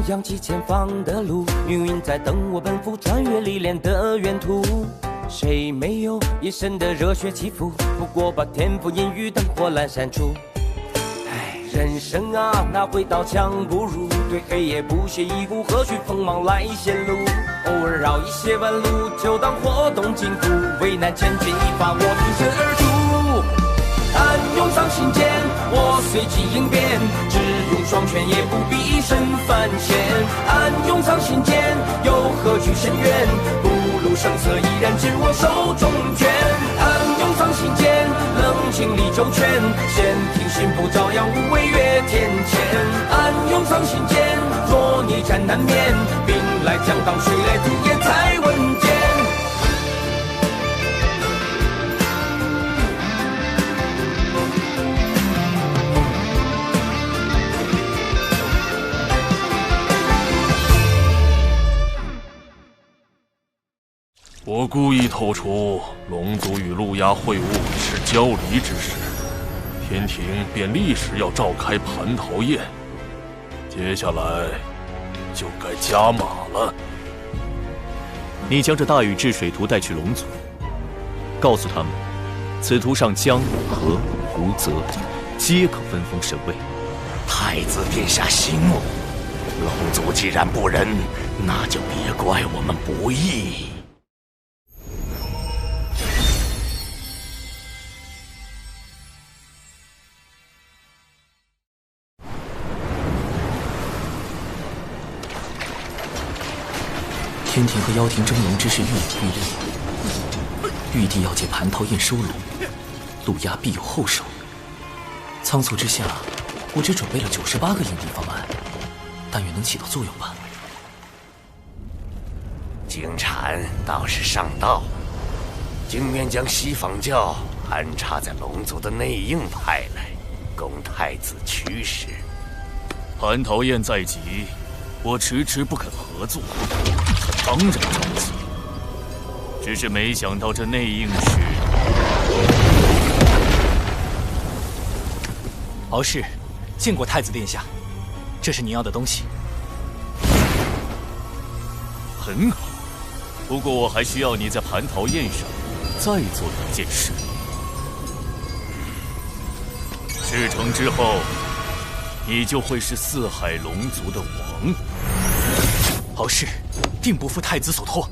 扬起前方的路，命运在等我奔赴，穿越历练的远途。谁没有一身的热血起伏？不过把天赋阴雨灯火阑珊处。人生啊，哪会刀枪不入？对黑夜不屑一顾，何须锋芒来显露？偶尔绕一些弯路，就当活动筋骨。危难前进一发，我挺身而出。暗涌上心间，我随机应变，只用双拳也不必一身凡险。暗涌上心间，又何惧深渊？不露声色，依然紧握手中拳。暗涌上心间，冷静理周全，先听心不照阳，无畏越天堑。暗涌上心间，若逆战难免，兵来将挡，水来土掩才稳健。我故意透出龙族与陆压会晤是交离之时，天庭便立时要召开蟠桃宴，接下来就该加码了。你将这大禹治水图带去龙族，告诉他们，此图上江河湖泽皆可分封神位。太子殿下息怒，龙族既然不仁，那就别怪我们不义。天庭和妖庭争龙之事愈演愈烈，玉帝要借蟠桃宴收龙，陆压必有后手。仓促之下，我只准备了98个应敌方案，但愿能起到作用吧。经产倒是上道，竟愿将西方教安插在龙族的内应派来，供太子驱使。蟠桃宴在即，我迟迟不肯合作，他当然着急。只是没想到这内应是敖氏，见过太子殿下，这是您要的东西。很好，不过我还需要你在蟠桃宴上再做一件事。事成之后，你就会是四海龙族的王。敖氏定不负太子所托。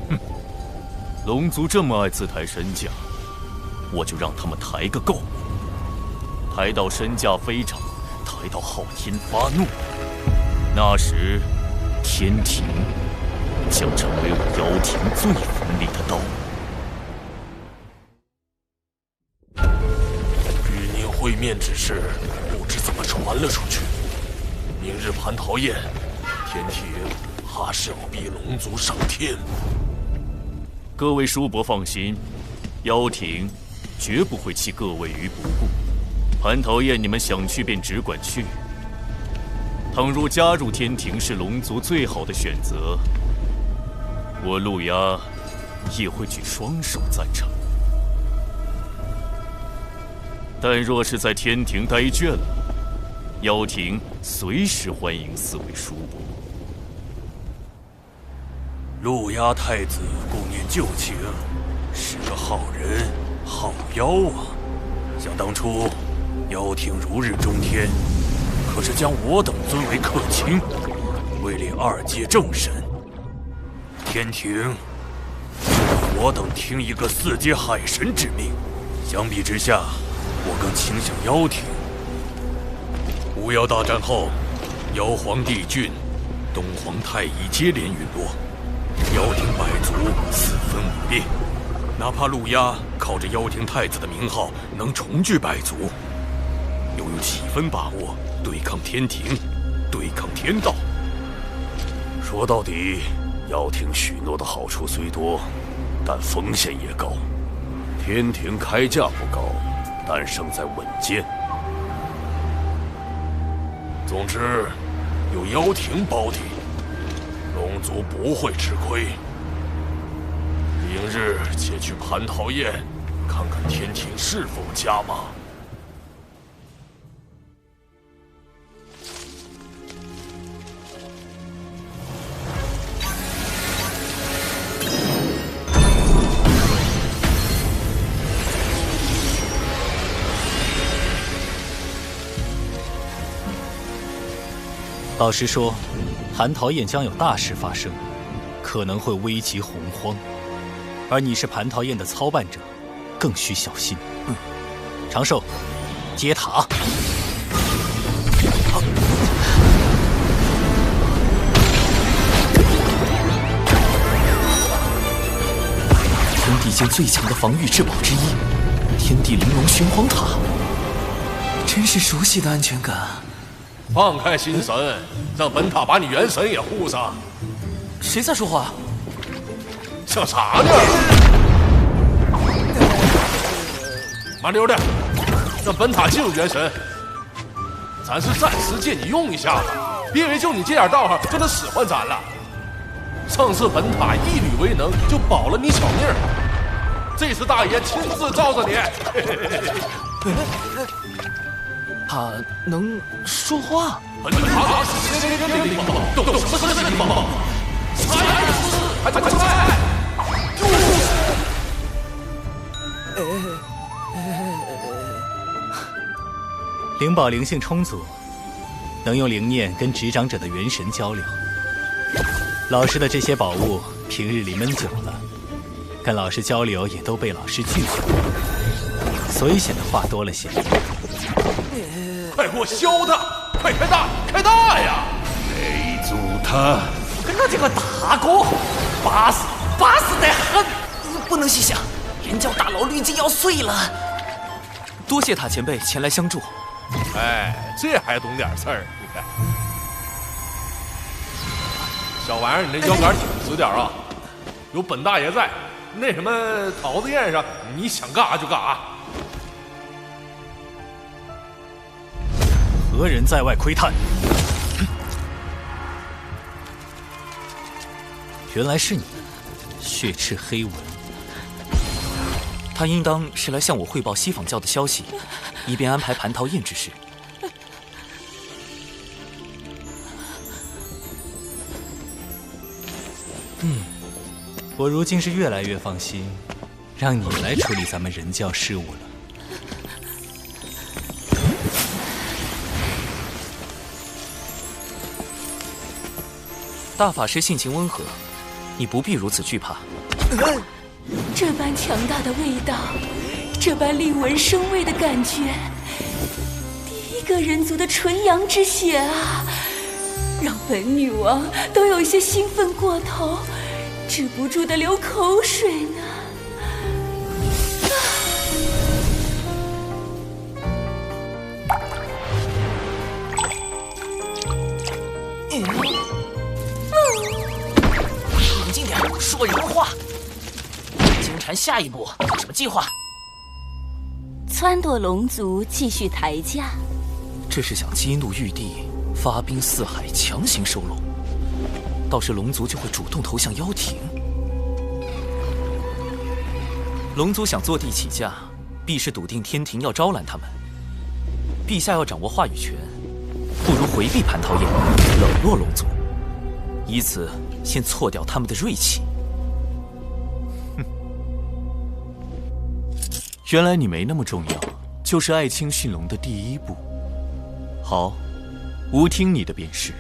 哼，龙族这么爱自抬身价，我就让他们抬个够。抬到身价飞涨，抬到昊天发怒，那时天庭将成为我妖庭最锋利的刀。与您会面之事，不知怎么传了出去。明日蟠桃宴，天庭怕是要逼龙族上天。各位叔伯放心，妖庭绝不会弃各位于不顾。蟠桃宴你们想去便只管去。倘若加入天庭是龙族最好的选择，我陆压也会举双手赞成。但若是在天庭待倦了，妖庭随时欢迎四位叔伯。陆压太子顾念旧情，是个好人好妖啊！想当初，妖庭如日中天，可是将我等尊为客卿，位列2阶正神。天庭让我等听一个4阶海神之命，相比之下，我更倾向妖庭。巫妖大战后，妖皇帝俊、东皇太乙接连陨落，妖庭百族四分五裂。哪怕陆压靠着妖庭太子的名号能重聚百族，又有几分把握对抗天庭，对抗天道？说到底，妖庭许诺的好处虽多，但风险也高。天庭开价不高，但胜在稳健。总之，有妖庭保底，龙族不会吃亏。明日且去蟠桃宴，看看天庭是否加码。老实说，蟠桃宴将有大事发生，可能会危及洪荒。而你是蟠桃宴的操办者，更需小心。长寿，接塔。天地间最强的防御至宝之一，天地玲珑玄黄塔，真是熟悉的安全感。放开心神，让本塔把你元神也护上。谁在说话？想啥呢？麻溜的，让本塔进入元神。咱是暂时借你用一下子，别以为就你这点道行就能使唤咱了。上次本塔一缕为能，就保了你小命。这次大爷亲自罩着你。他能说话？本塔是天灵灵宝，懂什么是灵宝？啥呀？还出来！灵宝灵性充足，能用灵念跟执掌者的元神交流。老师的这些宝物，平日里闷久了，跟老师交流也都被老师拒绝，所以显得话多了些。快给我削他！快开大，开大呀！围住他！跟他这个大哥，巴适得很。不能细想，燕郊大牢滤镜要碎了。多谢塔前辈前来相助。哎，这还懂点事儿，你看。小玩意儿，你这腰杆挺直点啊！有本大爷在，那什么桃子宴上，你想干啥就干啥。何人在外窥探？原来是你，血赤黑纹。他应当是来向我汇报西坊教的消息，以便安排蟠桃宴之事。我如今是越来越放心，让你来处理咱们人教事务了。大法师性情温和，你不必如此惧怕。这般强大的味道，这般令闻生畏的感觉，第一个人族的纯阳之血啊，让本女王都有些兴奋过头，止不住的流口水呢。冷静点，说人话。金蝉下一步有什么计划？撺掇龙族继续抬价。这是想激怒玉帝，发兵四海，强行收拢。倒是龙族就会主动投向妖庭。龙族想坐地起价，必是笃定天庭要招揽他们。陛下要掌握话语权，不如回避蟠桃宴，冷落龙族，以此先挫掉他们的锐气。原来你没那么重要，就是爱卿驯龙的第一步。好，吾听你的便是。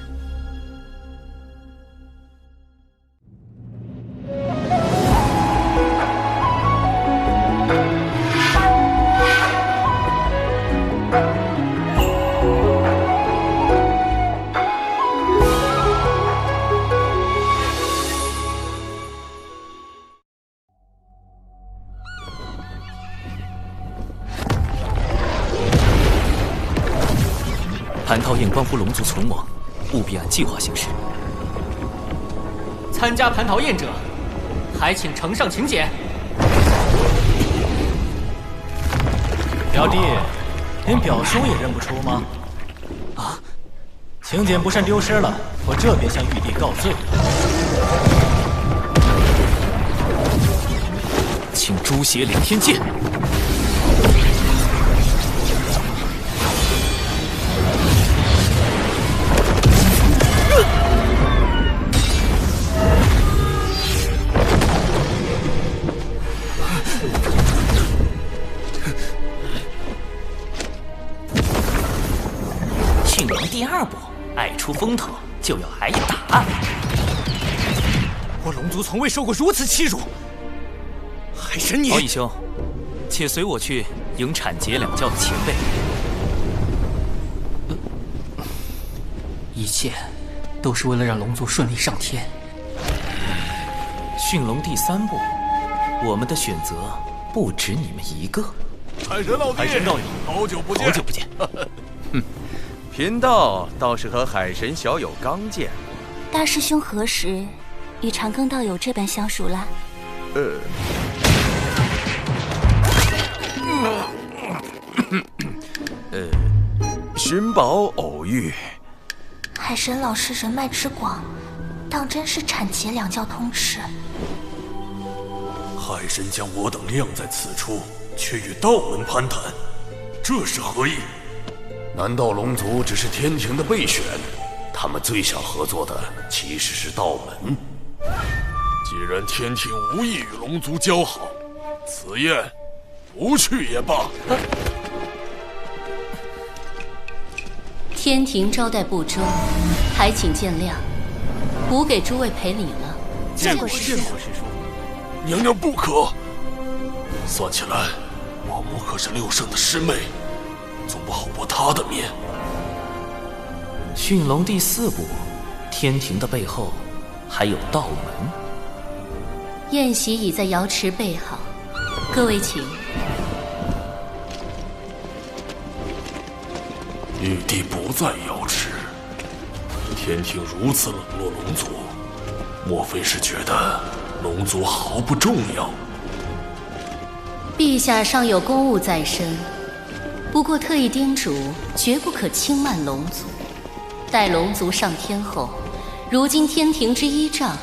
蟠桃宴关乎龙族存亡，务必按计划行事。参加蟠桃宴者，还请呈上请柬。表弟，连表叔也认不出吗？啊！请柬不慎丢失了，我这便向玉帝告罪。请诛邪领天剑。第二步，爱出出风头就要挨打。我龙族从未受过如此欺辱。海神你，敖义兄，且随我去迎产劫两教的前辈。一切都是为了让龙族顺利上天。驯龙第3步，我们的选择不止你们一个。海神老弟，海神道友，好久不见，好久不见。贫道倒是和海神小友刚见。大师兄何时与长庚道友这般相熟了？寻宝偶遇。海神老师人脉之广，当真是产劫两教通吃。海神将我等晾在此处，却与道门攀谈，这是何意？难道龙族只是天庭的备选？他们最想合作的其实是道门。既然天庭无意与龙族交好，此宴不去也罢。天庭招待不周，还请见谅。吾给诸位赔礼了。见过师叔。娘娘不可。算起来，王母可是六圣的师妹，总不好驳她的面。驯龙第4步，天庭的背后还有道门。宴席已在瑶池备好，各位请。玉帝不在瑶池，天庭如此冷落龙族，莫非是觉得龙族毫不重要？陛下尚有公务在身，不过特意叮嘱，绝不可轻慢龙族。待龙族上天后，如今天庭之依仗，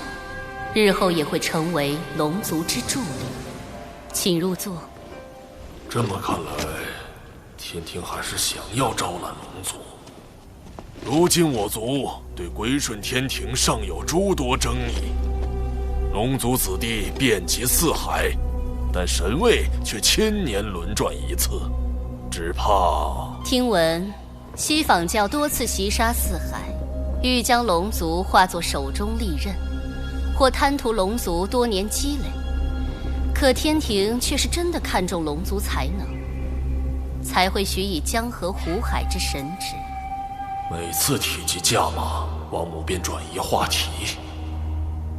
日后也会成为龙族之助力。请入座。这么看来，天庭还是想要招揽龙族。如今我族对归顺天庭尚有诸多争议，龙族子弟遍及四海，但神位却千年轮转一次，只怕……听闻西坊教多次袭杀四海，欲将龙族化作手中利刃，或贪图龙族多年积累。可天庭却是真的看重龙族才能，才会许以江河湖海之神旨。每次提及价码，王母便转移话题。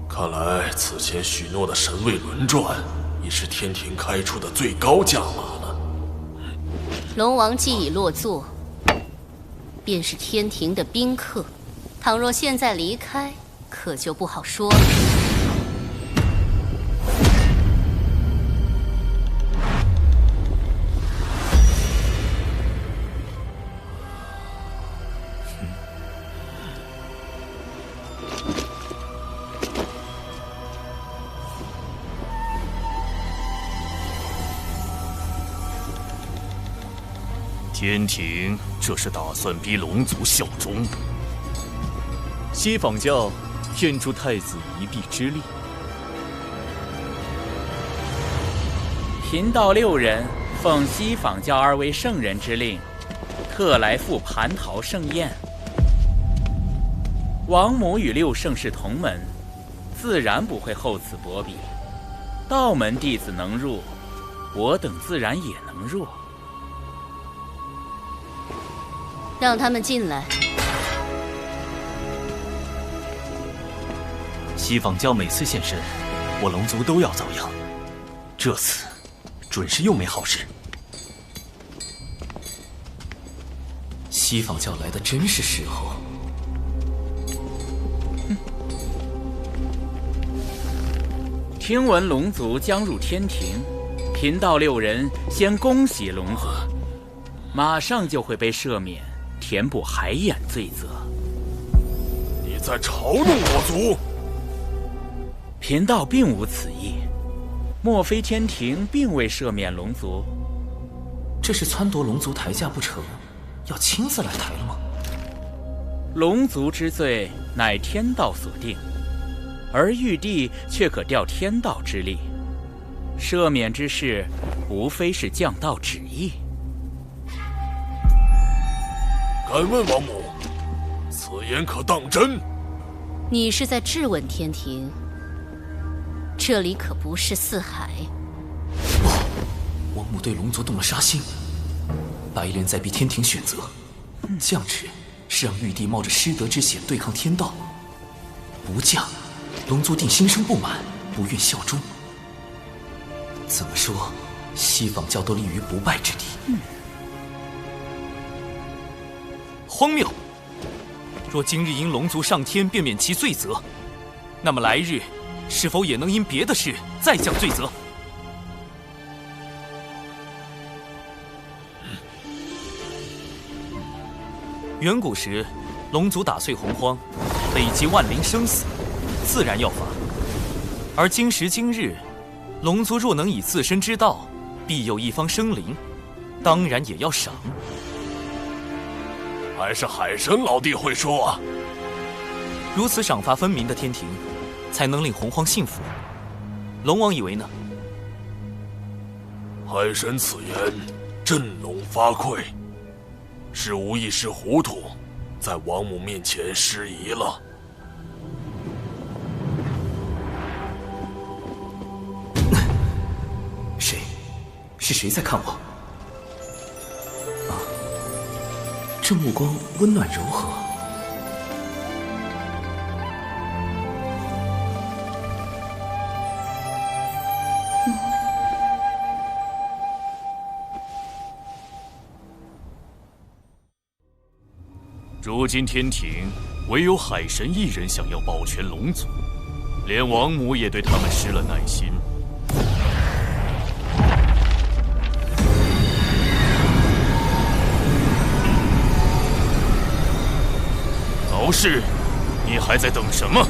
看来此前许诺的神位轮转，已是天庭开出的最高价码了。龙王既已落座，便是天庭的宾客，倘若现在离开，可就不好说了。天庭这是打算逼龙族效忠。西坊教愿助太子一臂之力。贫道6人奉西坊教2位圣人之令，特来赴蟠桃盛宴。王母与6圣是同门，自然不会厚此薄彼。道门弟子能入，我等自然也能入。让他们进来。西坊教每次现身，我龙族都要遭殃，这次准是又没好事。西坊教来的真是时候。听闻龙族将入天庭，贫道6人先恭喜龙族，马上就会被赦免，填补海眼罪责。你在嘲弄我族？贫道并无此意，莫非天庭并未赦免龙族？这是撺掇龙族抬价不成，要亲自来抬了吗？龙族之罪乃天道所定，而玉帝却可调天道之力，赦免之事无非是降道旨意。敢问王母，此此言可当真？你是在质问天庭？这里可不是四海。王母对龙族动了杀心，白莲在逼天庭选择，降旨是让玉帝冒着失德之险对抗天道，不降，龙族定心生不满，不愿效忠。怎么说，西方教都立于不败之地。荒谬！若今日因龙族上天便免其罪责，那么来日是否也能因别的事再降罪责？远古时，龙族打碎洪荒，累积万灵生死，自然要罚。而今时今日，龙族若能以自身之道庇佑一方生灵，当然也要赏。还是海神老弟会说啊。如此赏罚分明的天庭，才能令洪荒幸福。龙王以为呢？海神此言，振聋发聩，是无一时糊涂，在王母面前失仪了。谁？是谁在看我？啊，这目光温暖柔和。如今天庭唯有海神一人想要保全龙族，连王母也对他们失了耐心。早逝，你还在等什么？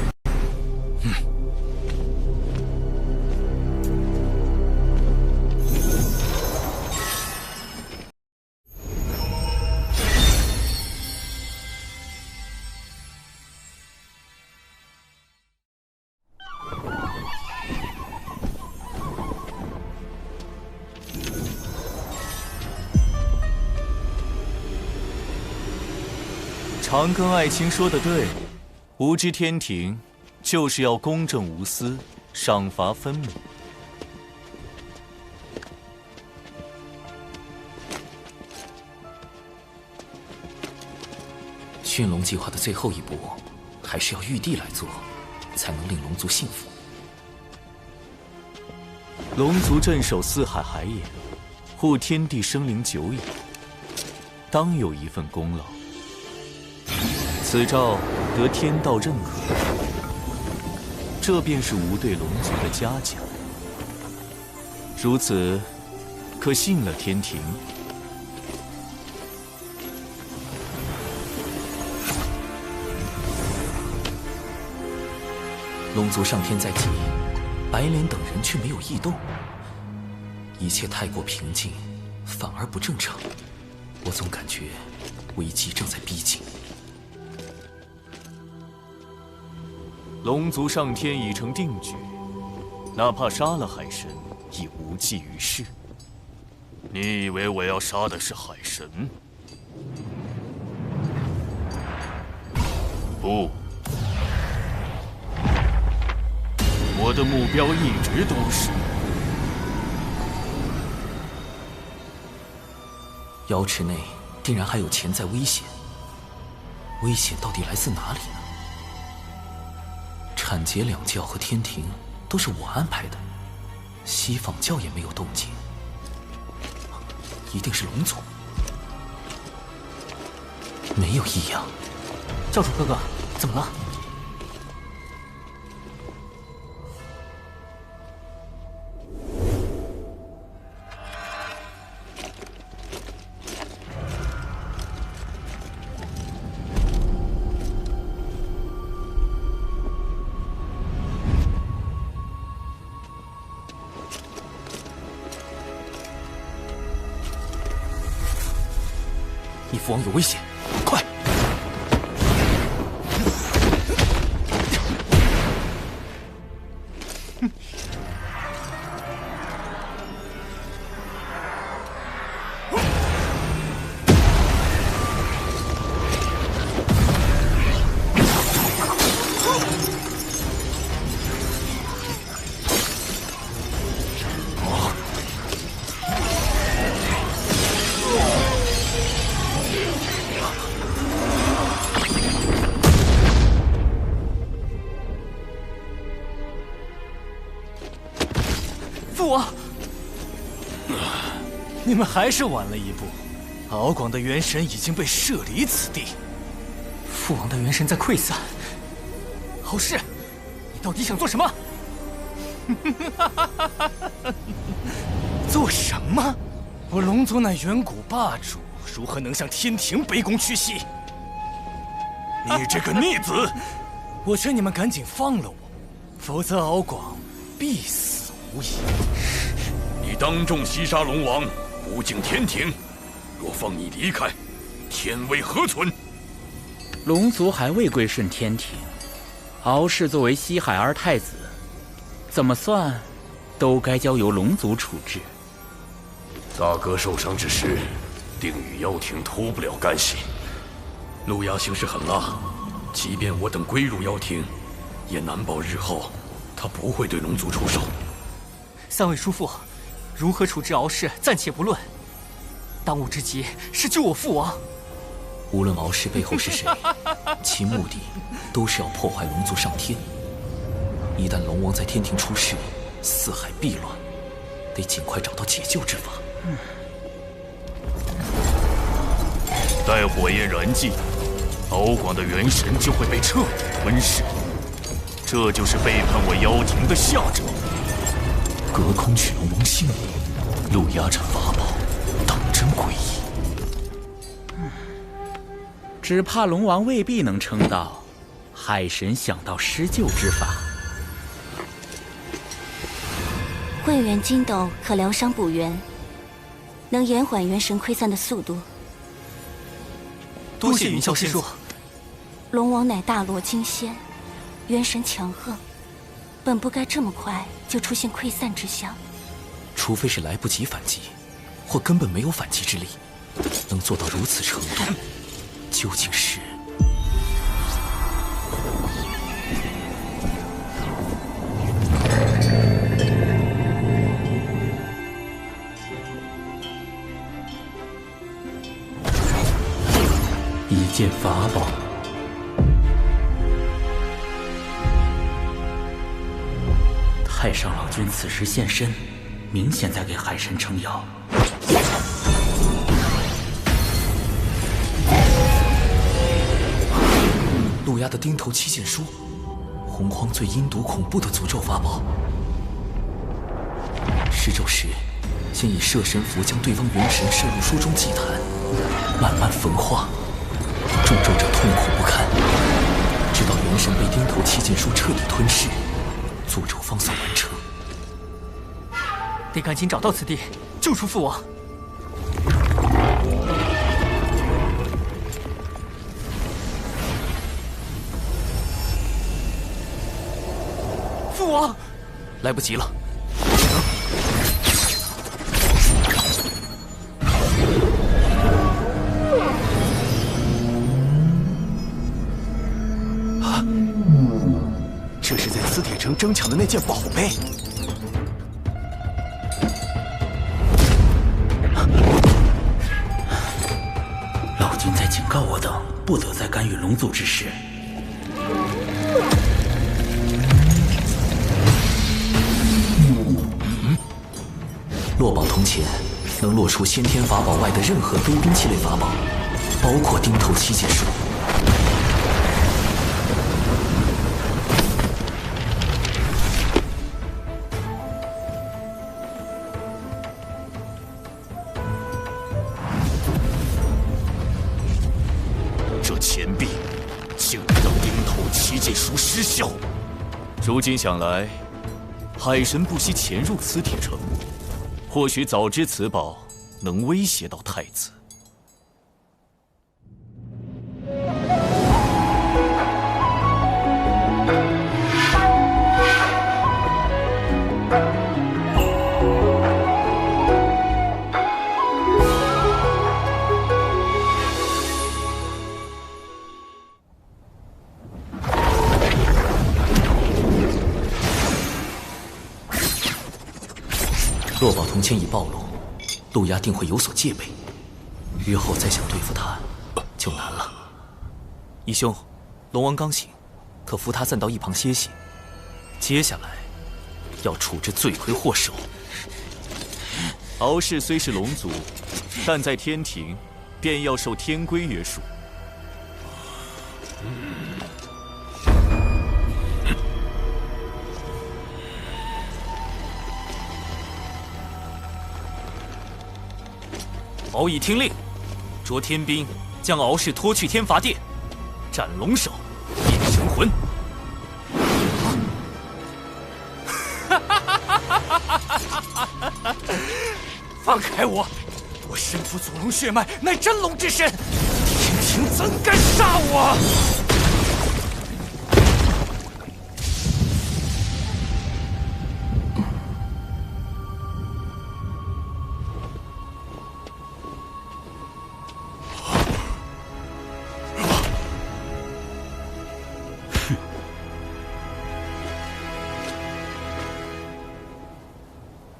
长庚爱卿说的对，无知天庭就是要公正无私，赏罚分明。驯龙计划的最后一步，还是要玉帝来做，才能令龙族幸福。龙族镇守四海海野，护天地生灵久矣，当有一份功劳。此诏得天道认可，这便是吾对龙族的嘉奖。如此，可信了天庭。龙族上天在即，白莲等人却没有异动，一切太过平静，反而不正常。我总感觉危机正在逼近。龙族上天已成定局，哪怕杀了海神，亦无济于事。你以为我要杀的是海神？不，我的目标一直都是瑶池内定然还有潜在危险，危险到底来自哪里呢？产劫两教和天庭都是我安排的，西方教也没有动静，一定是龙族。没有异样。教主哥哥，怎么了？你父王有危险，快！父王，你们还是晚了一步。敖广的元神已经被射离此地。父王的元神在溃散。敖氏，你到底想做什么？做什么？我龙族乃远古霸主，如何能向天庭卑躬屈膝？你这个逆子！我劝你们赶紧放了我，否则敖广必死无疑。你当众袭杀龙王，不敬天庭，若放你离开，天威何存？龙族还未归顺天庭，敖氏作为西海二太子，怎么算都该交由龙族处置。大哥受伤之时，定与妖庭脱不了干系。陆牙行事狠辣，即便我等归入妖庭，也难保日后他不会对龙族出手。三位叔父，如何处置敖氏暂且不论，当务之急是救我父王。无论敖氏背后是谁，其目的都是要破坏龙族上天。一旦龙王在天庭出事，四海必乱，得尽快找到解救之法。待火焰燃尽，敖广的元神就会被彻底吞噬，这就是背叛我妖庭的下场。隔空取龙王性命，陆压这法宝，当真诡异。只怕龙王未必能撑到海神想到施救之法。混元金斗可疗伤补元，能延缓元神溃散的速度。多谢云霄师叔。龙王乃大罗金仙，元神强横，本不该这么快就出现溃散之象。除非是来不及反击，或根本没有反击之力，能做到如此程度，究竟是？一件法宝。太上老君此时现身，明显在给海神撑腰。陆压的钉头七剑书，洪荒最阴毒恐怖的诅咒法宝。施咒时，先以摄神符将对方元神摄入书中祭坛，慢慢焚化，中咒者痛苦不堪，直到元神被钉头七剑书彻底吞噬，诅咒方算完成。得赶紧找到此地，救出父王。父王，来不及了。啊！这是在磁铁城争抢的那件宝贝。老君在警告我等，不得再干预龙族之事。落宝铜钱能落出先天法宝外的任何非兵器类法宝，包括钉头七剑书。这钱币竟然让钉头七剑书失效。如今想来，海神不惜潜入磁铁城，或许早知此宝能威胁到太子。落宝铜钱已暴露，陆压定会有所戒备，日后再想对付他就难了。义兄，龙王刚醒，可扶他暂到一旁歇息。接下来要处置罪魁祸首。敖氏虽是龙族，但在天庭便要受天规约束。敖乙听令，着天兵将敖氏拖去天罚殿，斩龙首，灭神魂。放开我！我身负祖龙血脉，乃真龙之身，天庭怎敢杀我？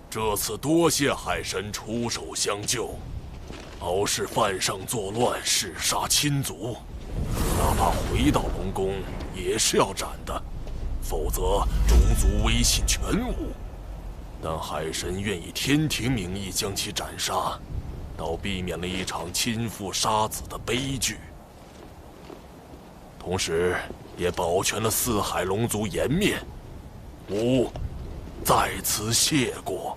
这次多谢海神出手相救，敖氏犯上作乱，弑杀亲族，哪怕回到龙宫也是要斩的，否则种族威信全无。但海神愿以天庭名义将其斩杀，倒避免了一场亲父杀子的悲剧，同时也保全了四海龙族颜面。吾在此谢过。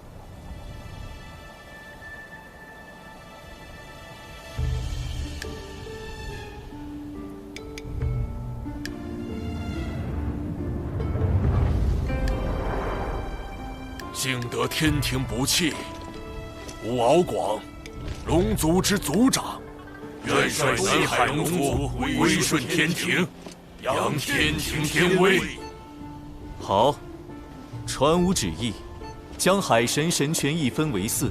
幸得天庭不弃，吾敖广，龙族之族长，愿率四海龙族归顺天庭，扬天庭天威。好，传吾旨意，将海神神权一分为4，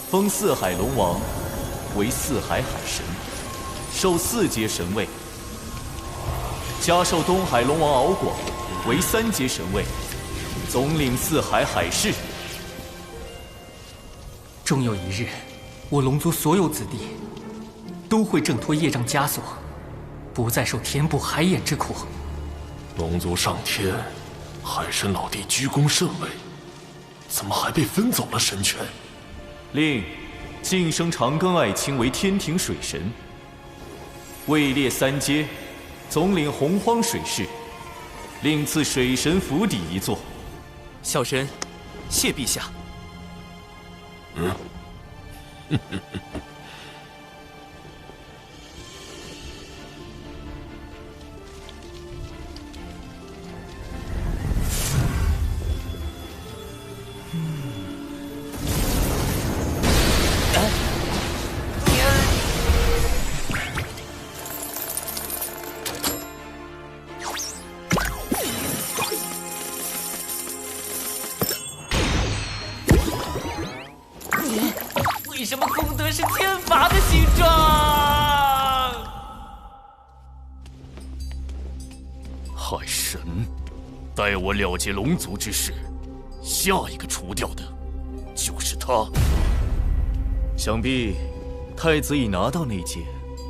封四海龙王为四海海神，授4阶神位，加授东海龙王敖广为3阶神位，总领四海海市。终有一日，我龙族所有子弟都会挣脱业障枷锁，不再受天不海眼之苦。龙族上天，海神老弟居功甚伟，怎么还被分走了神权？令晋升长庚爱卿为天庭水神，位列3阶，总领洪荒水势，另赐水神府邸1座。小神谢陛下。为什么功德是天罚的形状？海神，待我了结龙族之事，下一个除掉的就是他。想必太子已拿到那件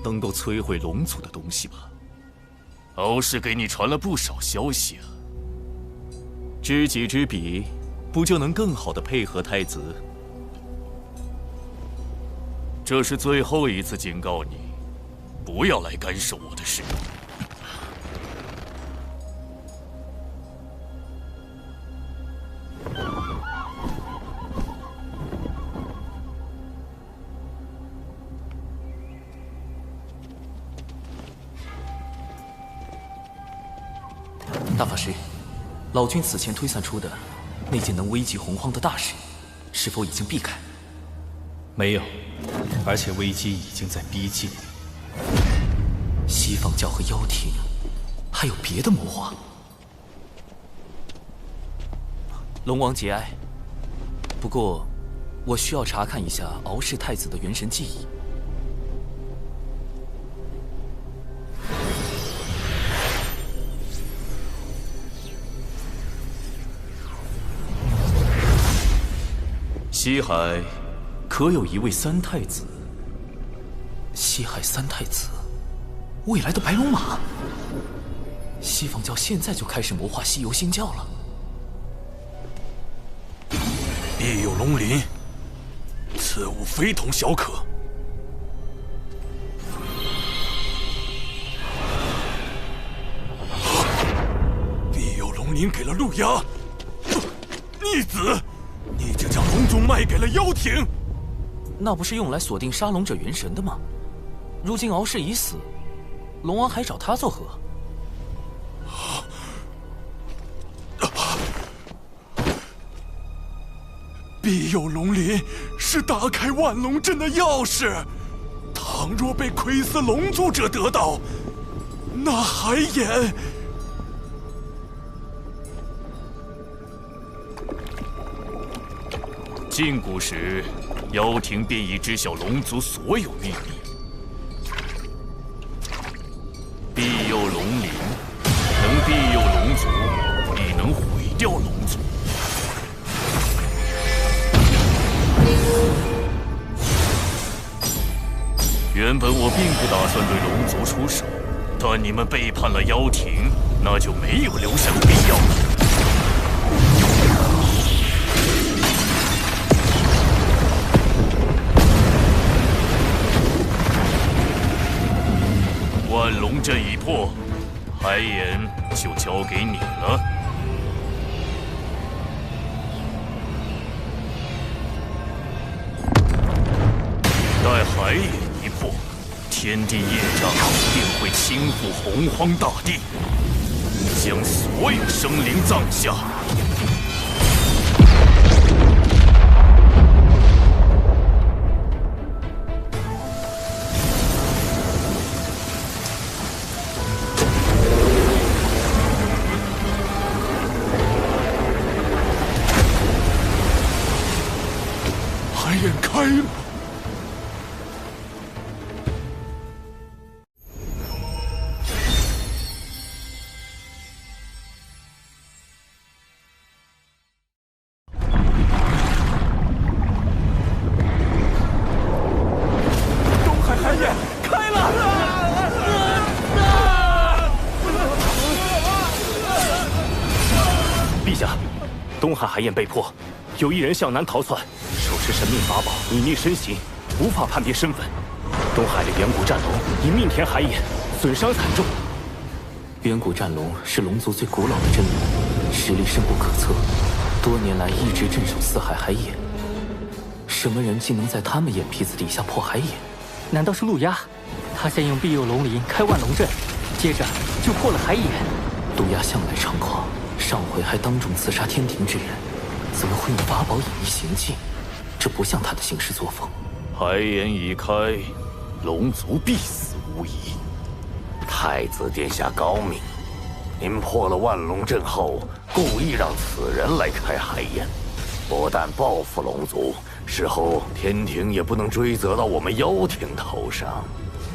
能够摧毁龙族的东西吧？敖氏给你传了不少消息啊。知己知彼，不就能更好地配合太子？这是最后一次警告你，不要来干涉我的事。大法师，老君此前推算出的那件能危及洪荒的大事，是否已经避开？没有，而且危机已经在逼近。西方教和妖庭还有别的谋划？龙王节哀，不过我需要查看一下敖氏太子的元神记忆。西海可有一位3太子？西海3太子，未来的白龙马。西方教现在就开始谋划西游新教了。地有龙鳞，此物非同小可。必有龙鳞给了陆压，逆子！你就将龙族卖给了妖庭。那不是用来锁定杀龙者元神的吗？如今敖氏已死，龙王还找他作何？必有龙鳞是打开万龙阵的钥匙，倘若被窥伺龙族者得到，那海眼……禁古时，妖庭便已知晓龙族所有秘密。庇佑龙鳞，能庇佑龙族，亦能毁掉龙族。原本我并不打算对龙族出手，但你们背叛了妖庭，那就没有留下的必要了。万龙阵已破，海眼就交给你了。待海眼一破，天地业障便会倾覆洪荒大地，将所有生灵葬下。海眼开了。东海海眼被破，有一人向南逃窜，手持神秘法宝，隐匿身形，无法判别身份。东海的远古战龙已命填海眼，损伤惨重。远古战龙是龙族最古老的真龙，实力深不可测，多年来一直镇守四海海眼。什么人竟能在他们眼皮子底下破海眼？难道是陆压？他先用庇佑龙鳞开万龙阵，接着就破了海眼。陆压向来猖狂。上回还当众刺杀天庭之人，怎么会用法宝隐匿行迹？这不像他的行事作风。海眼已开，龙族必死无疑。太子殿下高明，您破了万龙阵后，故意让此人来开海眼，不但报复龙族，事后天庭也不能追责到我们妖庭头上。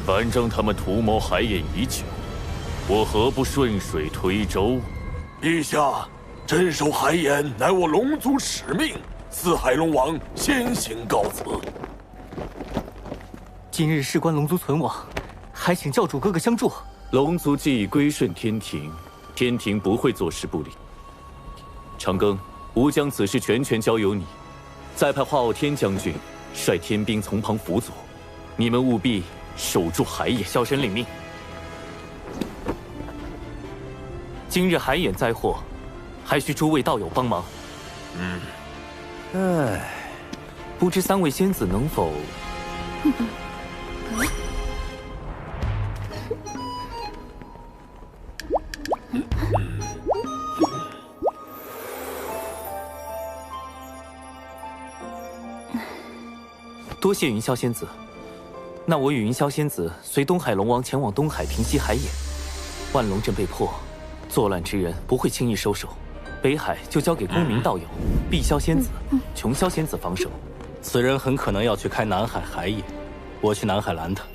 反正他们图谋海眼已久，我何不顺水推舟？陛下，镇守海眼乃我龙族使命，四海龙王先行告辞。今日事关龙族存亡，还请教主哥哥相助。龙族既已归顺天庭，天庭不会坐视不理。长庚，吾将此事全权交由你，再派华傲天将军率天兵从旁辅佐，你们务必守住海眼。小神领命。今日海眼灾祸，还需诸位道友帮忙。不知三位仙子能否？多谢云霄仙子。那我与云霄仙子随东海龙王前往东海平息海眼。万龙阵被破。作乱之人不会轻易收手，北海就交给公明道友、碧霄仙子、琼霄仙子防守。此人很可能要去开南海海眼，我去南海拦他。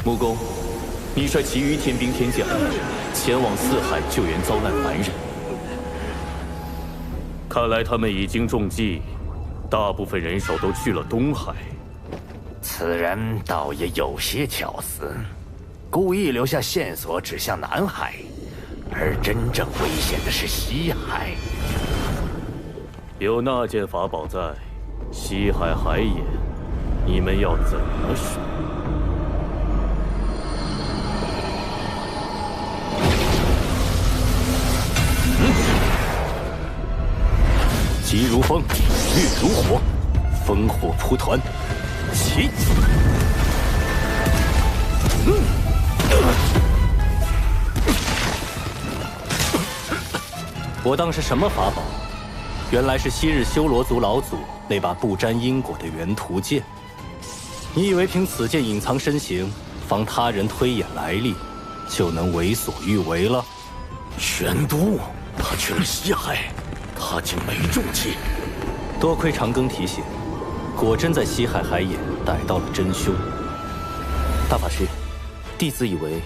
木公，你率其余天兵天将前往四海救援遭难凡人。看来他们已经中计，大部分人手都去了东海。此人倒也有些巧思，故意留下线索指向南海，而真正危险的是西海。有那件法宝在，西海海眼，你们要怎么使？急如风，烈如火，烽火蒲团，起！我当是什么法宝？原来是昔日修罗族老祖那把不沾因果的原图剑。你以为凭此剑隐藏身形，防他人推演来历，就能为所欲为了？玄都，他去了西海，他竟没中计。多亏长庚提醒，果真在西海海眼逮到了真凶。大法师，弟子以为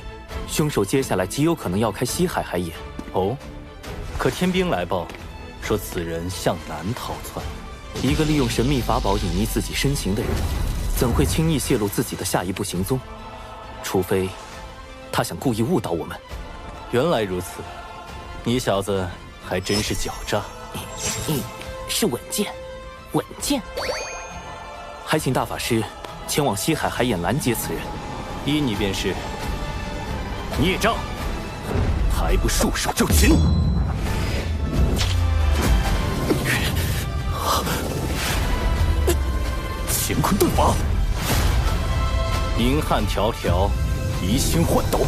凶手接下来极有可能要开西海海眼。哦，可天兵来报，说此人向南逃窜。一个利用神秘法宝隐匿自己身形的人，怎会轻易泄露自己的下一步行踪？除非他想故意误导我们。原来如此，你小子还真是狡诈。是稳健，稳健。还请大法师前往西海海眼拦截此人。依你便是。孽障，还不束手就擒！乾坤遁法，银汉迢迢，移星换斗。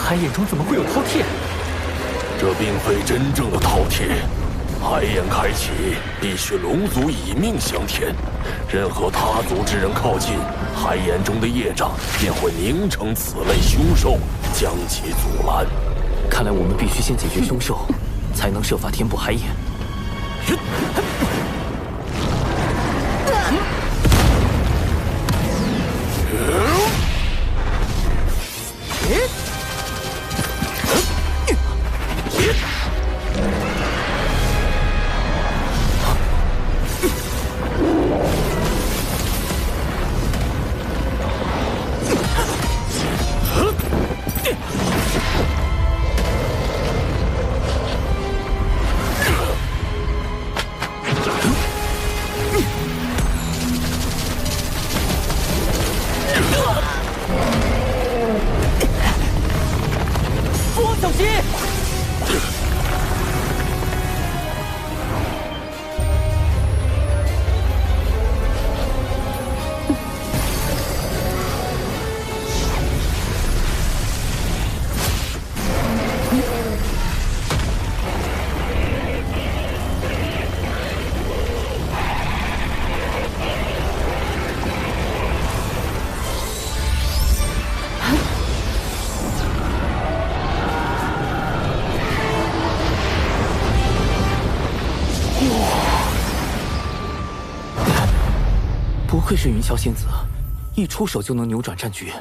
海眼中怎么会有饕餮？这并非真正的饕餮。海眼开启，必须龙族以命相填。任何他族之人靠近，海眼中的业障便会凝成此类凶兽，将其阻拦。看来我们必须先解决凶兽，才能设法填补海眼。不愧是云霄仙子，一出手就能扭转战局。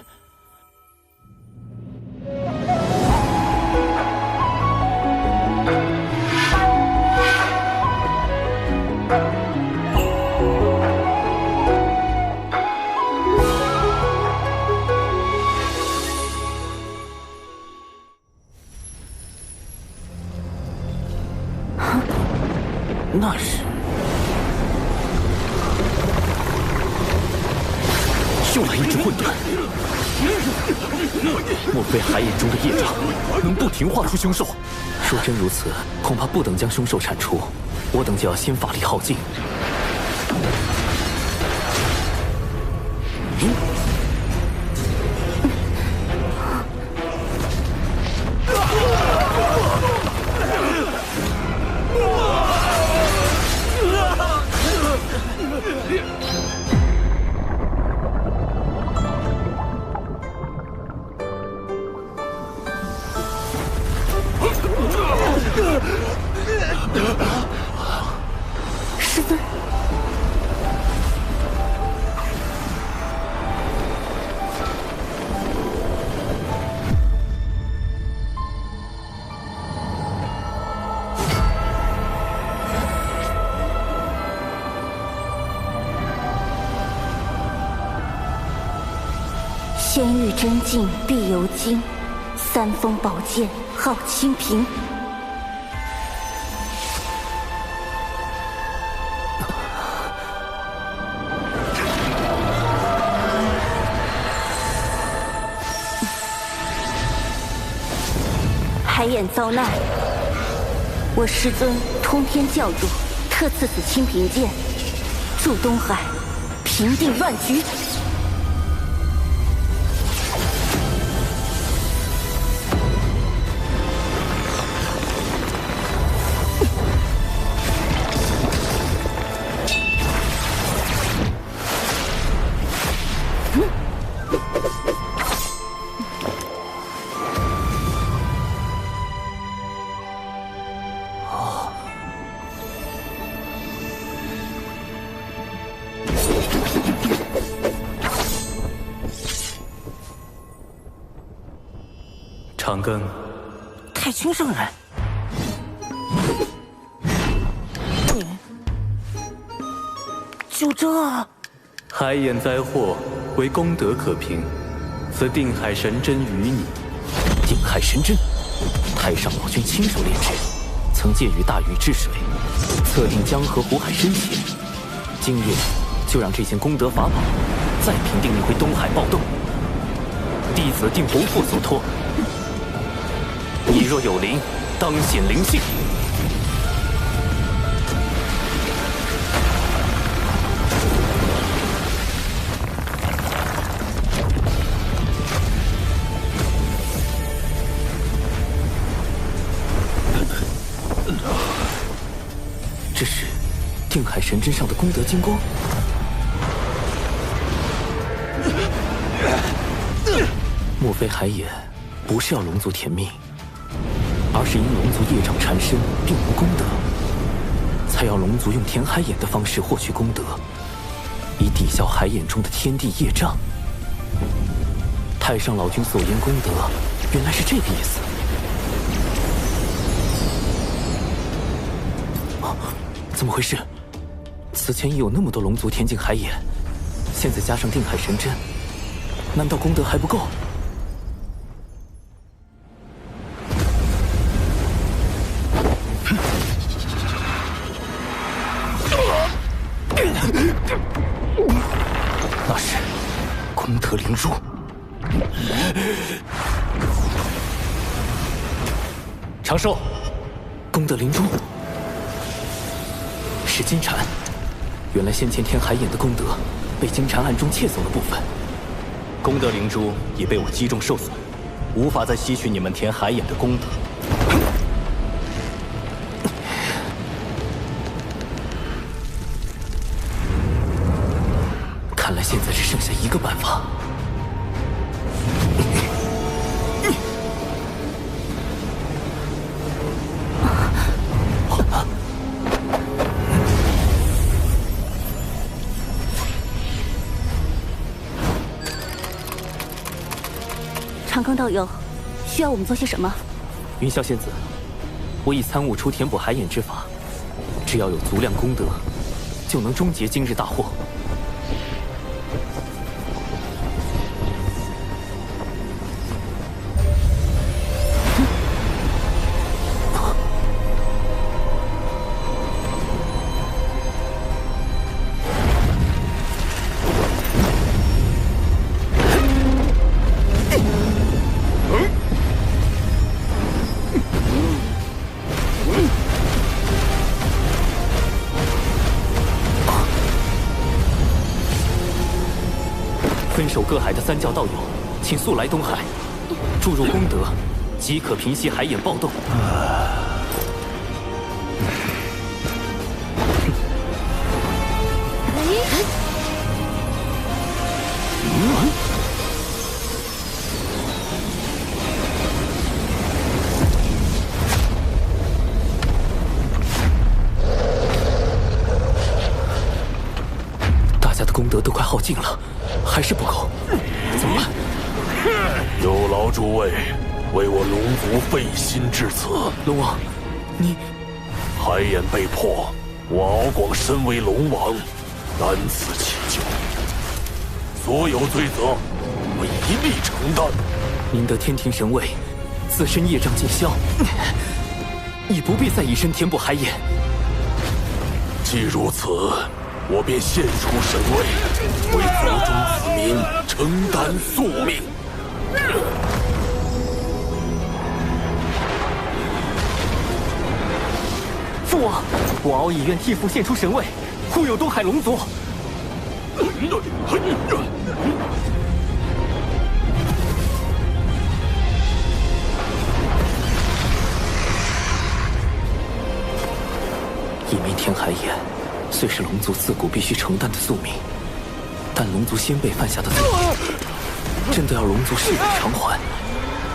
那是又来一只混沌，莫非海眼中的业障能不停化出凶兽？若真如此，恐怕不等将凶兽铲除，我等就要先法力耗尽。师尊，千玉真境必由精，三锋宝剑号清平。海眼遭难，我师尊通天教主特赐此清平剑，助东海平定乱局。长庚，太清圣人，就这？海眼灾祸为功德可平，此定海神针于你。定海神针，太上老君亲手炼制，曾借于大禹治水，测定江河湖海深浅。今日就让这件功德法宝再平定一回东海暴动。弟子定不负所托。你若有灵，当显灵性。这是定海神针上的功德金光。莫非海眼不是要龙族填命，而是因龙族业障缠身，并无功德，才要龙族用填海眼的方式获取功德，以抵消海眼中的天地业障。太上老君所言功德，原来是这个意思。怎么回事？此前已有那么多龙族填进海眼，现在加上定海神针，难道功德还不够？那是功德灵珠。长寿，功德灵珠是金蝉。原来先前填海眼的功德被金蝉暗中窃走了部分，功德灵珠已被我击中受损，无法再吸取你们填海眼的功德。看来现在只剩下一个办法。长庚道友，需要我们做些什么？云霄仙子，我已参悟出填补海眼之法，只要有足量功德，就能终结今日大祸。分守各海的三教道友，请速来东海，注入功德，即可平息海眼暴动。大家的功德都快耗尽了，还是不够，怎么办？有劳诸位为我龙族费心至此。龙王，你海眼被破，我敖广身为龙王，难辞其咎，所有罪责我一力承担。您得天庭神位，自身业障尽消，已不必再以身填补海眼。既如此，我便献出神位，为族中子民承担宿命。父王，我敖乙愿替父献出神位，护佑东海龙族。一命天海眼，虽是龙族自古必须承担的宿命，但龙族先辈犯下的罪，真的要龙族世代偿还，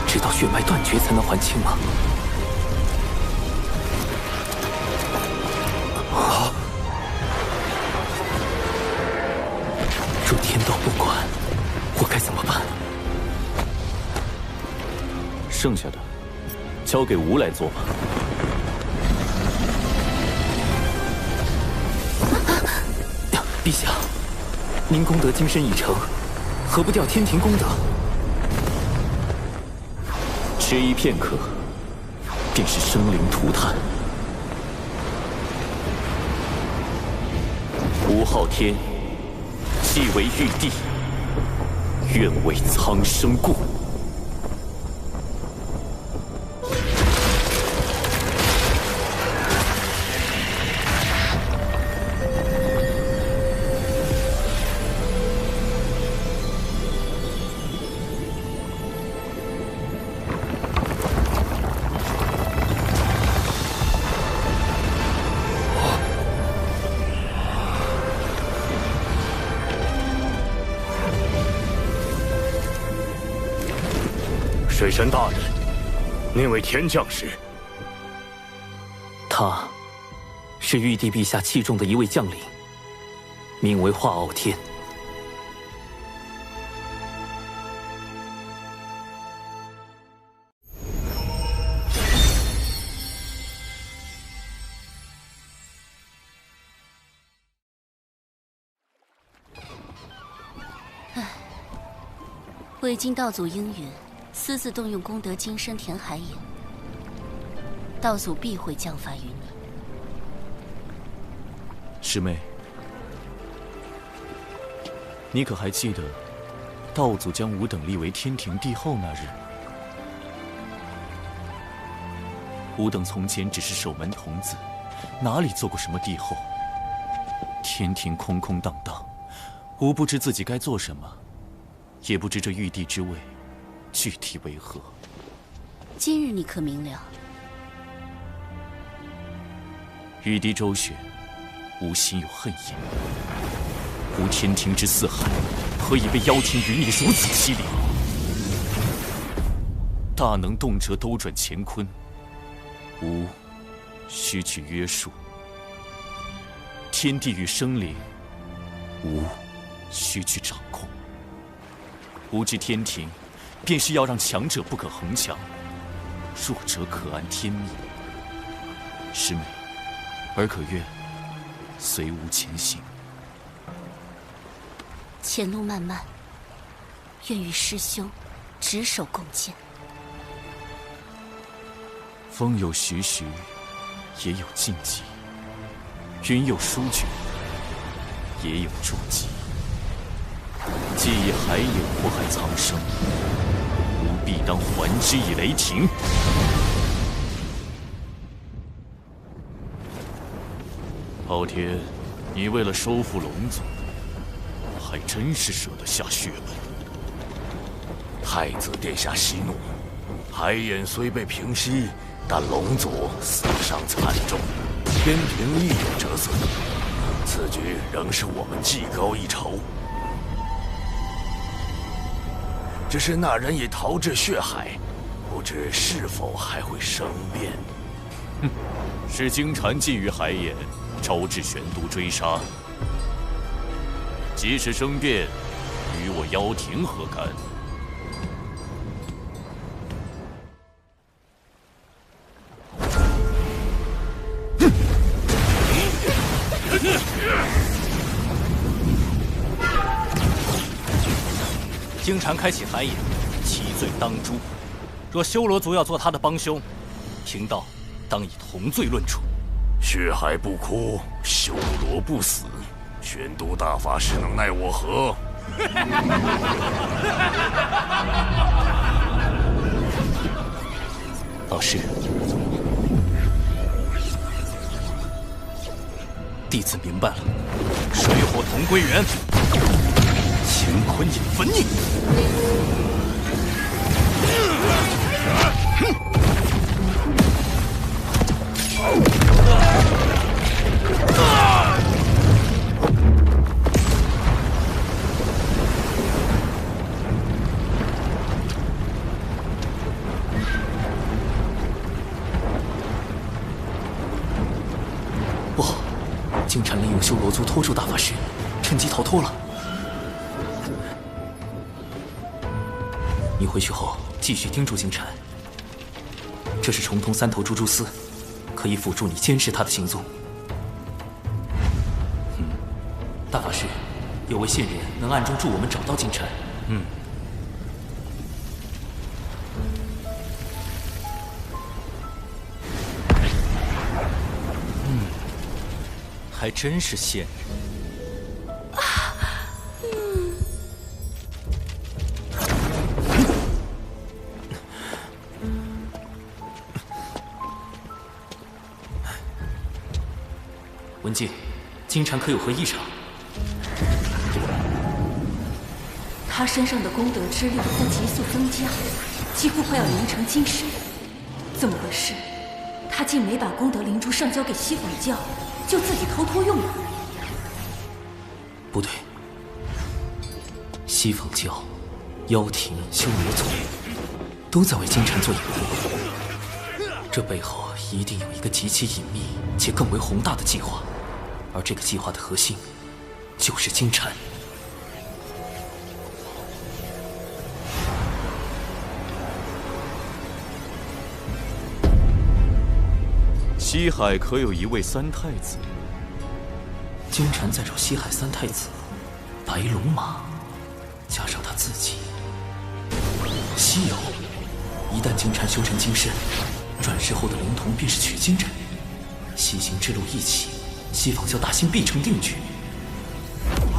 直到血脉断绝才能还清吗？若天道不管，我该怎么办？剩下的交给吾来做吧。陛下，您功德今身已成，何不调天庭功德？迟疑片刻，便是生灵涂炭。吴昊天既为玉帝，愿为苍生故。水神大人，那位天将是？他，是玉帝陛下器重的一位将领，名为华傲天。未经道祖应允，私自动用功德金身填海眼，道祖必会降罚于你。师妹，你可还记得道祖将吾等立为天庭帝后那日？吾等从前只是守门童子，哪里做过什么帝后？天庭空空荡荡，吾不知自己该做什么，也不知这玉帝之位具体为何。今日你可明了？玉帝周旋，吾心有恨意。吾天庭之四海，何以被妖天余孽如此欺凌？大能动辄兜转乾坤，吾须去约束；天地与生灵，吾须去掌控。吾之天庭，便是要让强者不可恒强，弱者可安天命。师妹，儿可愿随吾前行？前路漫漫，愿与师兄执手共剑。风有徐徐，也有静寂；云有舒卷，也有注记。既以海眼祸害苍生，吾必当还之以雷霆。昊天，你为了收复龙族，还真是舍得下血本。太子殿下息怒，海眼虽被平息，但龙族死伤惨重，天庭亦有折损。此举仍是我们技高一筹。只是那人已逃至血海，不知是否还会生变。哼，是金蝉觊觎海眼，招致玄都追杀。即使生变，与我妖庭何干？经禅开启海眼，其罪当诛。若修罗族要做他的帮凶，贫道当以同罪论处。血海不枯，修罗不死，玄都大法师能奈我何？老师，弟子明白了。水火同归元，乾坤引焚逆。不好，经禅利用修罗族拖住大法师，趁机逃脱了。你回去后继续叮嘱经禅，这是重通3头蜘蛛丝，可以辅助你监视他的行踪。大法师，有位线人能暗中助我们找到经禅。还真是线人。文静，经禅可有何异常？他身上的功德之力在急速增加，几乎快要凝成金身。怎么回事？他竟没把功德灵珠上交给西坊教，就自己偷偷用了。不对，西坊教、妖庭、修罗族都在为金蝉做掩护，这背后一定有一个极其隐秘且更为宏大的计划，而这个计划的核心就是金蝉。西海可有一位三太子？金蝉在找西海三太子，白龙马，加上他自己。西游，一旦金蝉修成金身，转世后的灵童便是取经人。西行之路一起，西坊教大兴必成定局。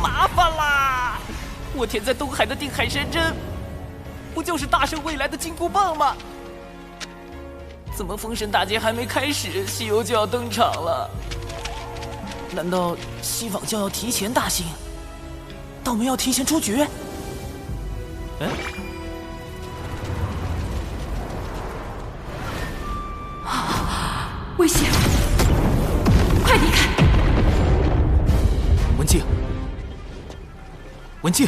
麻烦啦！我填在东海的定海神针，不就是大圣未来的金箍棒吗？怎么封神大劫还没开始，西游就要登场了？难道西坊教要提前大兴？道门要提前出局？哎，危险！快离开！文静，文静，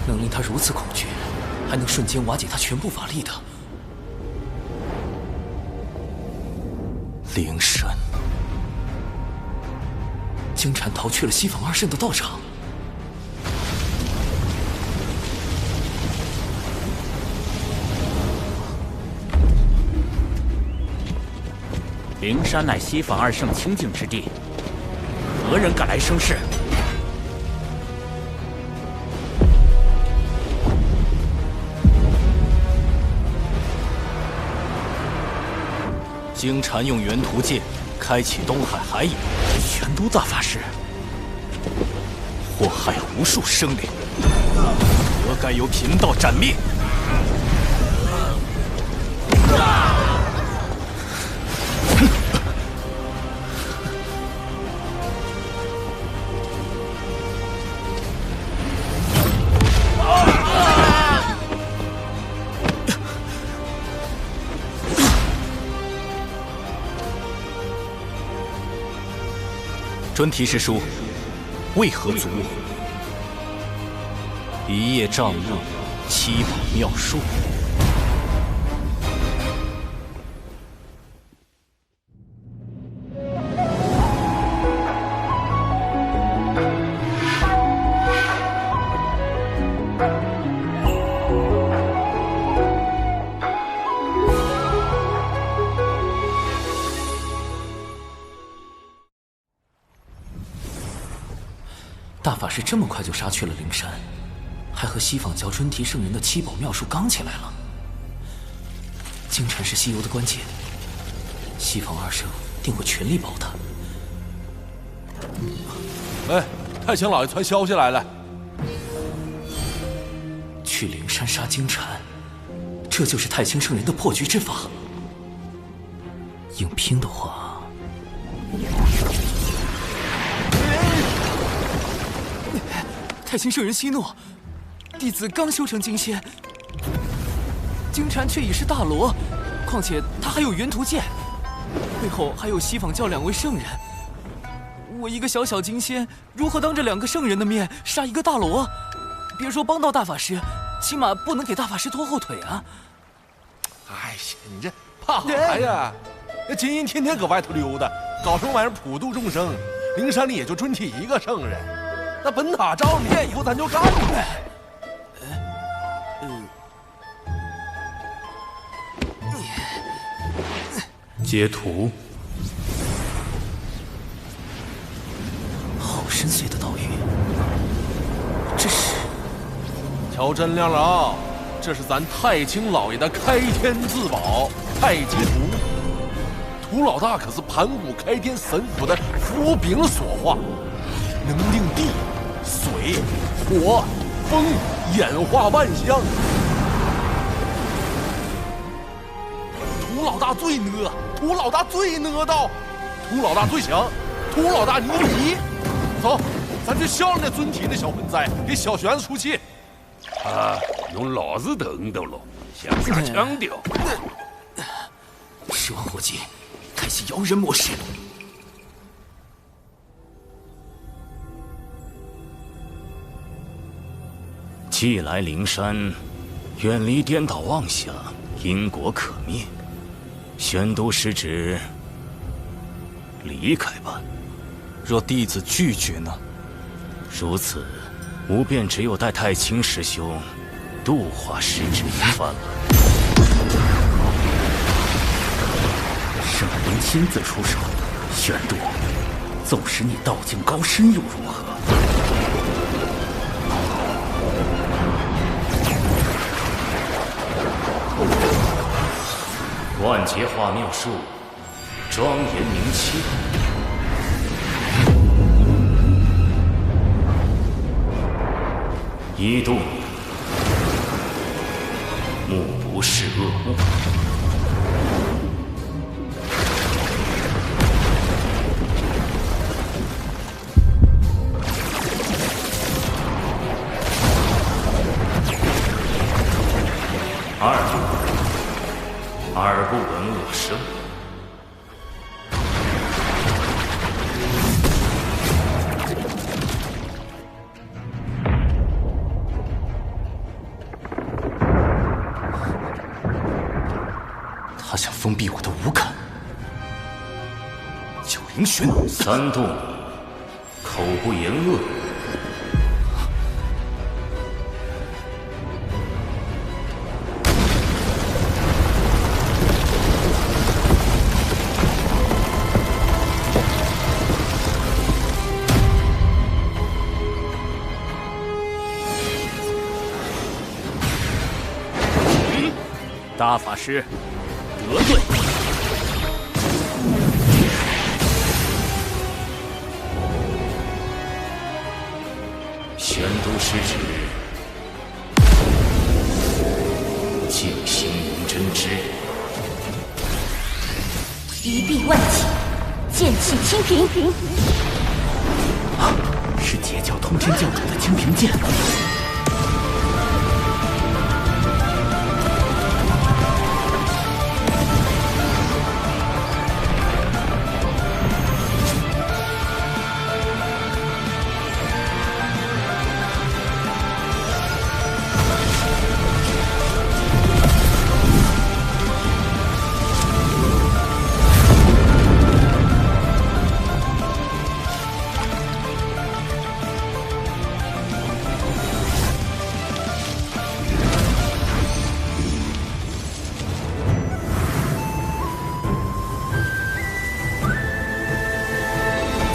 能令他如此恐惧，还能瞬间瓦解他全部法力的灵神。金蝉逃去了西坊二圣的道场。灵山乃西坊二圣清净之地，何人敢来生事？金蝉用元图剑开启东海海眼，玄都大法师祸害无数生灵，何该由贫道斩灭？专题是书，为何阻我？一叶障目，七宝妙术。大法师这么快就杀去了灵山，还和西坊教春提圣人的七宝妙术刚起来了。金蝉是西游的关键，西坊二圣定会全力保他。哎，太清老爷传消息来了，去灵山杀金蝉，这就是太清圣人的破局之法。硬拼的话，太清圣人息怒，弟子刚修成金仙，金蝉却已是大罗，况且他还有元图剑，背后还有西坊教2位圣人。我一个小小金仙，如何当着2个圣人的面杀一个大罗？别说帮到大法师，起码不能给大法师拖后腿啊！哎呀，你这怕啥呀？那金银天天搁外头溜达，搞什么玩意儿普度众生？灵山里也就准提一个圣人，那本塔招你，以后咱就干呗。截图。好深邃的道语，这是？瞧真亮了啊！这是咱太清老爷的开天至宝太极图。图老大可是盘古开天神斧的符柄所化，能令地、水、火、风演化万象。图老大最呢，图老大最呢道，图老大最强，图老大牛逼！走，咱去削了那尊体那小混哉，给小玄子出气。啊，用老子等到了，向下强调。10万火急，开启摇人模式。既来灵山，远离颠倒妄想，因果可灭。玄都是指离开吧。若弟子拒绝呢？如此，吾便只有带太清师兄度化师之一番了。圣人亲自出手，玄都，纵使你道境高深又如何？万劫化妙术，庄严明清。一度目不视恶物。耳不闻恶声。他想封闭我的五感。九灵玄3度，口不言恶。大法师，得罪。玄都是指静心明真知，一臂万起，剑气清平。是截教通天教主的清平剑。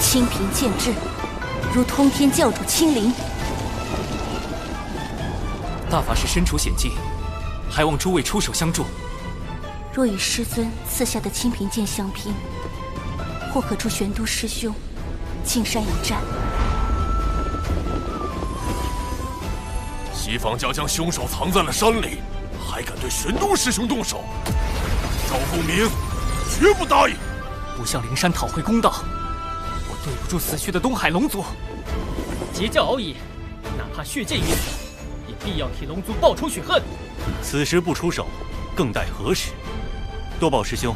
清平剑至，如通天教主亲临。大法师身处险境，还望诸位出手相助。若与师尊赐下的清平剑相拼，或可助玄都师兄进山一战。西方教将凶手藏在了山里，还敢对玄都师兄动手？赵公明绝不答应！不向灵山讨回公道，我对不住死去的东海龙族。截教敖乙，哪怕血溅于此，也必要替龙族报仇雪恨。此时不出手，更待何时？多宝师兄，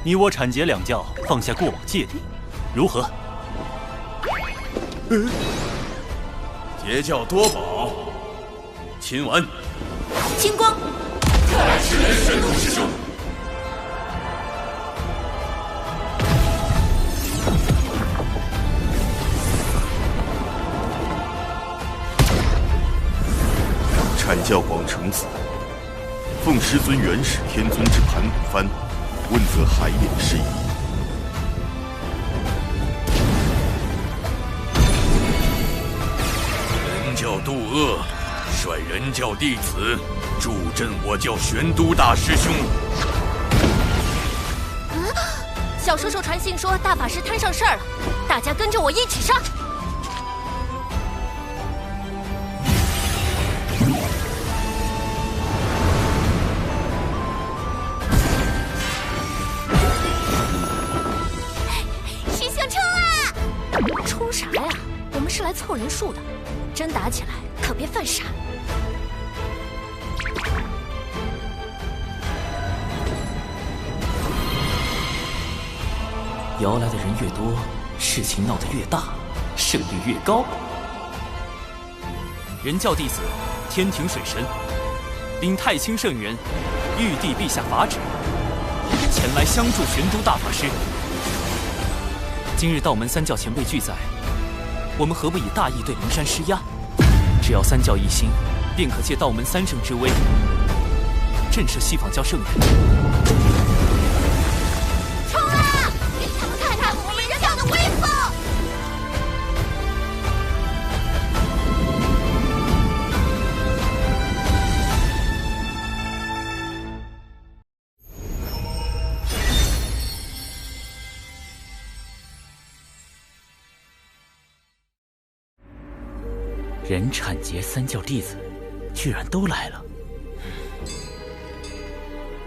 你我阐结两教，放下过往芥蒂，如何？截教多宝，亲完。金光，是玄都师兄。阐教广成子，奉师尊元始天尊之盘古幡，问责海眼事宜。人教渡恶，率人教弟子助阵我教玄都大师兄。小叔叔传信说大法师摊上事儿了，大家跟着我一起上。啥呀？我们是来凑人数的，真打起来可别犯傻。摇来的人越多，事情闹得越大，胜率越高。人教弟子天庭水神，禀太清圣元，玉帝陛下法旨，前来相助玄都大法师。今日道门三教前辈俱在，我们何不以大义对灵山施压？只要三教一心，便可借道门三圣之威，震慑西方教圣人。冲啊！给他们看看我们人教的威风！人阐结三教弟子居然都来了。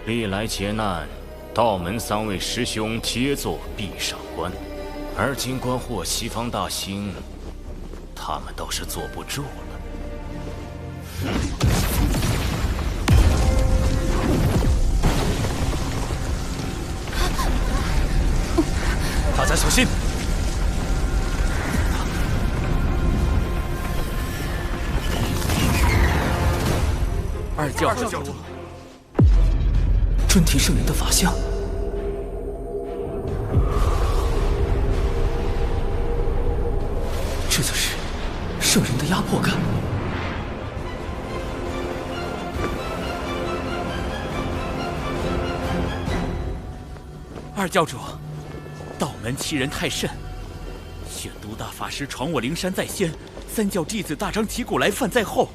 历来劫难，道门三位师兄皆作壁上观，而今观获西方大兴，他们倒是坐不住了。大家小心！二教主，尊提圣人的法相，这就是圣人的压迫感。二教主，道门欺人太甚，玄都大法师闯我灵山在先，三教弟子大张旗鼓来犯在后。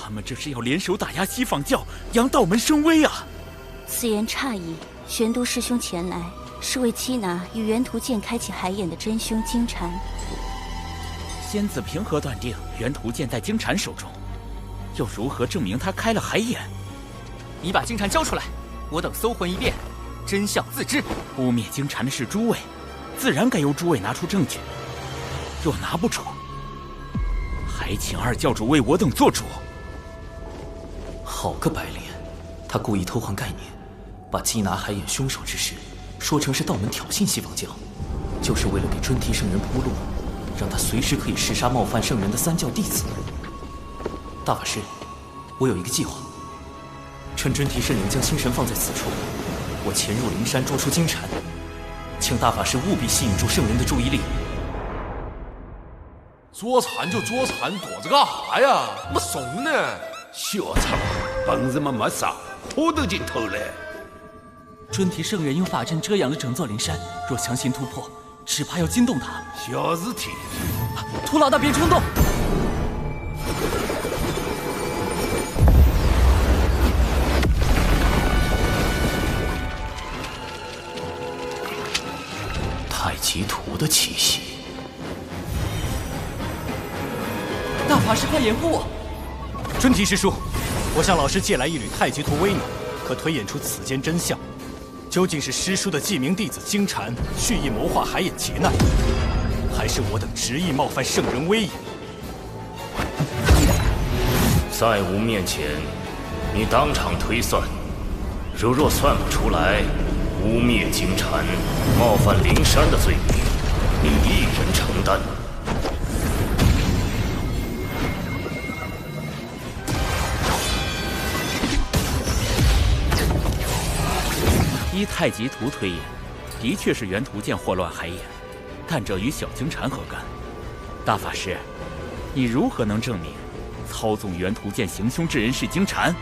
他们这是要联手打压西方教，扬道门声威啊！此言差矣。玄都师兄前来，是为缉拿与元图剑开启海眼的真凶金蝉。仙子凭何断定元图剑在金蝉手中？又如何证明他开了海眼？你把金蝉交出来，我等搜魂一遍，真相自知。污蔑金蝉的是诸位，自然该由诸位拿出证据。若拿不出，还请二教主为我等做主。好个白脸！他故意偷换概念，把缉拿海眼凶手之事说成是道门挑衅西方教，就是为了给尊提圣人铺路，让他随时可以弑杀冒犯圣人的三教弟子。大法师，我有一个计划，趁尊提圣人将心神放在此处，我潜入灵山捉出金蝉，请大法师务必吸引住圣人的注意力。捉蝉就捉蝉，躲着干啥呀？没怂呢！小苍，本事嘛没啥，偷都进偷来。尊提圣人用法阵遮挡了整座灵山，若强行突破，只怕要惊动他。小事体，涂老大别冲动。太极图的气息。大法师，快掩护我！准提师叔，我向老师借来一缕太极图微鸟，可推演出此间真相。究竟是师叔的记名弟子金蝉蓄意谋划海眼劫难，还是我等执意冒犯圣人威严？在吾面前，你当场推算，若算不出来，污蔑金蝉、冒犯灵山的罪名，你一人承担。依太极图推演，的确是原图剑祸乱海眼，但这与小金蝉何干？大法师，你如何能证明操纵原图剑行凶之人是金蝉？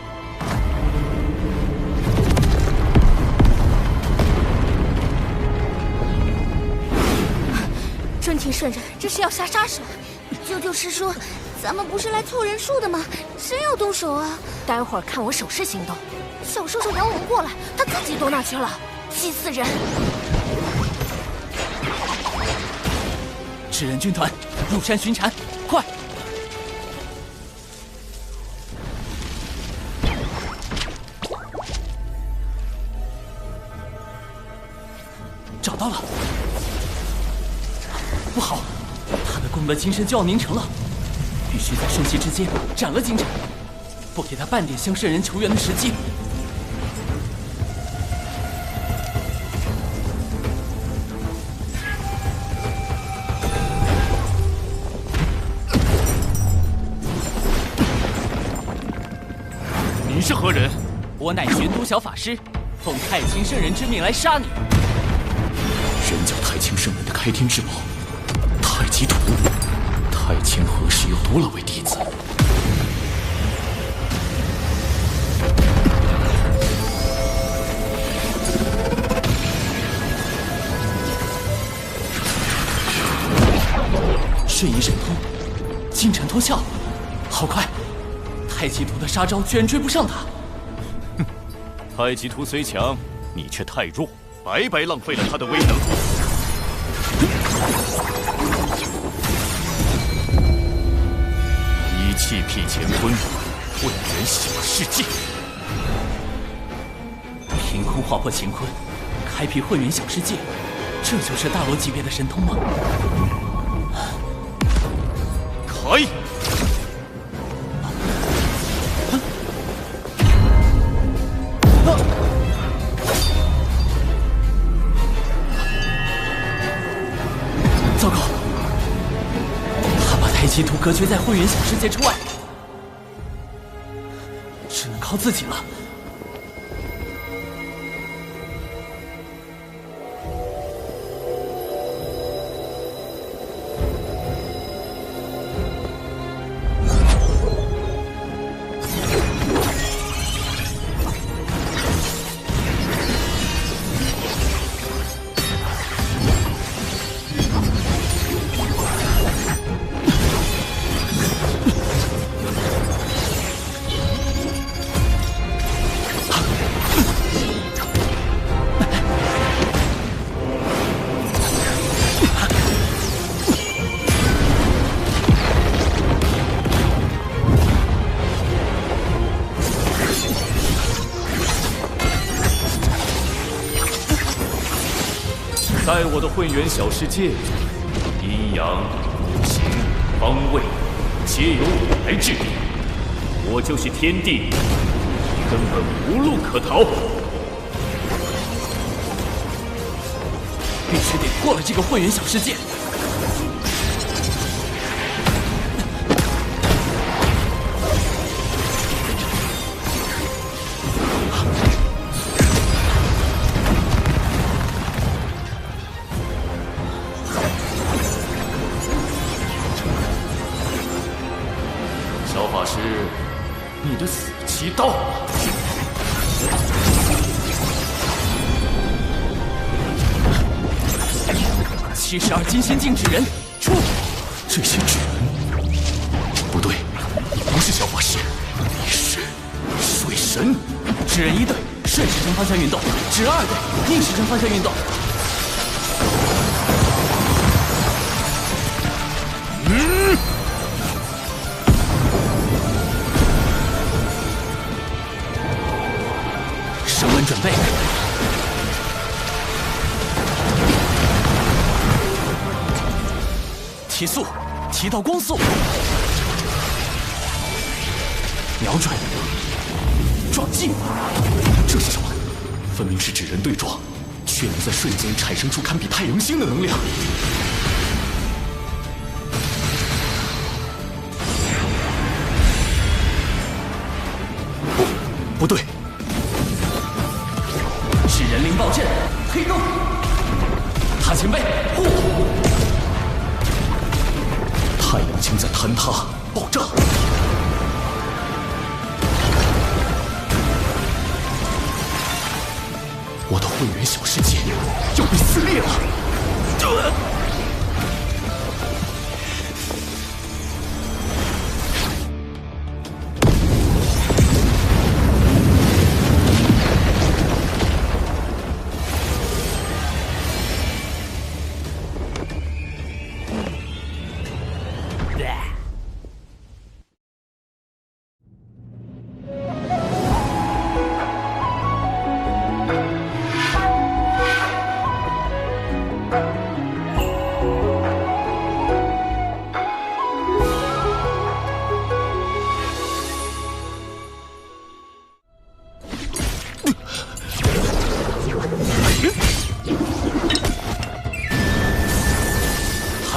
准提圣人，这是要下杀手！舅舅师叔，咱们不是来凑人数的吗？谁要动手啊？待会儿看我手势行动。小兽兽咬我过来，他自己躲哪去了？气死人！纸人军团入山寻蝉，快！找到了！不好，他的功德金身就要凝成了，必须在瞬息之间斩了金蝉，不给他半点向圣人求援的时机。你是何人？我乃玄都小法师，奉太清圣人之命来杀你。人教太清圣人的开天至宝太极图，太清何时有多了位弟子？瞬移神通，金蝉脱壳，好快！太极图的杀招居然追不上他。哼，太极图虽强，你却太弱，白白浪费了他的威能。一气辟乾坤，混元小世界。凭空划破乾坤，开辟混元小世界，这就是大罗级别的神通吗？开！糟糕，他把太极图隔绝在混元小世界之外，只能靠自己了。在我的混元小世界，阴阳、五行、方位，皆由我来制定。我就是天地，根本无路可逃。必须得破了这个混元小世界。小法师，你的死期到了。72金仙境纸人出！这些纸人，不对，你不是小法师，你是水神。纸人1队顺时针方向运动，纸人2队逆时针方向运动。升温准备。提速，提到光速。瞄准，撞击。这是什么？分明是纸人对撞，却能在瞬间产生出堪比太阳星的能量。不对，是人灵暴阵，黑洞。他前辈，护！太阳星在坍塌、爆炸。我的会员小世界要被撕裂了！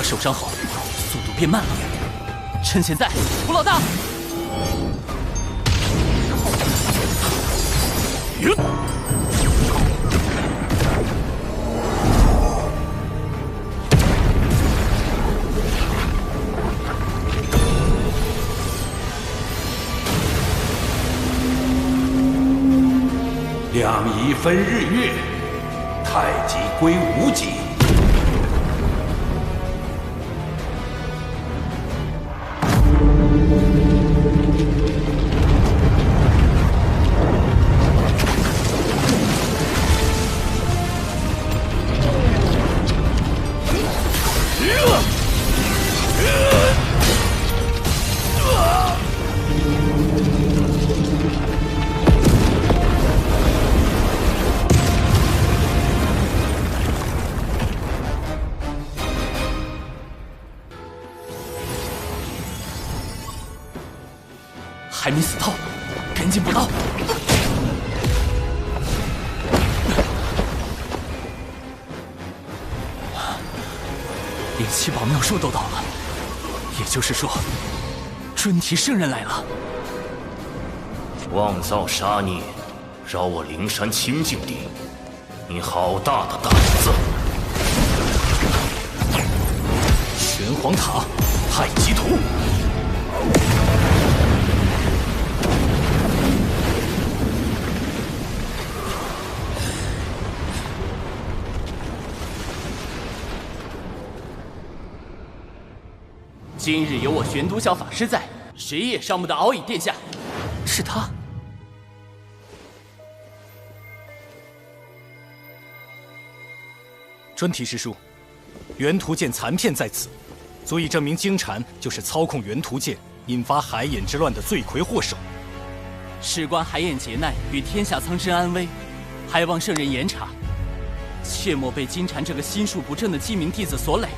受伤后，速度变慢了。趁现在，胡老大！两仪分日月，太极归无极。还没死透，赶紧补刀！连七宝妙术都到了，也就是说，准提圣人来了。妄造杀孽，扰我灵山清净地，你好大的胆子！玄黄塔，太极图。今日有我玄都小法师在，谁也伤不得敖乙殿下。是他。专题师叔，元图剑残片在此，足以证明金蝉就是操控元图剑引发海眼之乱的罪魁祸首。事关海眼劫难与天下苍生安危，还望圣人严查，切莫被金蝉这个心术不正的记名弟子所累，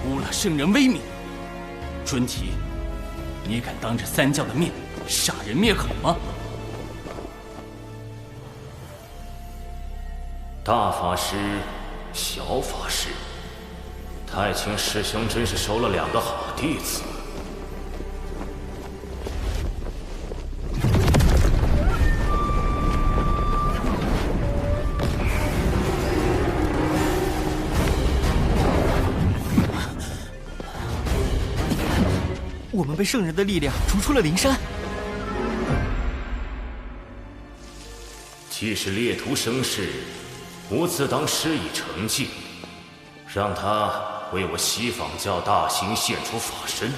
污了圣人威名。尊提，你敢当着三教的面杀人灭口吗？大法师，小法师，太清师兄真是收了2个好弟子。我们被圣人的力量逐出了灵山。既是猎徒生事，我自当施以惩戒，让他为我西坊教大兴献出法身，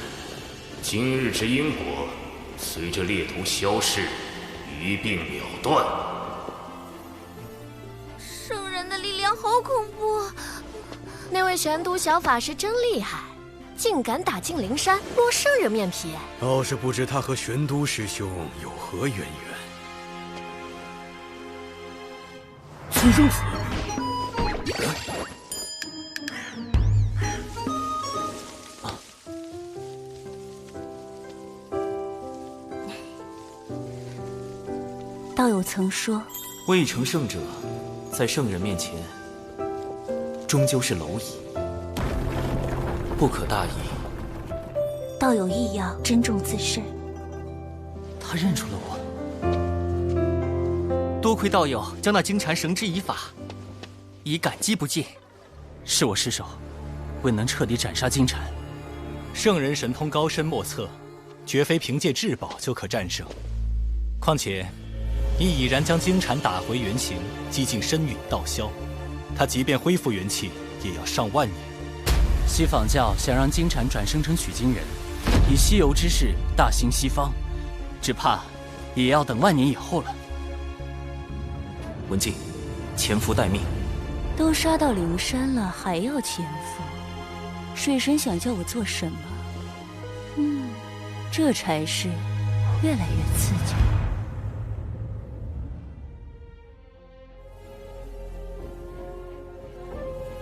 今日之因果，随着猎徒消逝，一并了断。圣人的力量好恐怖！那位玄都小法师真厉害，竟敢打进灵山，落圣人面皮。倒是不知他和玄都师兄有何渊源。崔生子。道友曾说，未成圣者，在圣人面前，终究是蝼蚁，不可大意。道友亦要珍重自身。他认出了我，多亏道友将那金蝉绳之以法，以感激不尽。是我失手，未能彻底斩杀金蝉。圣人神通高深莫测，绝非凭借至宝就可战胜。况且，你已然将金蝉打回原形，击进深陨道消，他即便恢复元气，也要上万年。西坊教想让金蝉转生成取经人，以西游之势大兴西方，只怕也要等万年以后了。文静，潜伏待命。都杀到灵山了，还要潜伏？水神想叫我做什么？这差事越来越刺激。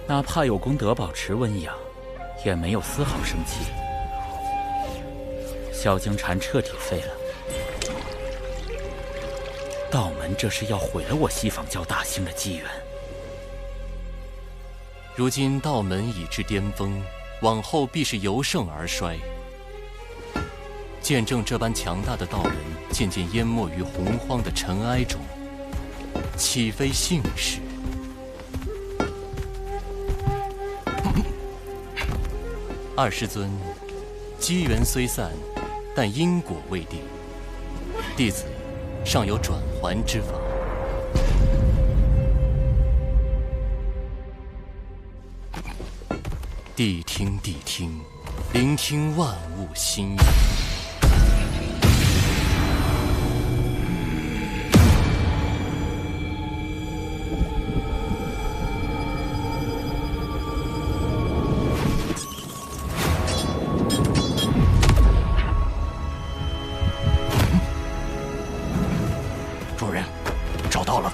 哪怕有功德保持温养，也没有丝毫生气。萧金蝉彻底废了，道门这是要毁了我西坊教大兴的机缘。如今道门已至巅峰，往后必是由盛而衰。见证这般强大的道门渐渐淹没于洪荒的尘埃中，岂非幸事？二师尊，机缘虽散，但因果未定。弟子尚有转圜之法。谛听，谛听，聆听万物心意。主人，找到了。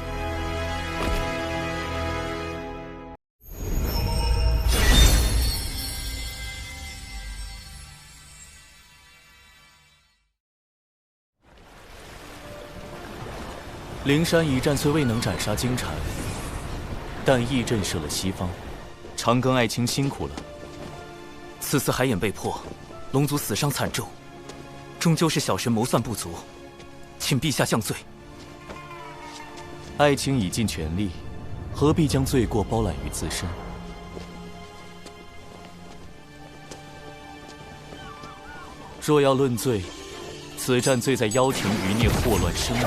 灵山一战虽未能斩杀金蝉，但亦震慑了西方。长庚爱卿辛苦了。此次海眼被破，龙族死伤惨重，终究是小神谋算不足，请陛下降罪。爱卿已尽全力，何必将罪过包揽于自身？若要论罪，此战罪在妖庭余孽祸乱生民，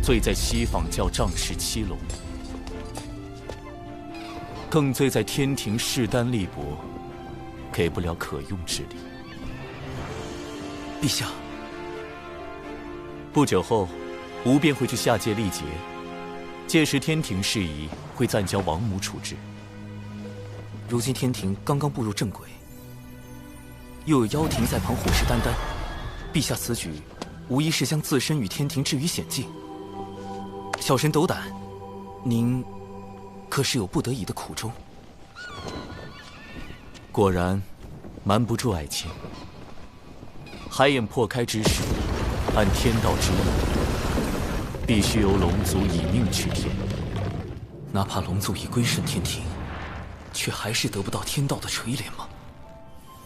罪在西坊教仗势欺龙，更罪在天庭势单力薄，给不了可用之力。陛下，不久后，吾便会去下界历劫，届时天庭事宜会暂交王母处置。如今天庭刚刚步入正轨，又有妖庭在旁虎视眈眈，陛下此举无疑是将自身与天庭置于险境。小神斗胆，您可是有不得已的苦衷？果然，瞒不住爱卿。海眼破开之时，按天道之意，必须由龙族以命去天。哪怕龙族已归顺天庭，却还是得不到天道的垂怜吗？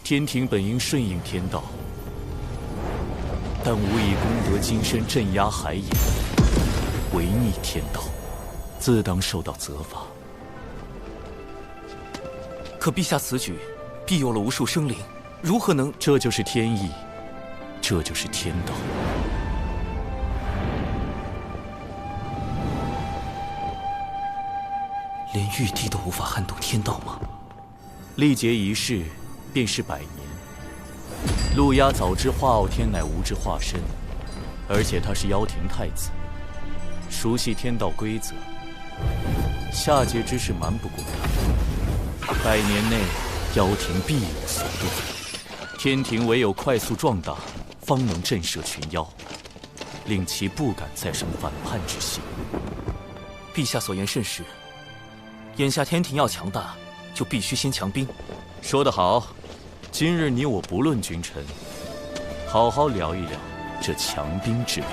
天庭本应顺应天道，但吾以功德金身镇压海眼，违逆天道，自当受到责罚。可陛下此举，庇佑了无数生灵，如何能……这就是天意，这就是天道。连玉帝都无法撼动天道吗？历劫一世，便是100年。陆压早知华傲天乃无之化身，而且他是妖庭太子，熟悉天道规则，下界之事瞒不过他。100年内，妖庭必有所动。天庭唯有快速壮大，方能震慑群妖，令其不敢再生反叛之心。陛下所言甚是，眼下天庭要强大，就必须先强兵。说得好，今日你我不论君臣，好好聊一聊这强兵之路。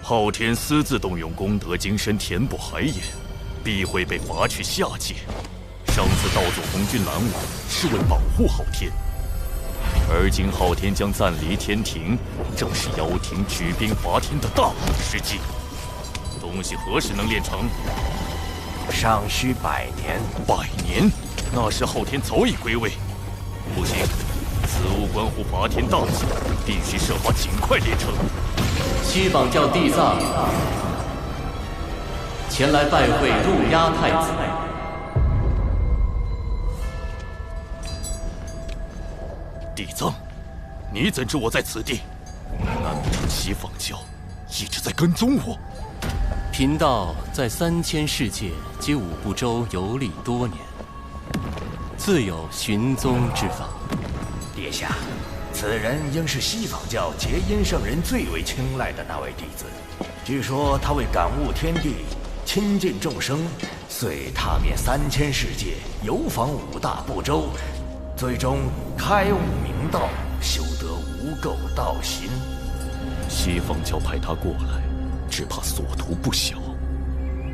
昊天私自动用功德金身填补海眼，必会被罚去下界。上次道祖红军拦我，是为保护昊天。而今昊天将暂离天庭，正是妖庭举兵伐天的大好时机。东西何时能练成？尚需100年。100年？那时昊天早已归位。不行，此物关乎伐天大计，必须设法尽快练成。西榜教地藏前来拜会陆压太子。地藏，你怎知我在此地？难不成西方教一直在跟踪我？贫道在3000世界及5部洲游历多年，自有寻踪之法。殿下，此人应是西方教结阴圣人最为青睐的那位弟子。据说他为感悟天地、亲近众生，遂踏遍3000世界，游访5大部洲，最终开悟明道，修得无垢道心。西方教派他过来，只怕所图不小。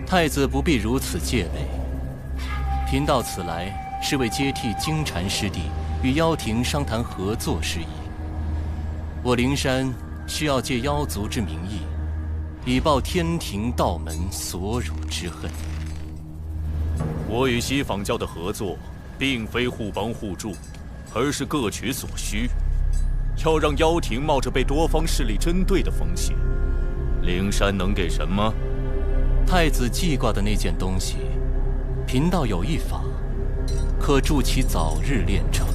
太子不必如此戒备。贫道此来是为接替金蝉师弟与妖庭商谈合作事宜。我灵山需要借妖族之名义，以报天庭道门所辱之恨。我与西方教的合作，并非互帮互助，而是各取所需。要让妖庭冒着被多方势力针对的风险，灵山能给什么？太子记挂的那件东西，贫道有一法，可助其早日练成。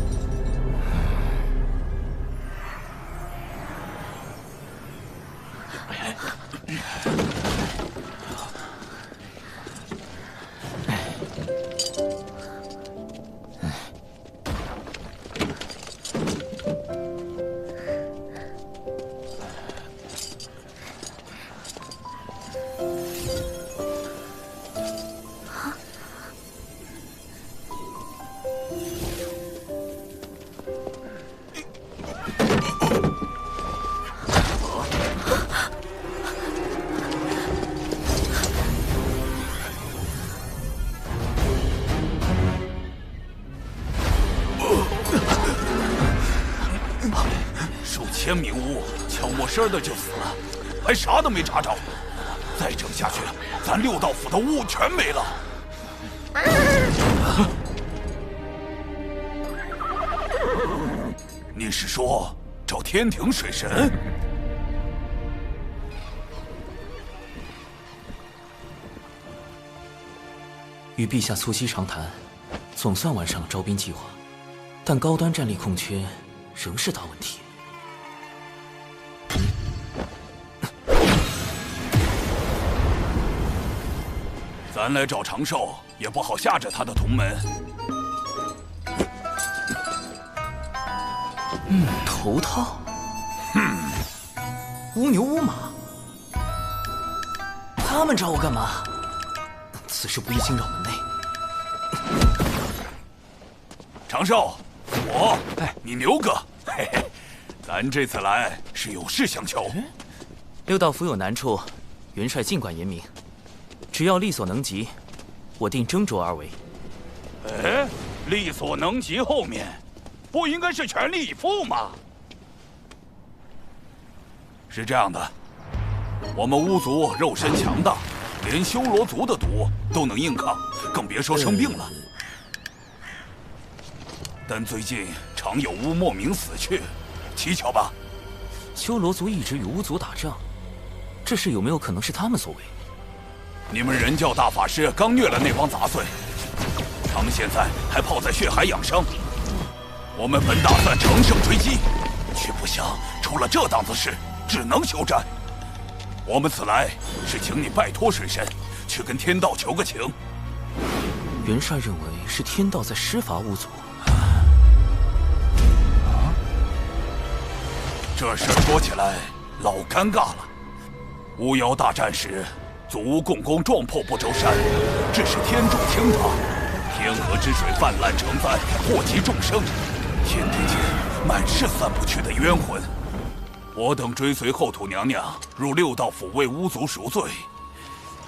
千名巫悄没声的就死了，还啥都没查着。再整下去，咱6道府的巫全没了。你是说找天庭水神？与陛下促膝长谈，总算完善了招兵计划，但高端战力空缺仍是大问题。咱来找长寿，也不好吓着他的同门。头套。乌牛乌马，他们找我干嘛？此事不宜惊扰门内。长寿，我，你牛哥，嘿嘿，咱这次来是有事相求。6道府有难处，元帅尽管言明。只要力所能及，我定斟酌而为。力所能及后面，不应该是全力以赴吗？是这样的，我们巫族肉身强大，连修罗族的毒都能硬抗，更别说生病了。但最近常有巫莫名死去，蹊跷吧？修罗族一直与巫族打仗，这事有没有可能是他们所为？你们人教大法师刚虐了那帮杂碎，他们现在还泡在血海养伤。我们本打算乘胜追击，却不想出了这档子事，只能休战。我们此来是请你拜托水神，去跟天道求个情。元帅认为是天道在施罚巫族。这事说起来老尴尬了。巫妖大战时，祖屋共工撞破不周山，致使天柱倾塌，天河之水泛滥成灾，祸及众生。天地间满是散不去的冤魂。我等追随后土娘娘入六道府为巫族赎罪，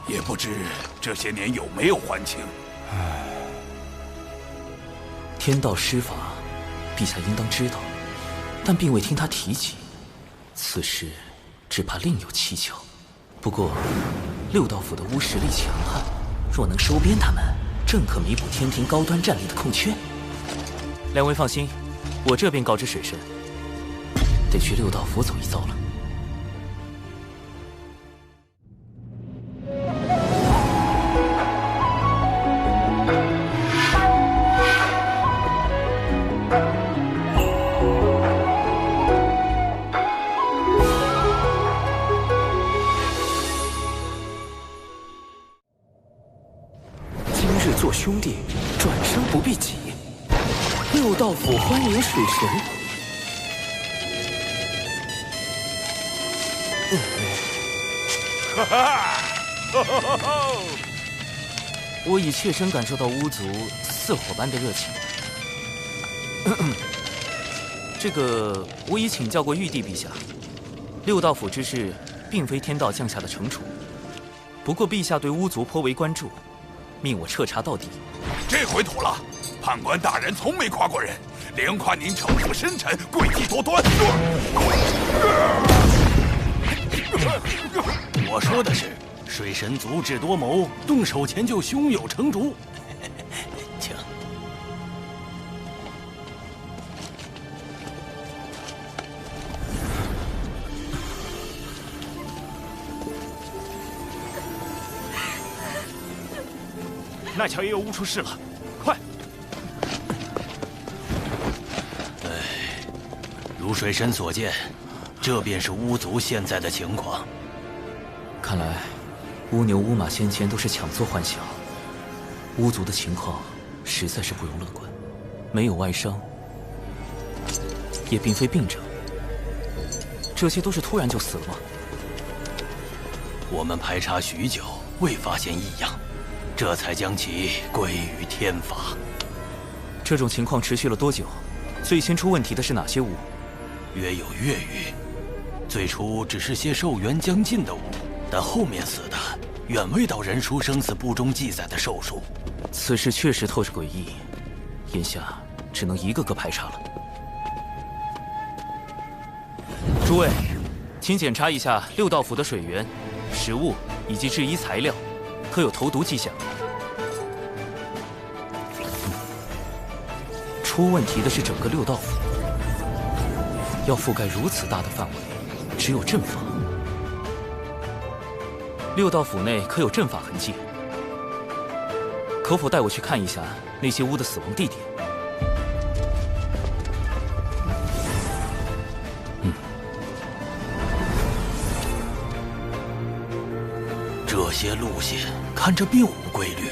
也不知这些年有没有还清。天道施法，陛下应当知道，但并未听他提及。此事只怕另有蹊跷。不过，六道府的巫实力强悍，若能收编他们，正可弥补天庭高端战力的空缺。两位放心，我这便告知水神，得去六道府走一遭了。做兄弟，转生不避己。六道府欢迎水神。哈哈！我已切身感受到巫族似火般的热情。这个，我已请教过玉帝陛下，六道府之事并非天道降下的惩处。不过陛下对巫族颇为关注。命我彻查到底。这回妥了，判官大人从没夸过人，连夸您城府深沉，诡计多端。我说的是，水神足智多谋，动手前就胸有成竹。请。那桥也有巫出事了，快！如水神所见，这便是巫族现在的情况。看来，巫牛、巫马先前都是强作幻想。巫族的情况实在是不容乐观，没有外伤，也并非病症，这些都是突然就死了吗？我们排查许久，未发现异样。这才将其归于天法。这种情况持续了多久？最先出问题的是哪些巫？约有月余。最初只是些寿元将尽的巫，但后面死的远未到人书生死簿中记载的寿数。此事确实透着诡异，眼下只能一个个排查了。诸位，请检查一下六道府的水源、食物以及制衣材料。可有投毒迹象？出问题的是整个六道府，要覆盖如此大的范围，只有阵法。六道府内可有阵法痕迹？可否带我去看一下那些巫的死亡地点？这些路线看着并无规律。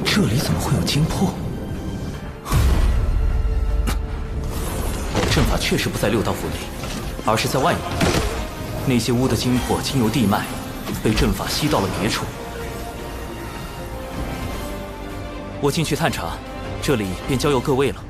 这里怎么会有精魄？阵法确实不在六道府内，而是在外面。那些巫的精魄经由地脉，被阵法吸到了别处。我进去探查，这里便交由各位了。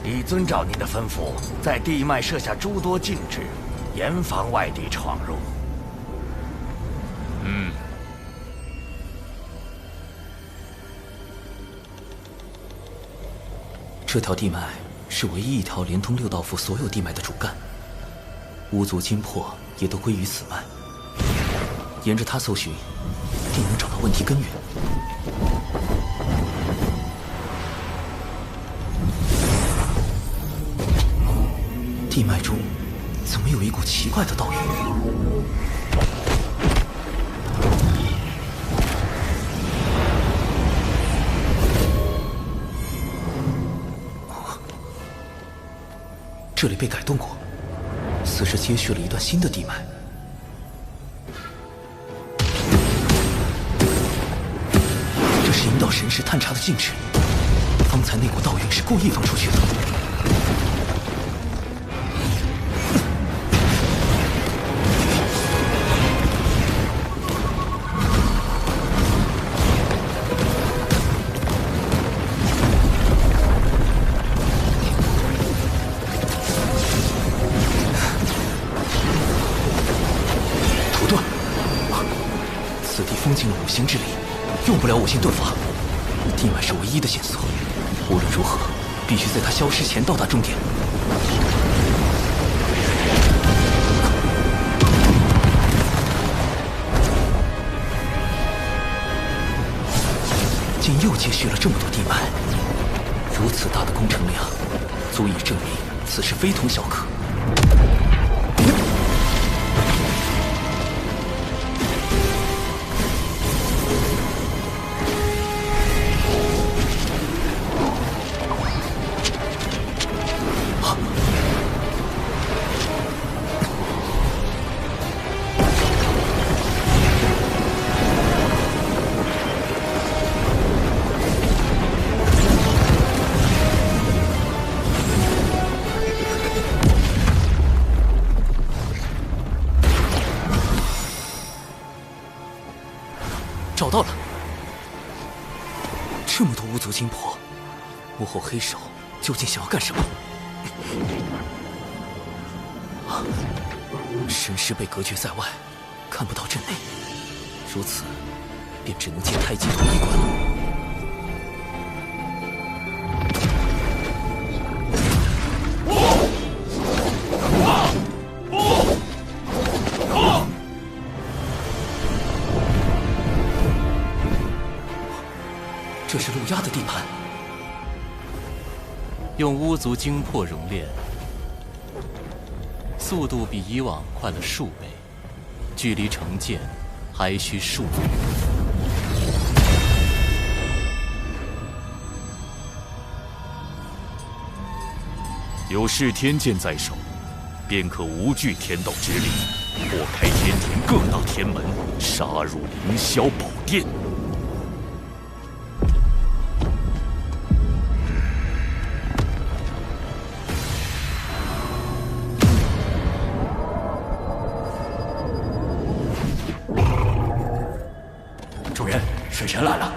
已遵照您的吩咐，在地脉设下诸多禁制，严防外敌闯入。这条地脉是唯一一条连通六道府所有地脉的主干，五族精魄也都归于此脉。沿着它搜寻，定能找到问题根源。地脉中怎么有一股奇怪的道韵？这里被改动过，似是接续了一段新的地脉。这是引导神识探查的禁止，方才那股道韵是故意放出去的。五行之力，用不了五行遁法。地脉是唯一的线索，无论如何，必须在它消失前到达终点。竟又接续了这么多地脉，如此大的工程量，足以证明此事非同小可。找到了，这么多巫族精魄，幕后黑手究竟想要干什么？神识被隔绝在外，看不到阵内，如此，便只能借太极图一关了。这是陆压的地盘，用巫族精魄熔炼，速度比以往快了数倍，距离成剑还需数月。有噬天剑在手，便可无惧天道之力，破开天庭各大天门，杀入凌霄宝殿。主人，水神来了。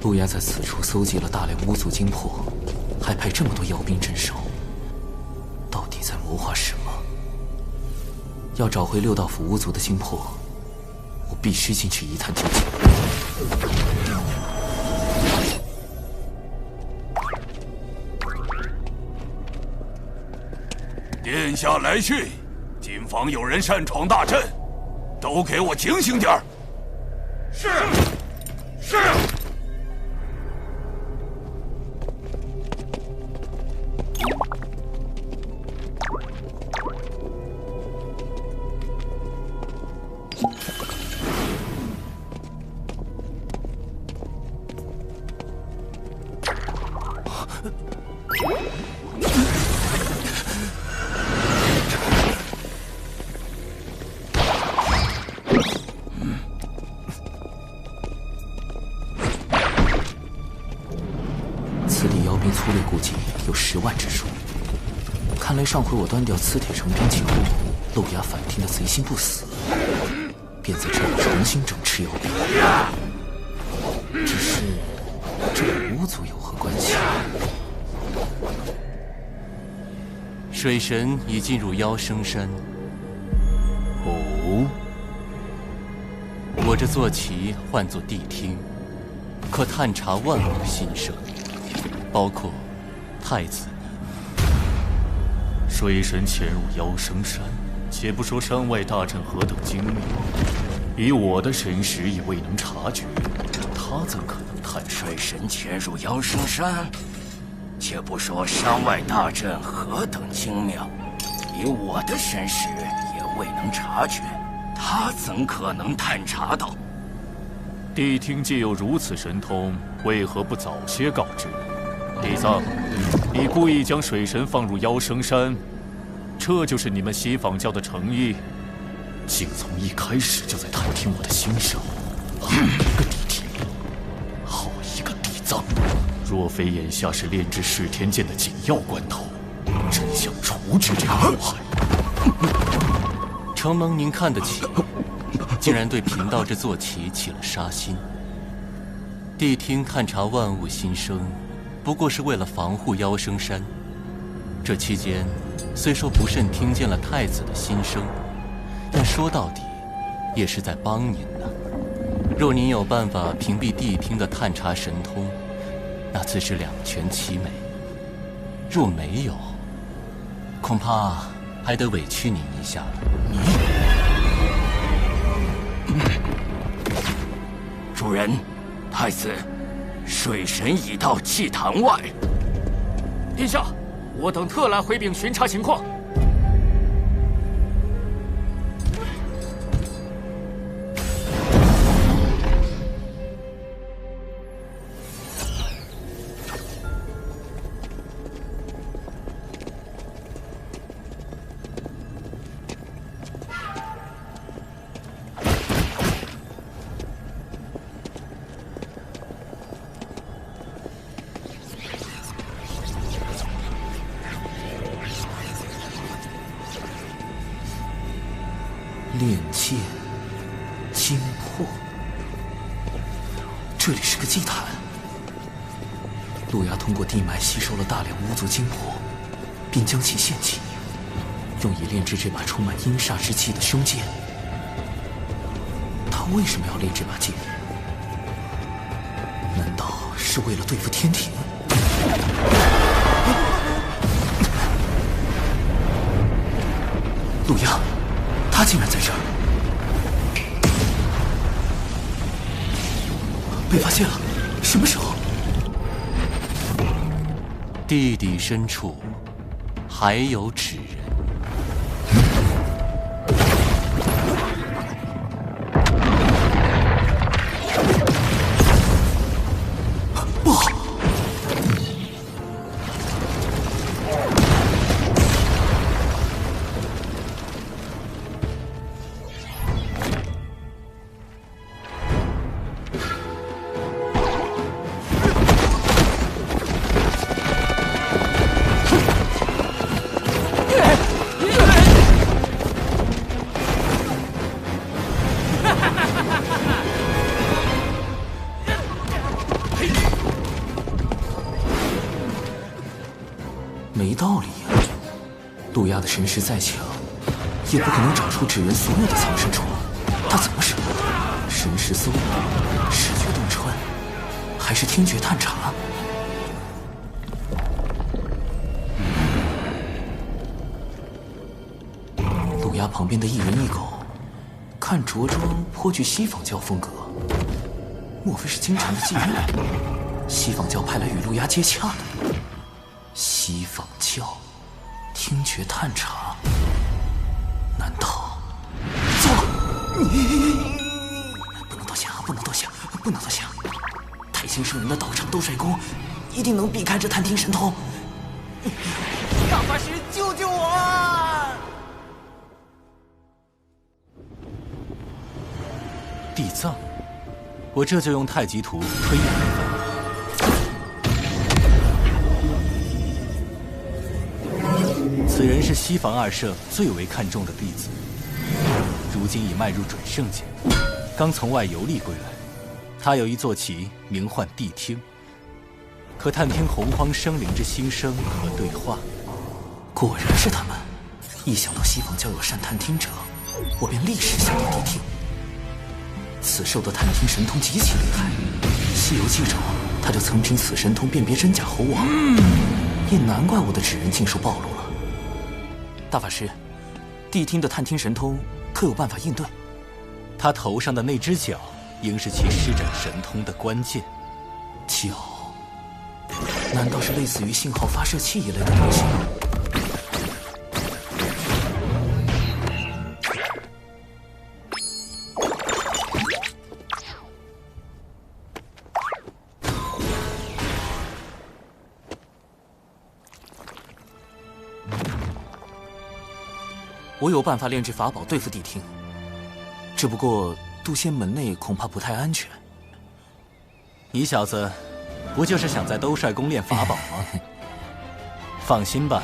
陆压在此处搜集了大量巫族精魄，还派这么多妖兵镇守，到底在谋划什么？要找回六道府巫族的精魄，我必须进去一探究竟。殿下来讯，谨防有人擅闯大阵，都给我警醒点儿。是。此地妖兵粗略估计有10万之数，看来上回我端掉磁铁成兵器后，陆压反听的贼心不死，便在这里重新整治妖兵。只是这与巫族有何关系？水神已进入妖生山。哦，我这坐骑唤作谛听，可探查万物心声，包括太子你。水神潜入妖生山，且不说山外大阵何等精妙，以我的神识也未能察觉，他怎可能探查？水神潜入妖生山，且不说山外大阵何等精妙，以我的神识也未能察觉，他怎可能探查到？谛听既有如此神通，为何不早些告知？地藏，你故意将水神放入妖生山，这就是你们西方教的诚意？竟从一开始就在探听我的心声，好一个谛听，好一个地藏！若非眼下是炼制噬天剑的紧要关头，真想除之这个祸害。承蒙您看得起，竟然对贫道这坐骑起了杀心。谛听探查万物心声，不过是为了防护妖生山。这期间，虽说不慎听见了太子的心声，但说到底，也是在帮您呢。若您有办法屏蔽谛听的探查神通，那自是两全其美；若没有，恐怕还得委屈您一下了。主人，太子，水神已到祭坛外。殿下，我等特来回禀巡查情况。炼剑精魄，这里是个祭坛。路亚通过地脉吸收了大量巫族精魄，并将其献祭，用以炼制这把充满阴煞之气的凶剑。他为什么要炼这把剑？难道是为了对付天庭？路亚，他竟然在这儿！被发现了！什么时候？地底深处还有纸人。不好！没道理呀！路亚的神识再强，也不可能找出纸人所有的藏身处。他怎么使？神识搜捕、视觉洞穿，还是听觉探查？路亚旁边的一人一狗，看着装颇具西方教风格。莫非是京城的妓女？西方教派来与路亚接洽的？西方教听觉探查，难道？糟了！不能多想，不能多想，不能多想！太清圣人的道场斗帅宫一定能避开这探听神通。大法师，救救我啊！地藏，我这就用太极图推演一番。此人是西房二社最为看重的弟子，如今已迈入准圣境，刚从外游历归来。他有一坐骑，名唤谛听，可探听洪荒生灵之心声和对话。果然是他们！一想到西方交有善探听者，我便立时下令谛听。此兽的探听神通极其厉害，《西游记》中他就曾凭此神通辨别真假猴王。也难怪我的纸人尽数暴露了。大法师，谛听的探听神通可有办法应对？他头上的那只角，应是其施展神通的关键。角？难道是类似于信号发射器一类的东西？我有办法炼制法宝对付谛听，只不过渡仙门内恐怕不太安全。你小子不就是想在兜率宫炼法宝吗？放心吧，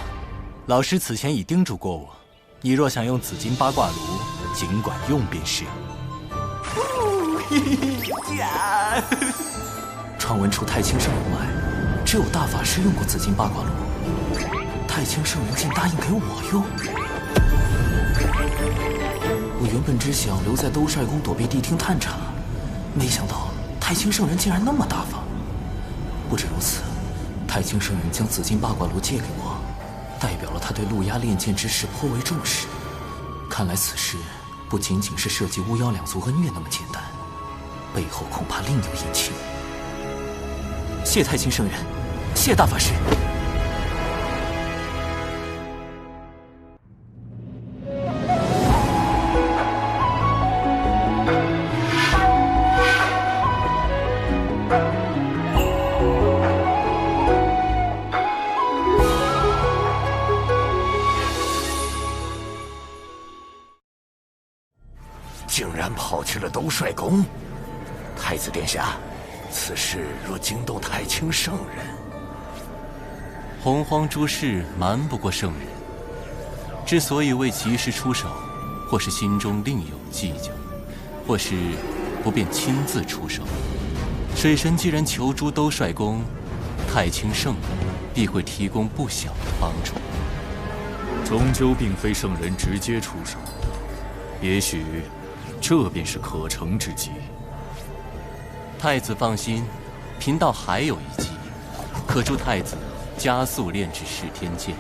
老师此前已叮嘱过我，你若想用紫金八卦炉，尽管用便是。传闻除太清圣人外，只有大法师用过紫金八卦炉，太清圣人竟答应给我用。我原本只想留在兜率宫躲避谛听探查，没想到太清圣人竟然那么大方。不止如此，太清圣人将紫金八卦炉借给我，代表了他对陆压炼剑之事颇为重视。看来此事不仅仅是涉及巫妖两族恩怨那么简单，背后恐怕另有隐情。谢太清圣人，谢大法师。竟然跑去了兜率宫！太子殿下，此事若惊动太清圣人，洪荒诸事瞒不过圣人。之所以未及时出手，或是心中另有计较，或是不便亲自出手。水神既然求诸兜率宫，太清圣人必会提供不小的帮助。终究并非圣人直接出手，也许这便是可乘之机。太子放心，贫道还有一计，可助太子加速炼制噬天剑。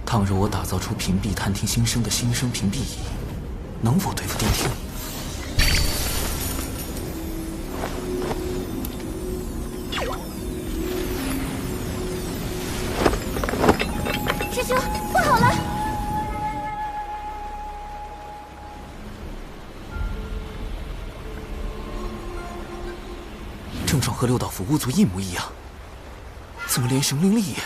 倘若我打造出屏蔽探听心声的心声屏蔽仪，能否对付谛听？师兄，不好了！症状和六道府巫族一模一样，怎么连熊灵力也……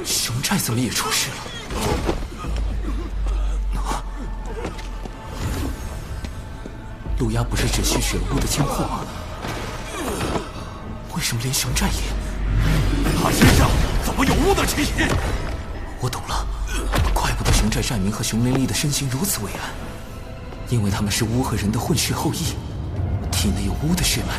熊寨怎么也出事了？陆压不是只吸取了巫的精魄吗？为什么连熊寨也……他身上怎么有巫的气息？我懂了，怪不得熊寨寨民和熊灵力的身形如此伟岸，因为他们是巫和人的混血后裔，体内有巫的血脉。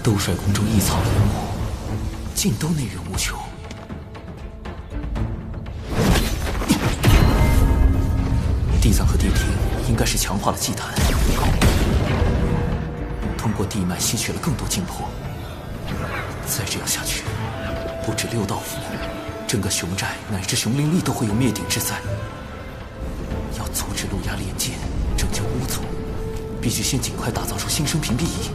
兜率宫中异草林木，尽都内源无穷。地藏和谛听应该是强化了祭坛，通过地脉吸取了更多精魄。再这样下去，不止六道府，整个熊寨乃至熊灵力都会有灭顶之灾。要阻止陆压炼剑，拯救巫族，必须先尽快打造出心声屏蔽仪，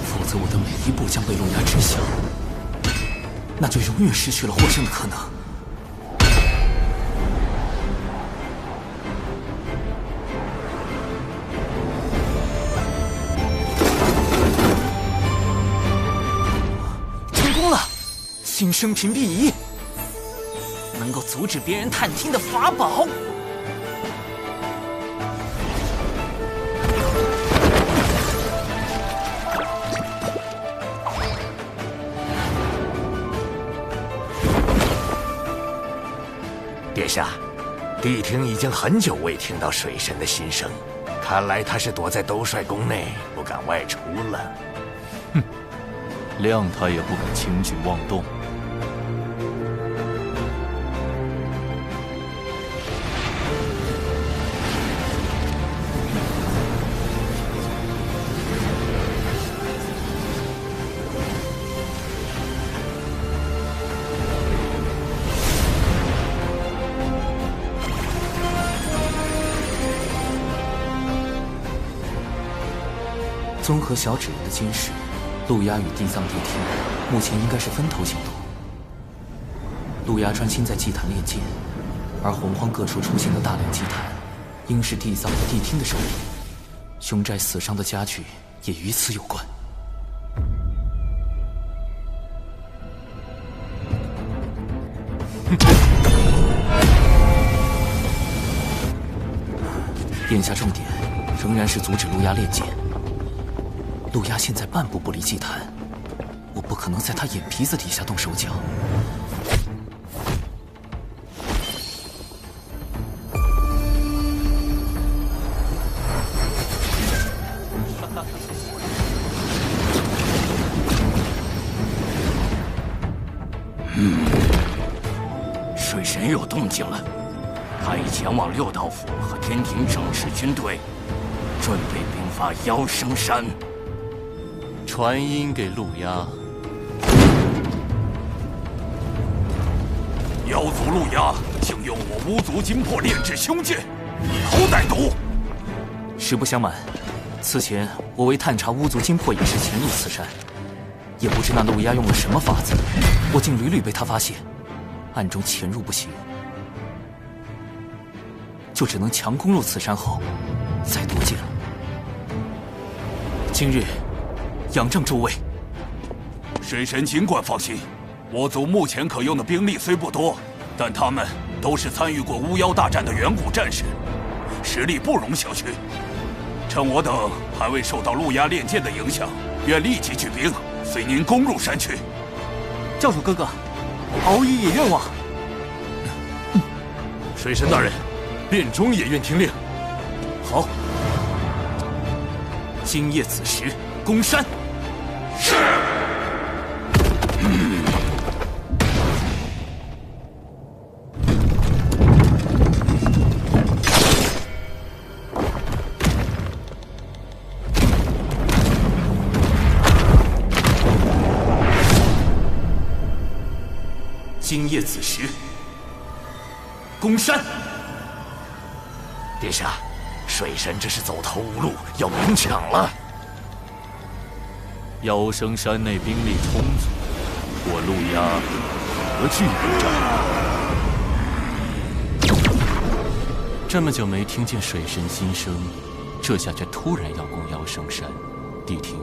否则我的每一步将被陆压知晓，那就永远失去了获胜的可能。心声屏蔽仪能够阻止别人探听的法宝。殿下，谛听已经很久未听到水神的心声，看来他是躲在兜率宫内，不敢外出了。哼，谅他也不敢轻举妄动。综合小指人的监视，陆压与地藏谛听目前应该是分头行动。陆压专心在祭坛炼剑，而洪荒各处出现的大量祭坛，应是地藏和谛听的手笔。凶宅死伤的家具也与此有关。眼下重点仍然是阻止陆压炼剑。陆压现在半步不离祭坛，我不可能在他眼皮子底下动手脚。水神有动静了，他已前往六道府和天庭整治军队，准备兵发妖生山。传音给陆压，妖族陆压竟用我巫族金魄炼制凶剑，以头歹毒。实不相瞒，此前我为探查巫族金魄一事潜入此山，也不知那陆压用了什么法子，我竟屡屡被他发现，暗中潜入不行，就只能强攻入此山后再夺剑了。今日仰仗诸位。水神尽管放心，我族目前可用的兵力虽不多，但他们都是参与过巫妖大战的远古战士，实力不容小觑。趁我等还未受到陆压炼剑的影响，愿立即举兵，随您攻入山区。教主哥哥，敖乙也愿往。水神大人，殿中也愿听令。好，今夜子时攻山。是。今夜子时攻山。殿下，水神这是走投无路，要明抢了。妖生山内兵力充足，我陆压何惧不战？这么久没听见水神心声，这下却突然要攻妖生山，谛听，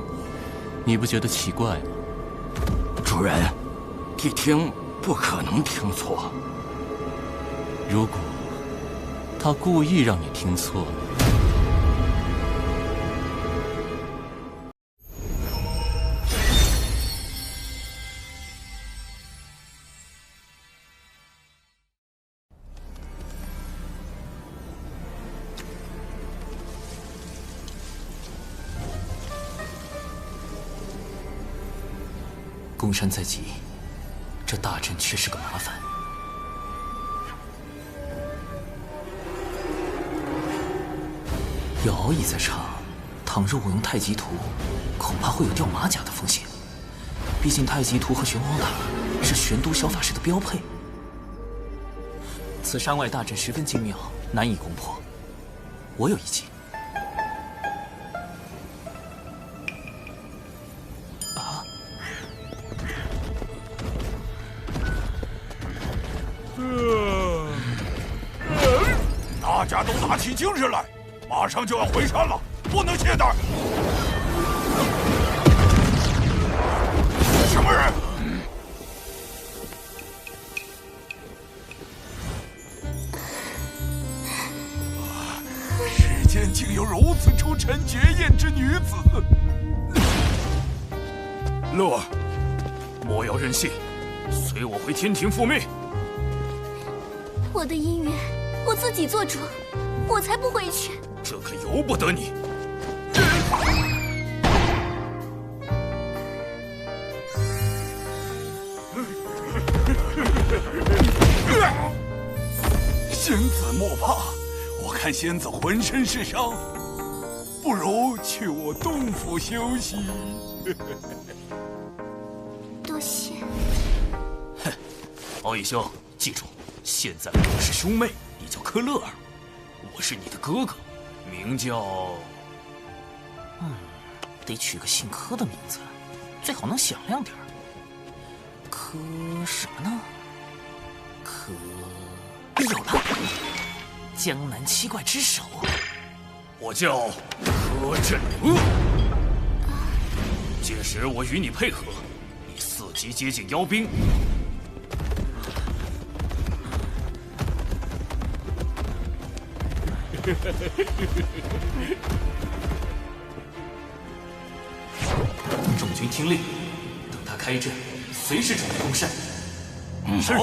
你不觉得奇怪吗？主人，谛听不可能听错。如果他故意让你听错了，攻山在即，这大阵却是个麻烦。要敖乙在场，倘若我用太极图，恐怕会有掉马甲的风险。毕竟太极图和玄黄塔是玄都小法师的标配。此山外大阵十分精妙，难以攻破。我有一计。大家都打起精神来，马上就要回山了，不能懈怠。什么人？世间竟有如此出尘绝艳之女子！乐儿，莫要任性，随我回天庭复命。我的姻缘，我自己做主，我才不回去。这可由不得你。仙子莫怕，我看仙子浑身是伤，不如去我洞府休息。多谢。哼，敖义兄，记住，现在我们是兄妹，你叫科勒尔，我是你的哥哥，名叫……得取个姓柯的名字，最好能响亮点儿。柯什么呢？柯……有了，江南七怪之首。我叫柯震恶。届时我与你配合，以4级接近妖兵。众军听令，等他开阵，随时准备攻山。是。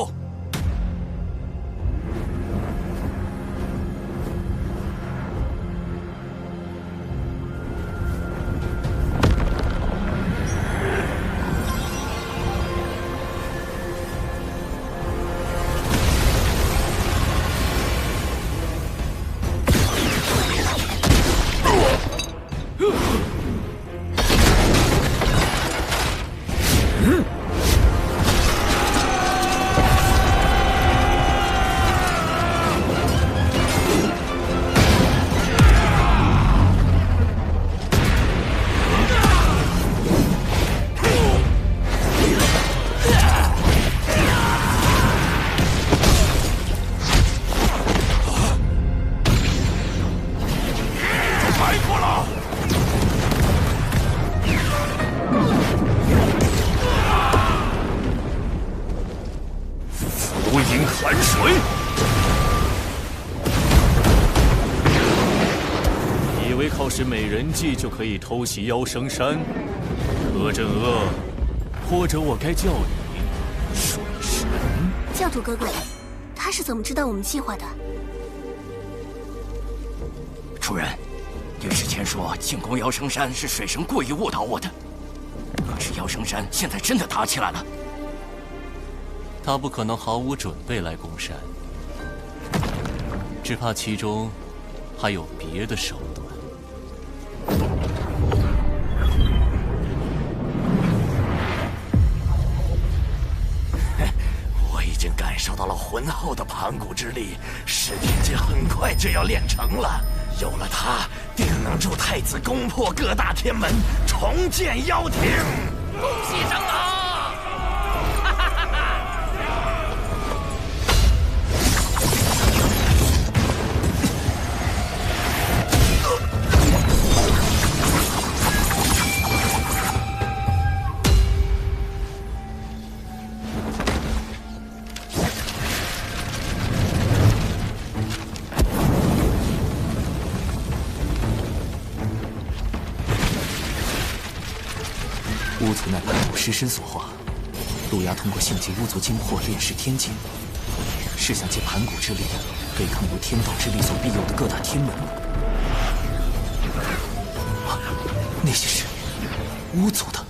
使美人计就可以偷袭妖生山，柯震恶，或者我该叫你水神。教主哥哥，他是怎么知道我们计划的？主人，你之前说进攻妖生山是水神故意误导我的，可是妖生山现在真的打起来了。他不可能毫无准备来攻山，只怕其中还有别的手段。我已经感受到了浑厚的盘古之力，噬天诀很快就要练成了。有了它，定能助太子攻破各大天门，重建妖庭。恭喜长老！巫族乃盘古尸身所化，路牙通过性劫巫族精魄炼噬天境，是想借盘古之力对抗由天道之力所庇佑的各大天门。那些是巫族的。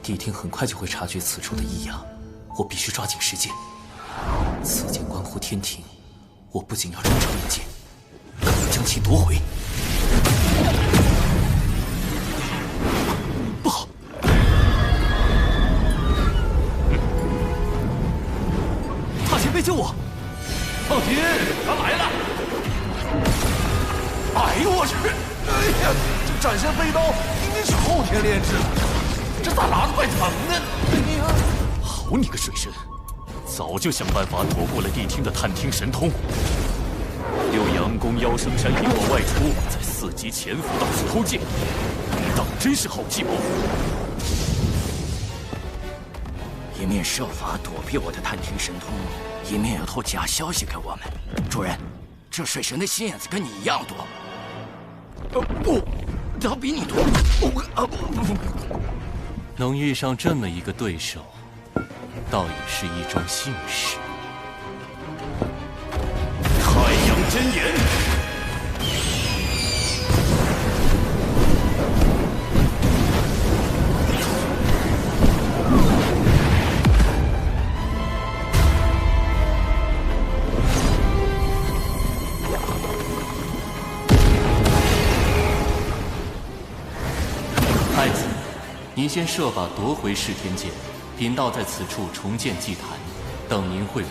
帝庭很快就会察觉此处的异样，我必须抓紧时间。此剑关乎天庭，我不仅要人证一剑，更要将其夺回。不好！大前辈救我！放心，他来了。呦我去！哎呀，这斩仙飞刀明明是后天炼制的，这咋拿得怪疼呢？哎呀！好你个水神，早就想办法躲过了地听的探听神通。六阳宫妖生山引我外出，在4级潜伏到处偷剑，当真是好计谋。一面设法躲避我的探听神通，一面又透假消息给我们。主人，这水神的心眼子跟你一样多。不，他比你多。能遇上这么一个对手，倒也是一桩幸事。太阳真言。太子，您先设法夺回噬天剑，贫道在此处重建祭坛，等您会合。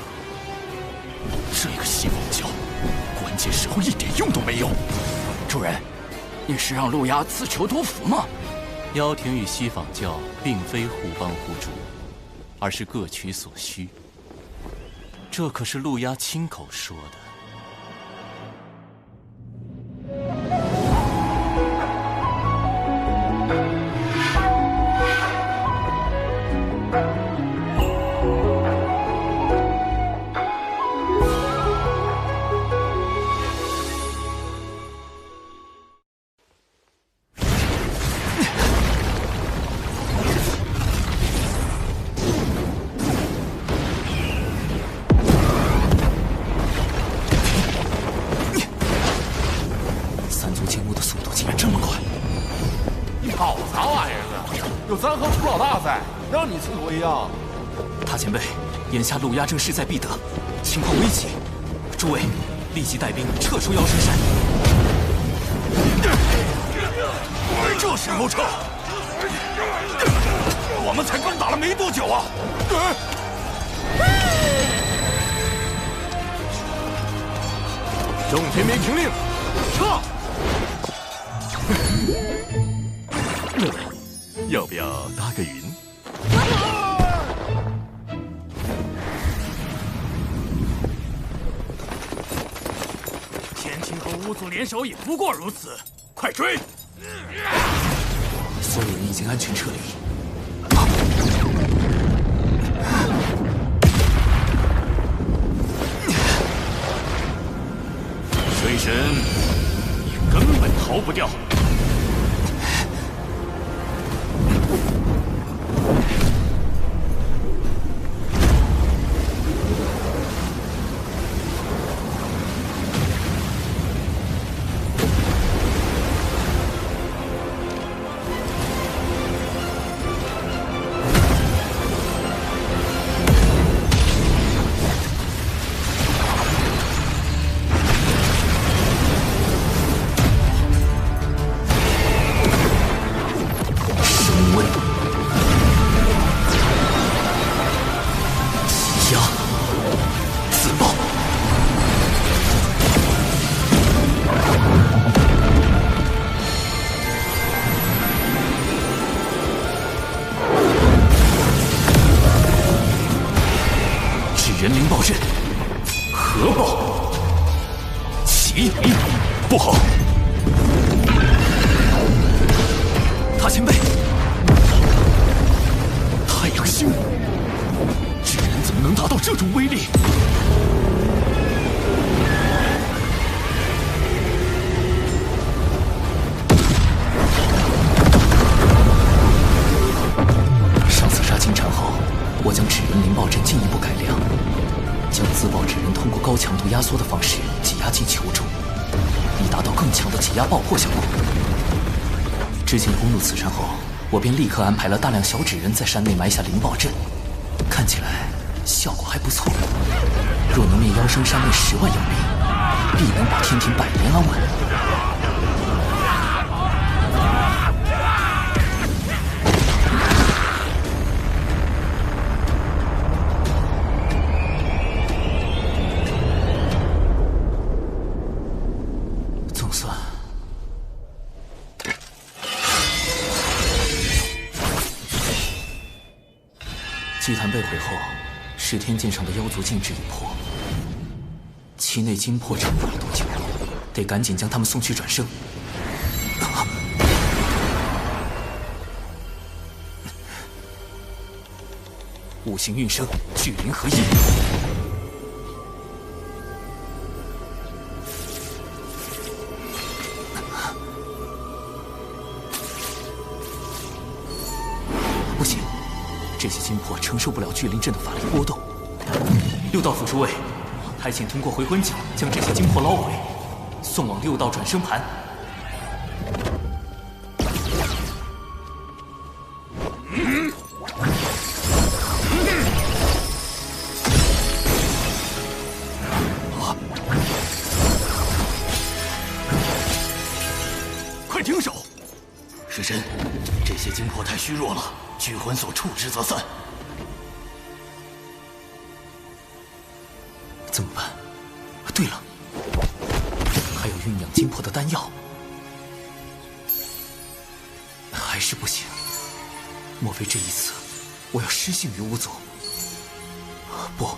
这个西方教，关键时候一点用都没有。主人，你是让陆压自求多福吗？妖庭与西方教并非互帮互助，而是各取所需。这可是陆压亲口说的。咱和楚老大在，让你伺候一样。大前辈，眼下陆压正势在必得，情况危急，诸位立即带兵撤出妖生山。这时候撤，我们才刚打了没多久啊！郑天明听令，撤！要不要搭个云？天庭和巫族联手也不过如此，快追！所有人已经安全撤离。水神，你根本逃不掉。人灵暴阵，核爆！起！不好！大前辈，太阳星，这人怎么能达到这种威力？上次杀金蝉后，我将纸人灵爆阵进一步改良。将自爆纸人通过高强度压缩的方式挤压进球中，以达到更强的挤压爆破效果。知情攻入此山后，我便立刻安排了大量小纸人在山内埋下灵爆阵，看起来效果还不错。若能灭妖生山内10万妖兵，必能保天庭百年安稳。祭坛被毁后，噬天境上的妖族禁制已破，其内精魄撑不了多久，得赶紧将他们送去转生。五行运生，聚灵合一。不行，这些精魄承受不了聚灵阵的法力波动。六道府诸位，还请通过回魂脚将这些精魄捞回，送往六道转生盘。神，这些精魄太虚弱了，聚魂所触之则散。怎么办？对了，还有酝酿精魄的丹药，还是不行。莫非这一次我要失信于巫族？不，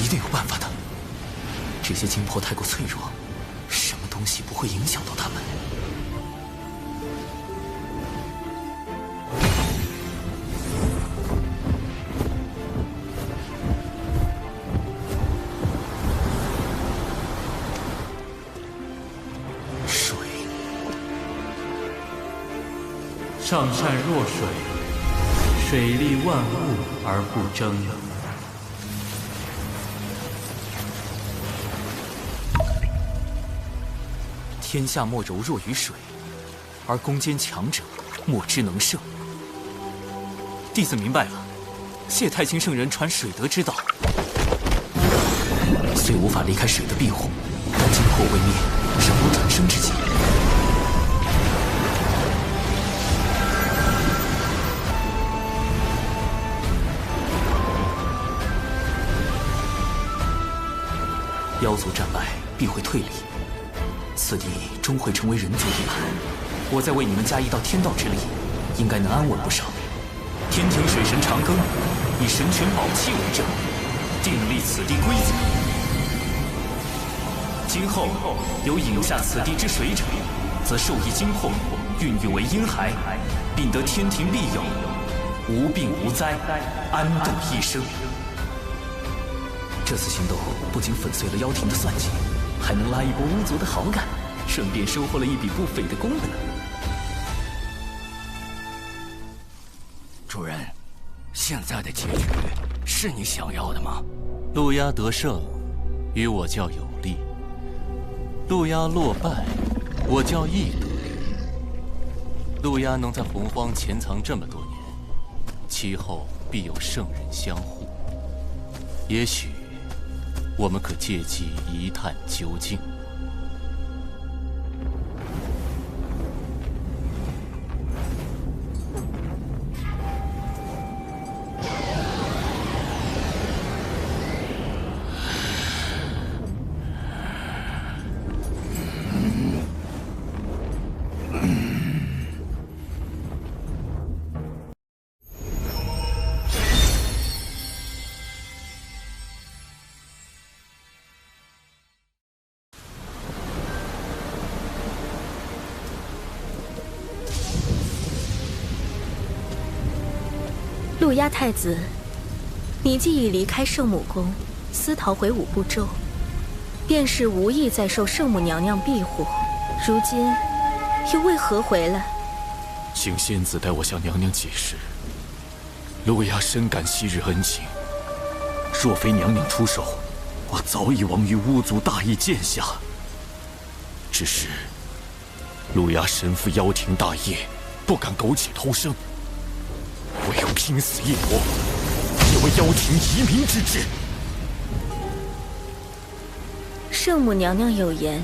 一定有办法的。这些精魄太过脆弱，什么东西不会影响到他们？上善若水，水利万物而不争。天下莫柔弱于水，而攻坚强者莫之能胜。弟子明白了，谢太清圣人传水德之道，虽无法离开水的庇护，但精魄未灭，尚有转生之机。妖族战败必会退离，此地终会成为人族地盘。我再为你们加一道天道之力，应该能安稳不少。天庭水神长庚以神权宝器为证，订立此地规则。今后有饮下此地之水者，则受益精魄，孕育为婴孩，并得天庭庇佑，无病无灾，安度一生。这次行动不仅粉碎了妖庭的算计，还能拉一波巫族的好感，顺便收获了一笔不菲的功德。主人，现在的结局是你想要的吗？陆压得胜，与我较有利；陆压落败，我较亦得利。陆压能在洪荒潜藏这么多年，其后必有圣人相护。也许我们可借机一探究竟。陆压太子，你既已离开圣母宫，私逃回五部洲，便是无意再受圣母娘娘庇护，如今又为何回来？请仙子代我向娘娘解释。陆压深感昔日恩情，若非娘娘出手，我早已亡于巫族大义剑下。只是陆压身负妖庭大业，不敢苟且偷生，唯有拼死一搏，也为妖庭移民之志。圣母娘娘有言，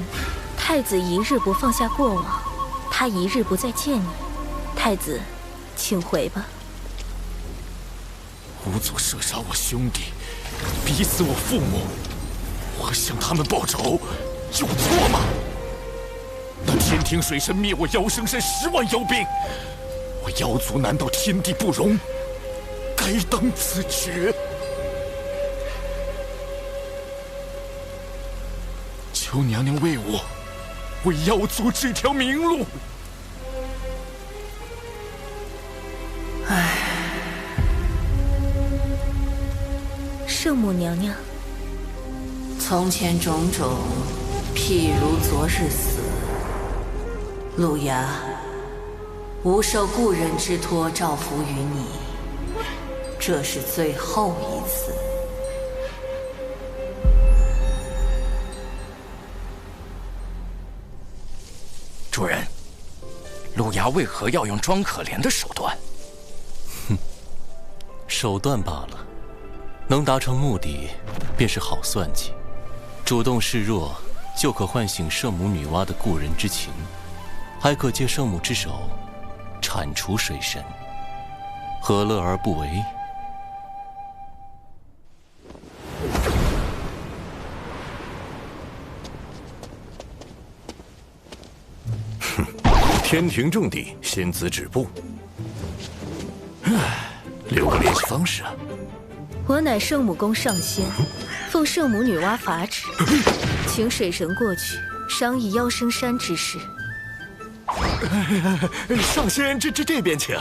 太子一日不放下过往，她一日不再见你。太子，请回吧。巫族射杀我兄弟，逼死我父母，我向他们报仇，有错吗？那天庭水神灭我妖生山10万妖兵，我妖族难道天地不容？该该当此职。求娘娘为我，为妖族指条明路。唉，圣母娘娘，从前种种，譬如昨日死。路牙，吾受故人之托，照拂于你，这是最后一次。主人，路牙为何要用装可怜的手段？哼，手段罢了，能达成目的便是好算计。主动示弱，就可唤醒圣母女娲的故人之情，还可借圣母之手铲除水神，何乐而不为？天庭重地，仙子止步。留个联系方式啊。我乃圣母宫上仙，奉圣母女娲法旨，请水神过去商议妖生山之事。上仙，这边请。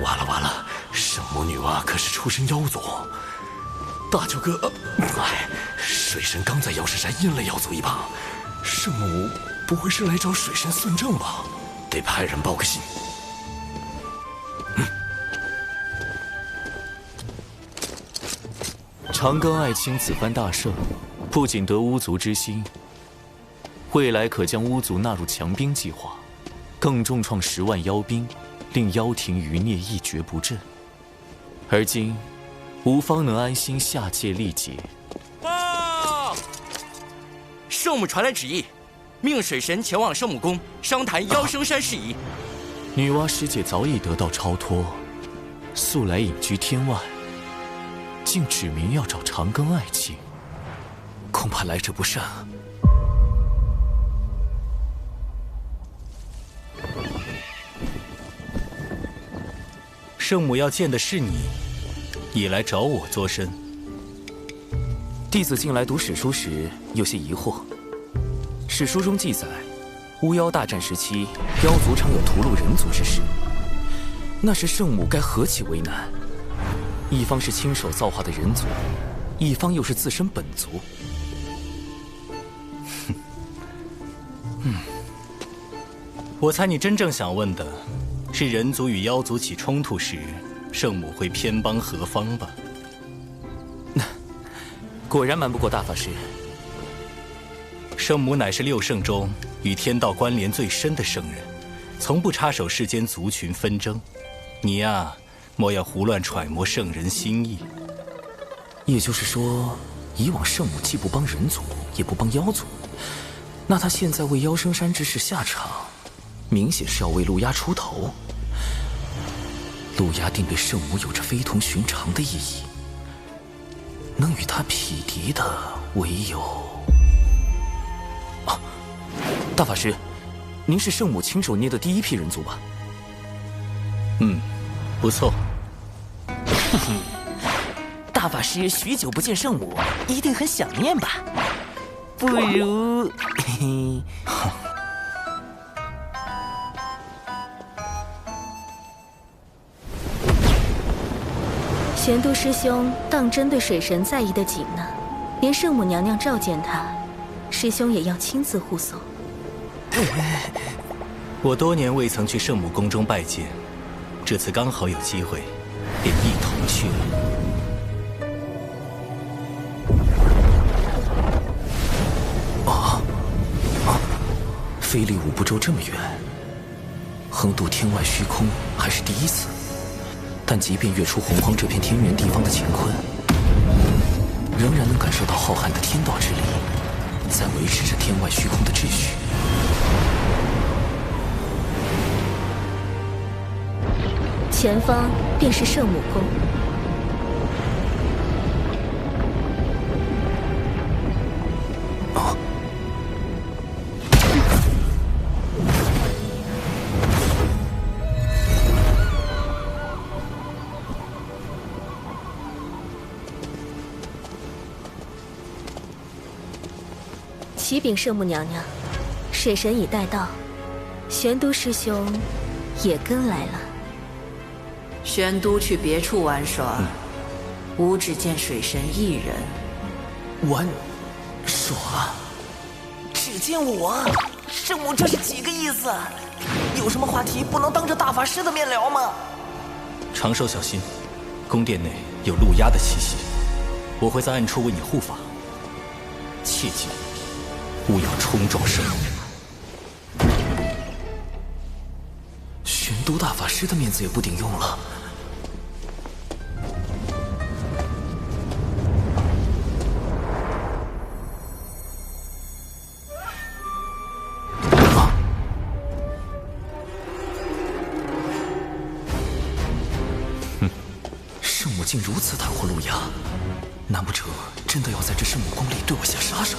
完了完了，圣母女娲可是出身妖族。大舅哥，水神刚在妖石山阴了妖族一把，圣母不会是来找水神算账吧？得派人报个信。长庚爱卿此番大胜，不仅得巫族之心，未来可将巫族纳入强兵计划，更重创10万妖兵，令妖庭余孽一蹶不振。而今，吾方能安心下界历劫。报！圣母传来旨意，命水神前往圣母宫商谈妖生山事宜。女娲师姐早已得到超脱，素来隐居天外，竟指明要找长庚爱卿，恐怕来者不善。圣母要见的是你，你来找我作甚？弟子近来读史书时有些疑惑。史书中记载，巫妖大战时期，妖族常有屠戮人族之事。那时圣母该何其为难？一方是亲手造化的人族，一方又是自身本族。我猜你真正想问的是人族与妖族起冲突时，圣母会偏帮何方吧？果然瞒不过大法师。圣母乃是6圣中与天道关联最深的圣人，从不插手世间族群纷争。你呀，莫要胡乱揣摩圣人心意。也就是说，以往圣母既不帮人族，也不帮妖族，那她现在为妖生山之事下场，明显是要为路亚出头。路亚定对圣母有着非同寻常的意义，能与她匹敌的唯有……啊，大法师，您是圣母亲手捏的第一批人族吧？不错。大法师许久不见圣母，一定很想念吧？不如……玄都师兄当真对水神在意的紧呢，连圣母娘娘召见他，师兄也要亲自护送。我多年未曾去圣母宫中拜见，这次刚好有机会，便一同去了。飞离五步洲这么远，横渡天外虚空还是第一次。但即便跃出洪荒这片天元地方的乾坤，仍然能感受到浩瀚的天道之力，在维持着天外虚空的秩序。前方便是圣母宫。启禀圣母娘娘，水神已带到，玄都师兄也跟来了。玄都去别处玩耍，吾只见水神一人。玩耍？只见我？圣母这是几个意思？有什么话题不能当着大法师的面聊吗？长寿小心，宫殿内有陆压的气息，我会在暗处为你护法。切记，勿要冲撞圣母。玄都大法师的面子也不顶用了。圣母竟如此袒护陆压，难不成真的要在这圣母宫里对我下杀手？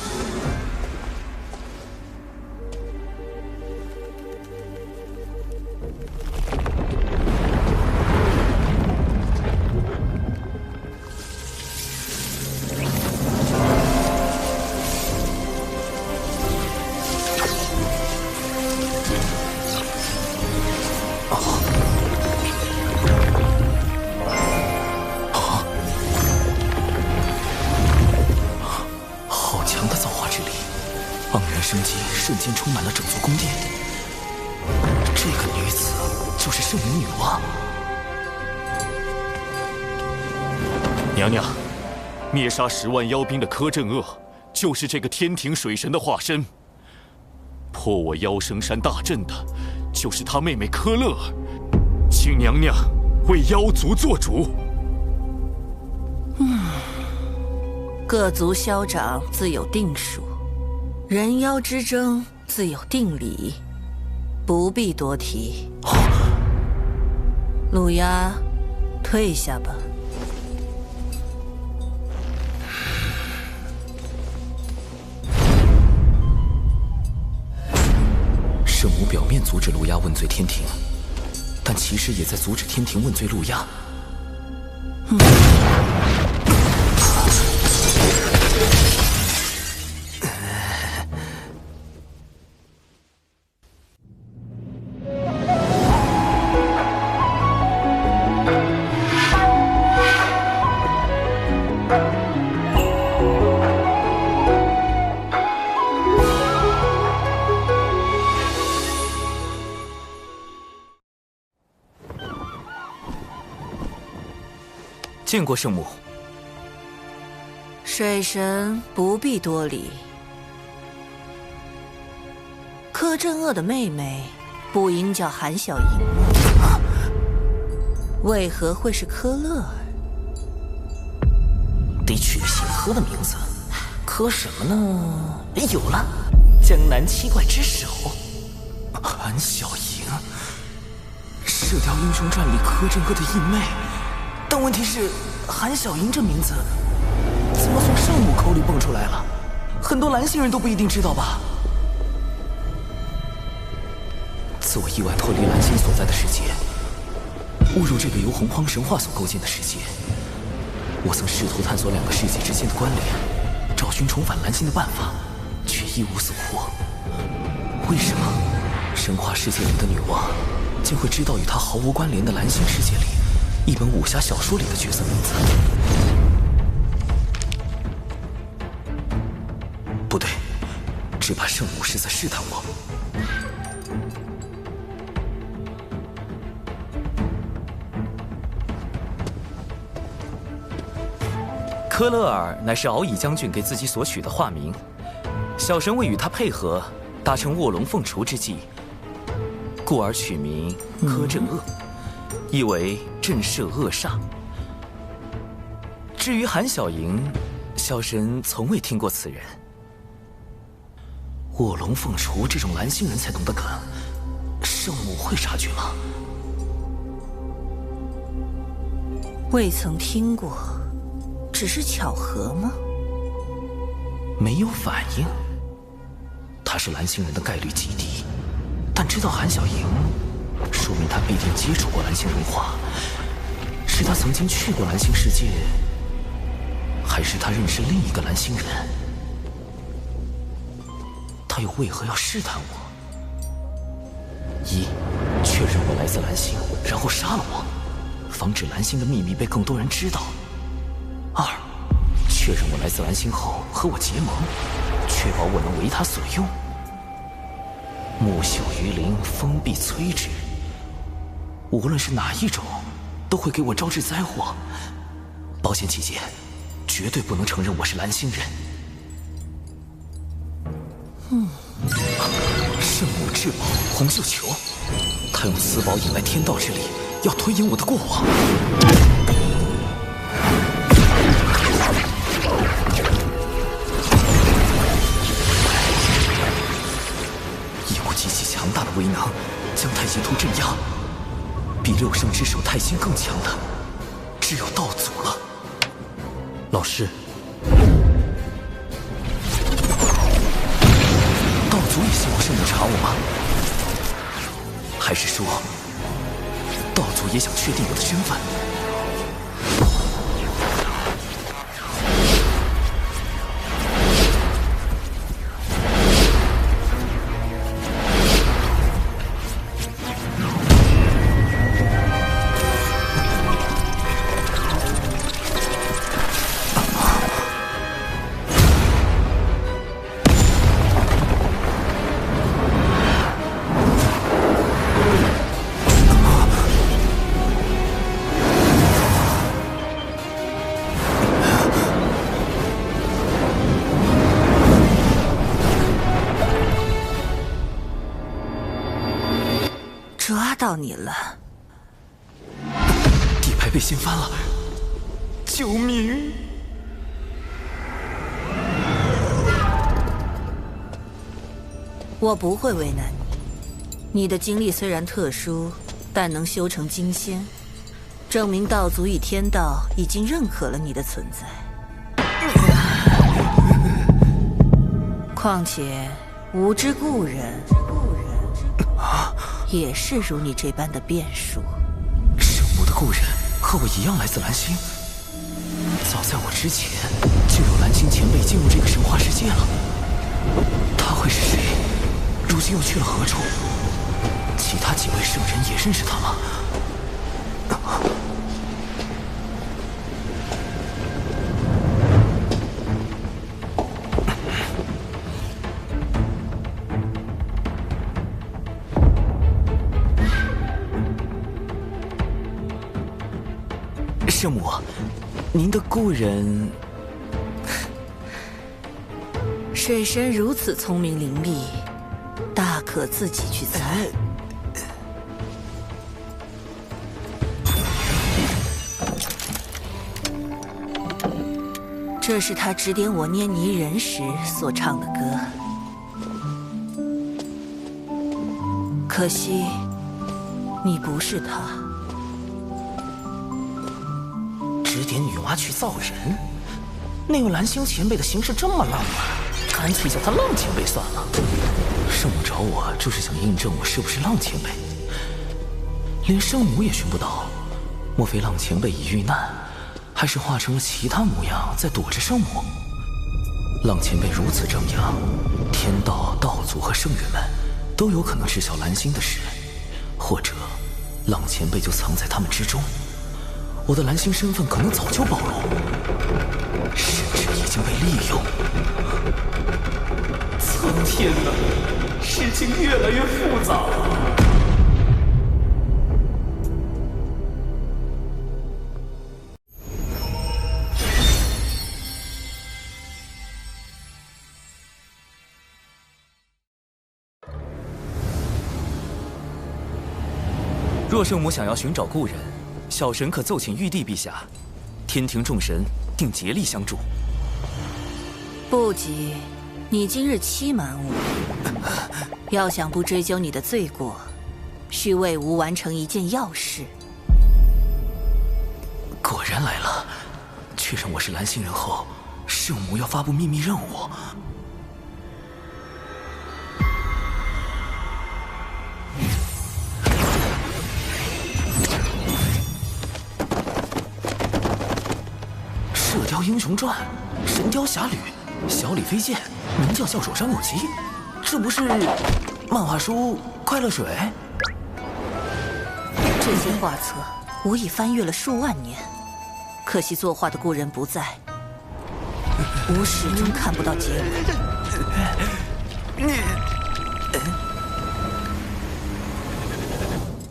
瞬间充满了整座宫殿。这个女子就是圣母女娲。娘娘，灭杀10万妖兵的柯镇恶，就是这个天庭水神的化身。破我妖生山大阵的，就是他妹妹柯乐儿。请娘娘为妖族做主。各族消长自有定数。人妖之争自有定理，不必多提。陆压，退下吧。圣母表面阻止陆压问罪天庭，但其实也在阻止天庭问罪陆压。见过圣母。水神不必多礼。柯镇恶的妹妹不应叫韩小莹，为何会是柯乐儿？得取个姓柯的名字，柯什么呢？有了，江南七怪之首，韩小莹，《射雕英雄传》里柯镇恶的义妹。但问题是，韩小莹这名字怎么从圣母口里蹦出来了？很多蓝星人都不一定知道吧？自我意外脱离蓝星所在的世界，误入这个由洪荒神话所构建的世界，我曾试图探索2个世界之间的关联，找寻重返蓝星的办法，却一无所获。为什么神话世界里的女娲竟会知道与她毫无关联的蓝星世界里一本武侠小说里的角色名字？不对，只怕圣母是在试探我。柯乐尔乃是敖乙将军给自己所取的化名，小神为与他配合，达成卧龙凤雏之计，故而取名柯镇恶。意为震慑恶煞。至于韩小莹，小神从未听过此人。卧龙凤雏这种蓝星人才懂的梗，圣母会察觉吗？未曾听过，只是巧合吗？没有反应。他是蓝星人的概率极低，但知道韩小莹，说明他必定接触过蓝星文化。是他曾经去过蓝星世界，还是他认识另一个蓝星人？他又为何要试探我？一，确认我来自蓝星，然后杀了我，防止蓝星的秘密被更多人知道。二，确认我来自蓝星后和我结盟，确保我能为他所用。木秀于林，风必摧之。无论是哪一种，都会给我招致灾祸。保险起见，绝对不能承认我是蓝星人。圣母至宝红绣球，他用此宝引来天道之力，要推演我的过往。一股极其强大的威能，将太极图镇压。比六圣之首太星更强的，只有道祖了。老师，道祖也希望圣母查我吗？还是说，道祖也想确定我的身份？抓到你了！底牌被掀翻了，救命！我不会为难你。你的经历虽然特殊，但能修成金仙，证明道祖与天道已经认可了你的存在。况且，无知故人也是如你这般的变数。圣母的故人和我一样来自蓝星，早在我之前就有蓝星前辈进入这个神话世界了。他会是谁？如今又去了何处？其他几位圣人也认识他吗？圣母，您的故人……水神如此聪明伶俐，大可自己去猜。这是他指点我捏泥人时所唱的歌。可惜，你不是他。指点女娲去造人，那位蓝星前辈的行事这么浪漫，干脆叫他浪前辈算了。圣母找我就是想印证我是不是浪前辈，连圣母也寻不到，莫非浪前辈已遇难，还是化成了其他模样在躲着圣母？浪前辈如此张扬，天道、道祖和圣人们都有可能知晓蓝星的事，或者浪前辈就藏在他们之中。我的蓝星身份可能早就暴露，甚至已经被利用。苍天呐，事情越来越复杂了。若圣母想要寻找故人，小神可奏请玉帝陛下，天庭众神定竭力相助。不急，你今日欺瞒我，要想不追究你的罪过，需为吾完成一件要事。果然来了，确认我是蓝星人后，圣母要发布秘密任务。《射雕英雄传》《神雕侠侣》《小李飞剑》《明教教首张有疾，这不是漫画书《快乐水》？这些画册我已翻阅了数万年，可惜作画的故人不在，吾始终看不到结尾。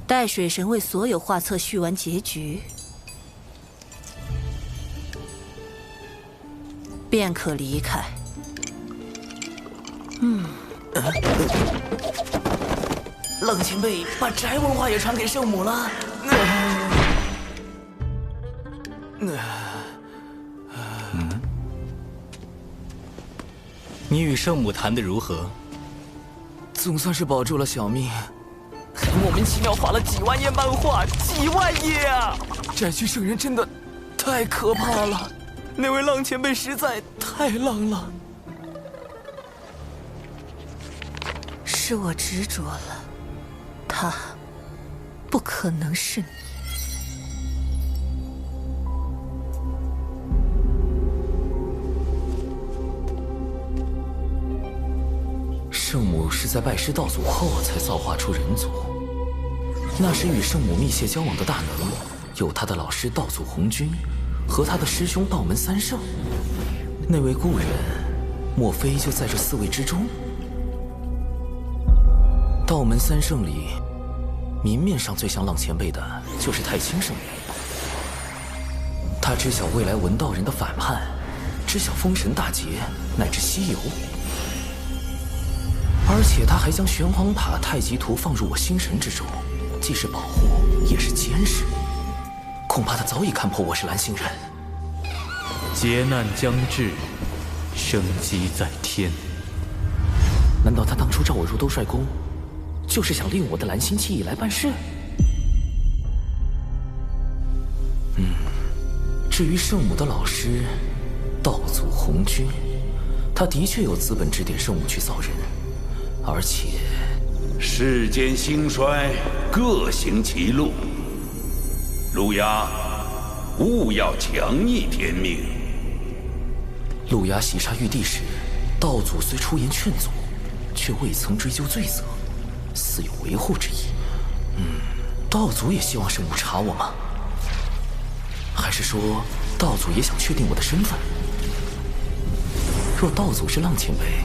待水神为所有画册续完结局，便可离开。冷前辈把宅文化也传给圣母了。你与圣母谈得如何？总算是保住了小命。还莫名其妙画了几万页漫画，几万页啊！宅区圣人真的太可怕了，那位浪前辈实在太浪了。是我执着了，他不可能是你。圣母是在拜师道祖后才造化出人族，那时与圣母密切交往的大能，有他的老师道祖红军和他的师兄道门三圣。那位故人，莫非就在这4位之中？道门三圣里，明面上最像浪前辈的就是太清圣人。他知晓未来文道人的反叛，知晓封神大劫乃至西游，而且他还将玄黄塔太极图放入我心神之中，既是保护，也是监视。恐怕他早已看破我是蓝星人。劫难将至，生机在天。难道他当初召我入兜率宫，就是想利用我的蓝星记忆来办事？至于圣母的老师道祖红军，他的确有资本指点圣母去造人，而且世间兴衰，各行其路。路亚，勿要强逆天命。路亚洗杀玉帝时，道祖虽出言劝阻，却未曾追究罪责，似有维护之意。道祖也希望圣母查我吗？还是说道祖也想确定我的身份？若道祖是浪前辈，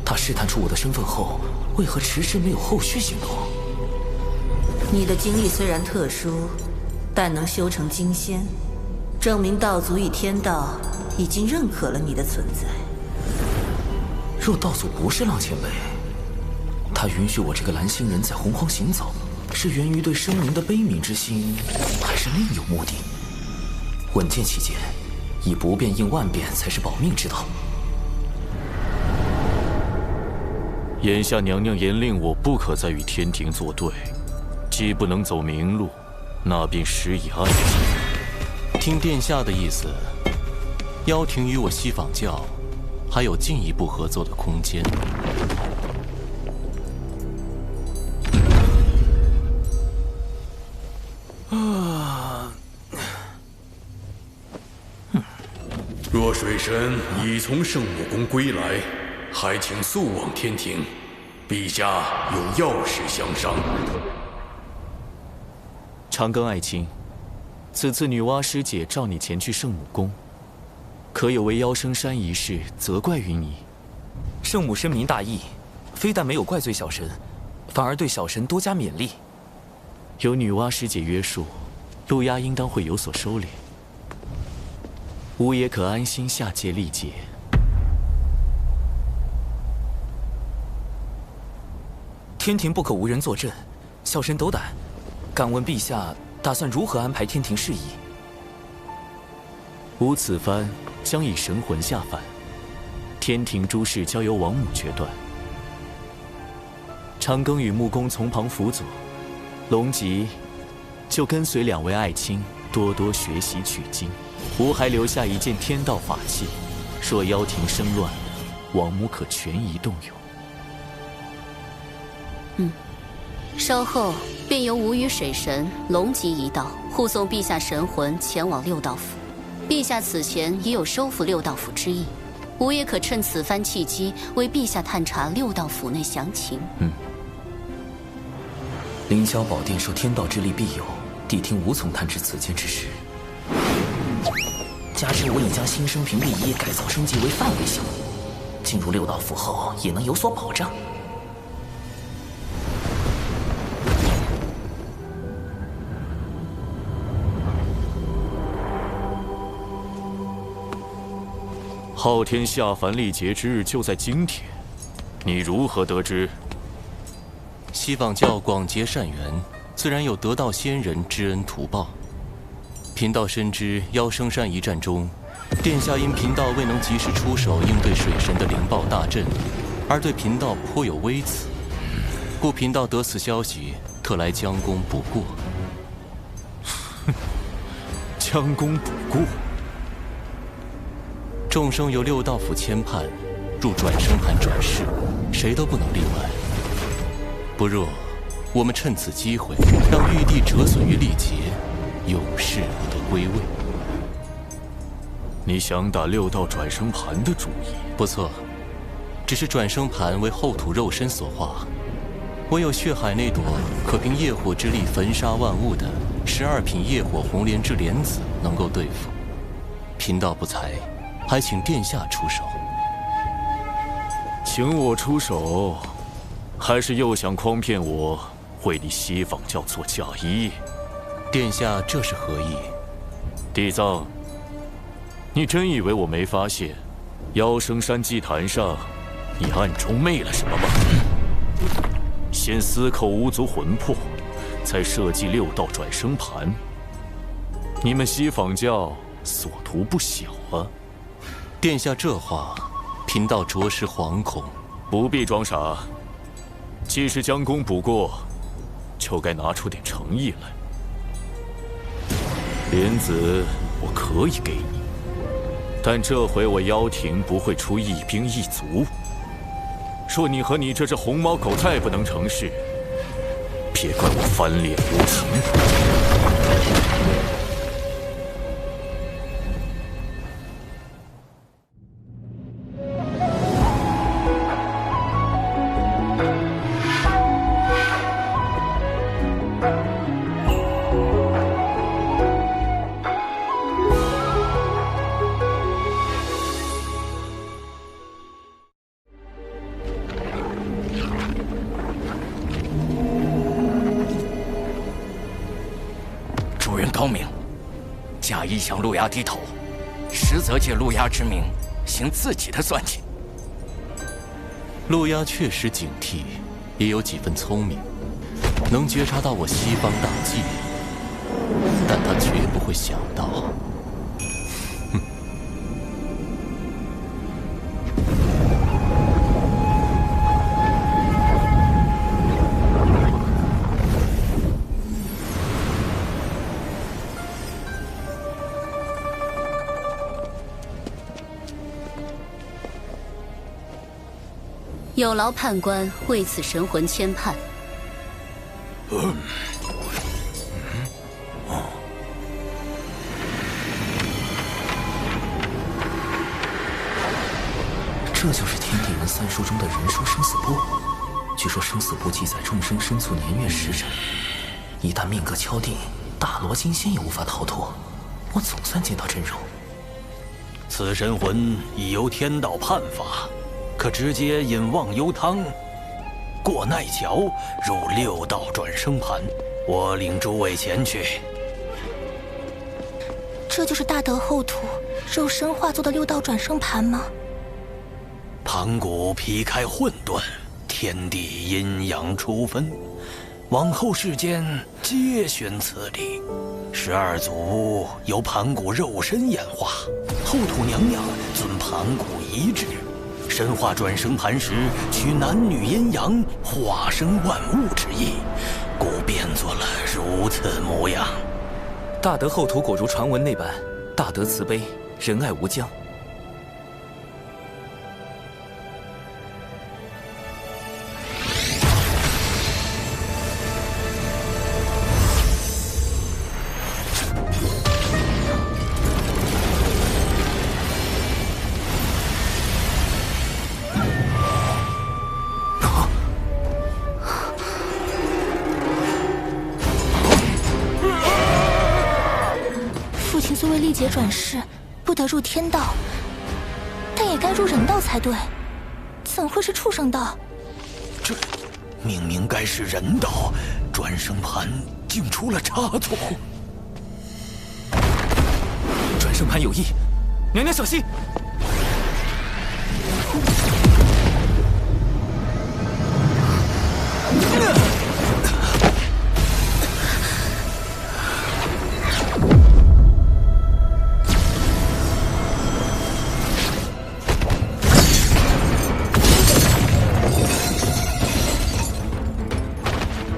他试探出我的身份后，为何迟迟没有后续行动？你的经历虽然特殊，但能修成金仙，证明道祖与天道已经认可了你的存在。若道祖不是浪前辈，他允许我这个蓝星人在洪荒行走，是源于对生灵的悲悯之心，还是另有目的？稳健起见，以不变应万变才是保命之道。眼下娘娘严令我不可再与天庭作对，既不能走明路，那便施以暗计。听殿下的意思，妖庭与我西坊教还有进一步合作的空间。若水神已从圣母宫归来，还请速往天庭，陛下有要事相商。长庚爱卿，此次女娲师姐召你前去圣母宫，可有为妖生山一事责怪于你？圣母深明大义，非但没有怪罪小神，反而对小神多加勉励。有女娲师姐约束，路亚应当会有所收敛。吾也可安心下界历劫。天庭不可无人坐镇，小神斗胆。敢问陛下打算如何安排天庭事宜？吾此番将以神魂下凡，天庭诸事交由王母决断。长庚与木工从旁辅佐，龙吉就跟随2位爱卿多多学习取经。吾还留下一件天道法器，若妖庭生乱，王母可权宜动用。稍后便由吾与水神、龙吉一道护送陛下神魂前往六道府。陛下此前已有收复六道府之意，吾也可趁此番契机，为陛下探查六道府内详情。凌霄宝殿受天道之力庇佑，谛听无从探知此间之事。加之我已将新生屏蔽仪改造升级为范围项目，进入六道府后也能有所保障。昊天下凡历劫之日就在今天，你如何得知？西坊教广结善缘，自然有得道仙人知恩图报。贫道深知妖生山一战中，殿下因贫道未能及时出手应对水神的灵爆大阵，而对贫道颇有微词，故贫道得此消息，特来将功补过。将功补过。众生由六道府牵绊，入转生盘转世，谁都不能例外。不若我们趁此机会，让玉帝折损于历劫，永世不得归位。你想打六道转生盘的主意？不错，只是转生盘为后土肉身所化，唯有血海那朵可凭业火之力焚杀万物的12品业火红莲之莲子能够对付。贫道不才，还请殿下出手。请我出手，还是又想诓骗我，为你西坊教做嫁衣？殿下这是何意？地藏，你真以为我没发现，妖生山祭坛上，你暗中昧了什么吗？先私扣巫族魂魄，才设计六道转生盘。你们西坊教所图不小啊！殿下这话，贫道着实惶恐。不必装傻，既是将功补过，就该拿出点诚意来。莲子我可以给你，但这回我妖庭不会出一兵一卒。若你和你这只红毛狗再不能成事，别怪我翻脸无情。高明，假意向陆牙低头，实则借陆牙之名行自己的算计。陆牙确实警惕，也有几分聪明，能觉察到我西方大计，但他绝不会想到，有劳判官为此神魂牵绊。这就是天地人三书中的人书生死簿。据说生死簿记载众生生卒年月时辰，一旦命格敲定，大罗金仙也无法逃脱。我总算见到真容。此神魂已由天道判罚，可直接引忘忧汤，过奈桥，入六道转生盘。我领诸位前去。这就是大德后土肉身化作的六道转生盘吗？盘古劈开混沌，天地阴阳初分，往后世间皆循此理。12族由盘古肉身演化，后土娘娘遵盘古遗旨，身化转生盘时取男女阴阳，化生万物之意，故变作了如此模样。大德后土果如传闻那般，大德慈悲，仁爱无疆。位历劫转世，不得入天道，但也该入人道才对，怎会是畜生道？这明明该是人道，转生盘竟出了差错。转生盘有异，娘娘小心！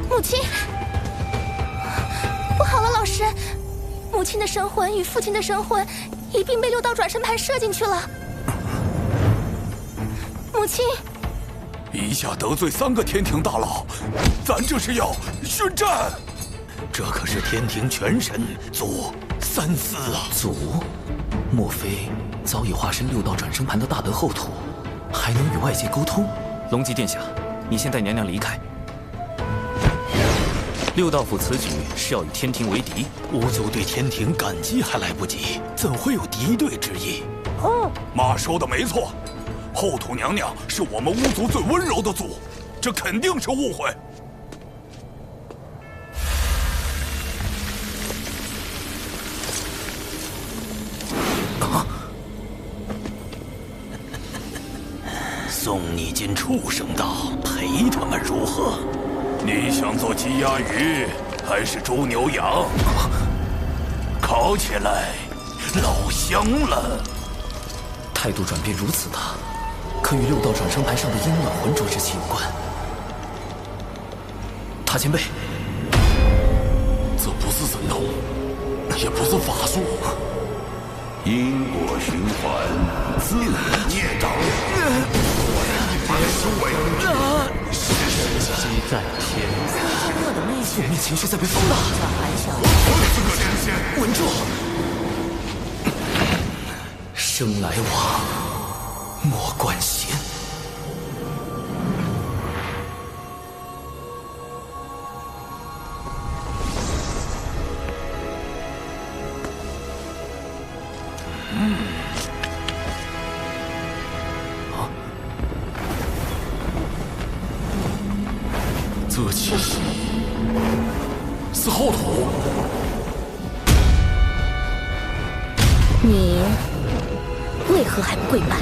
母亲，不好了，老师，母亲的神魂与父亲的神魂一并被6道转生盘射进去了。母亲，一下得罪3个天庭大佬，咱这是要宣战。这可是天庭全神祖三思啊！祖，莫非早已化身6道转生盘的大德后土，还能与外界沟通？龙吉殿下，你先带娘娘离开。6道府此举是要与天庭为敌，巫族对天庭感激还来不及，怎会有敌对之意？妈说的没错，后土娘娘是我们巫族最温柔的族，这肯定是误会。送你进畜生道，陪他们如何？你想做鸡鸭鱼，还是猪牛羊？烤起来，老香了。态度转变如此大，可与6道转生盘上的阴暖浑浊之气有关。塔前辈，这不是神通，也不是法术，因果循环，自孽障。鸡在天，负面情绪在被放大。稳住！生来往，莫关心。这气息是后土。你为何还不跪拜？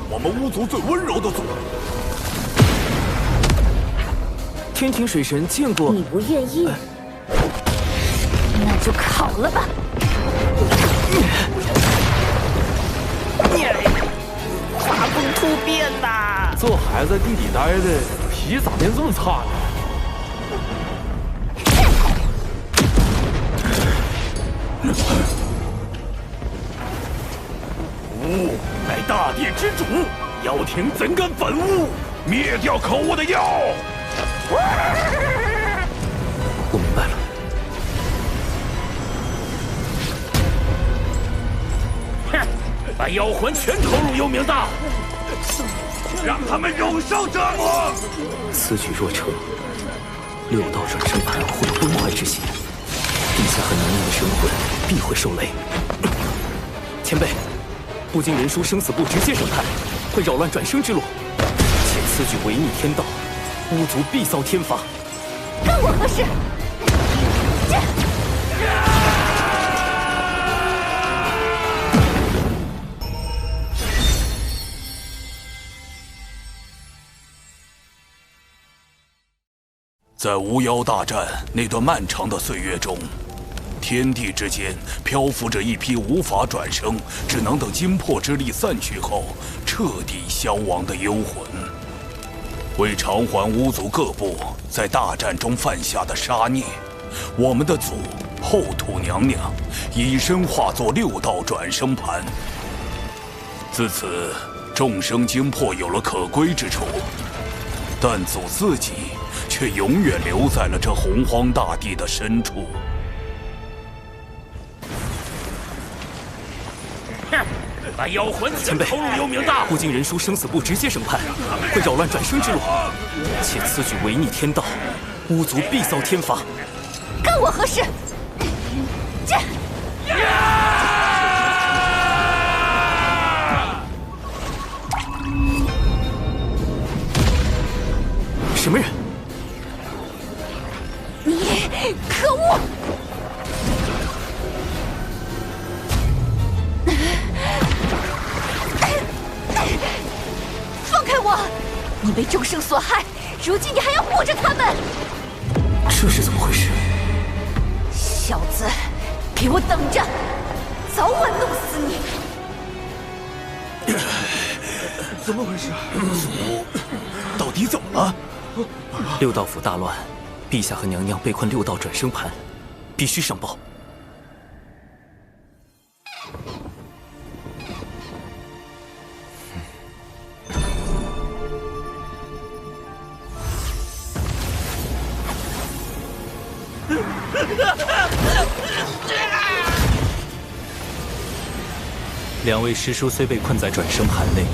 我们巫族最温柔的族。天庭水神见过。你不愿意，那就烤了吧。画风突变呐！这孩子在地里待的脾咋变这么差呢？吾乃大地之主，妖庭怎敢反吾？灭掉可恶的妖！我明白了。哼，把妖魂全投入幽冥道，让他们永受折磨。此举若成，6道转生盘会有崩坏之嫌，陛下和娘娘的神魂必会受累。前辈，不经人书生死簿直接审判，会扰乱转生之路。且此举违逆天道，巫族必遭天罚。干我何事？在巫妖大战那段漫长的岁月中，天地之间漂浮着一批无法转生，只能等精魄之力散去后彻底消亡的幽魂。为偿还巫族各部在大战中犯下的杀孽，我们的祖后土娘娘以身化作6道转生盘。自此，众生精魄有了可归之处，但祖自己却永远留在了这洪荒大地的深处。哼，把妖魂前辈，投入幽冥大不经人书生死簿直接审判，会扰乱转生之路，且此举违逆天道，巫族必遭天罚。干我何事？这。什么人？你可恶！放开我！你被众生所害，如今你还要护着他们？这是怎么回事？小子，给我等着，早晚弄死你！怎么回事？祖，到底怎么了？六道府大乱，陛下和娘娘被困六道转生盘，必须上报。两位师叔虽被困在转生盘内，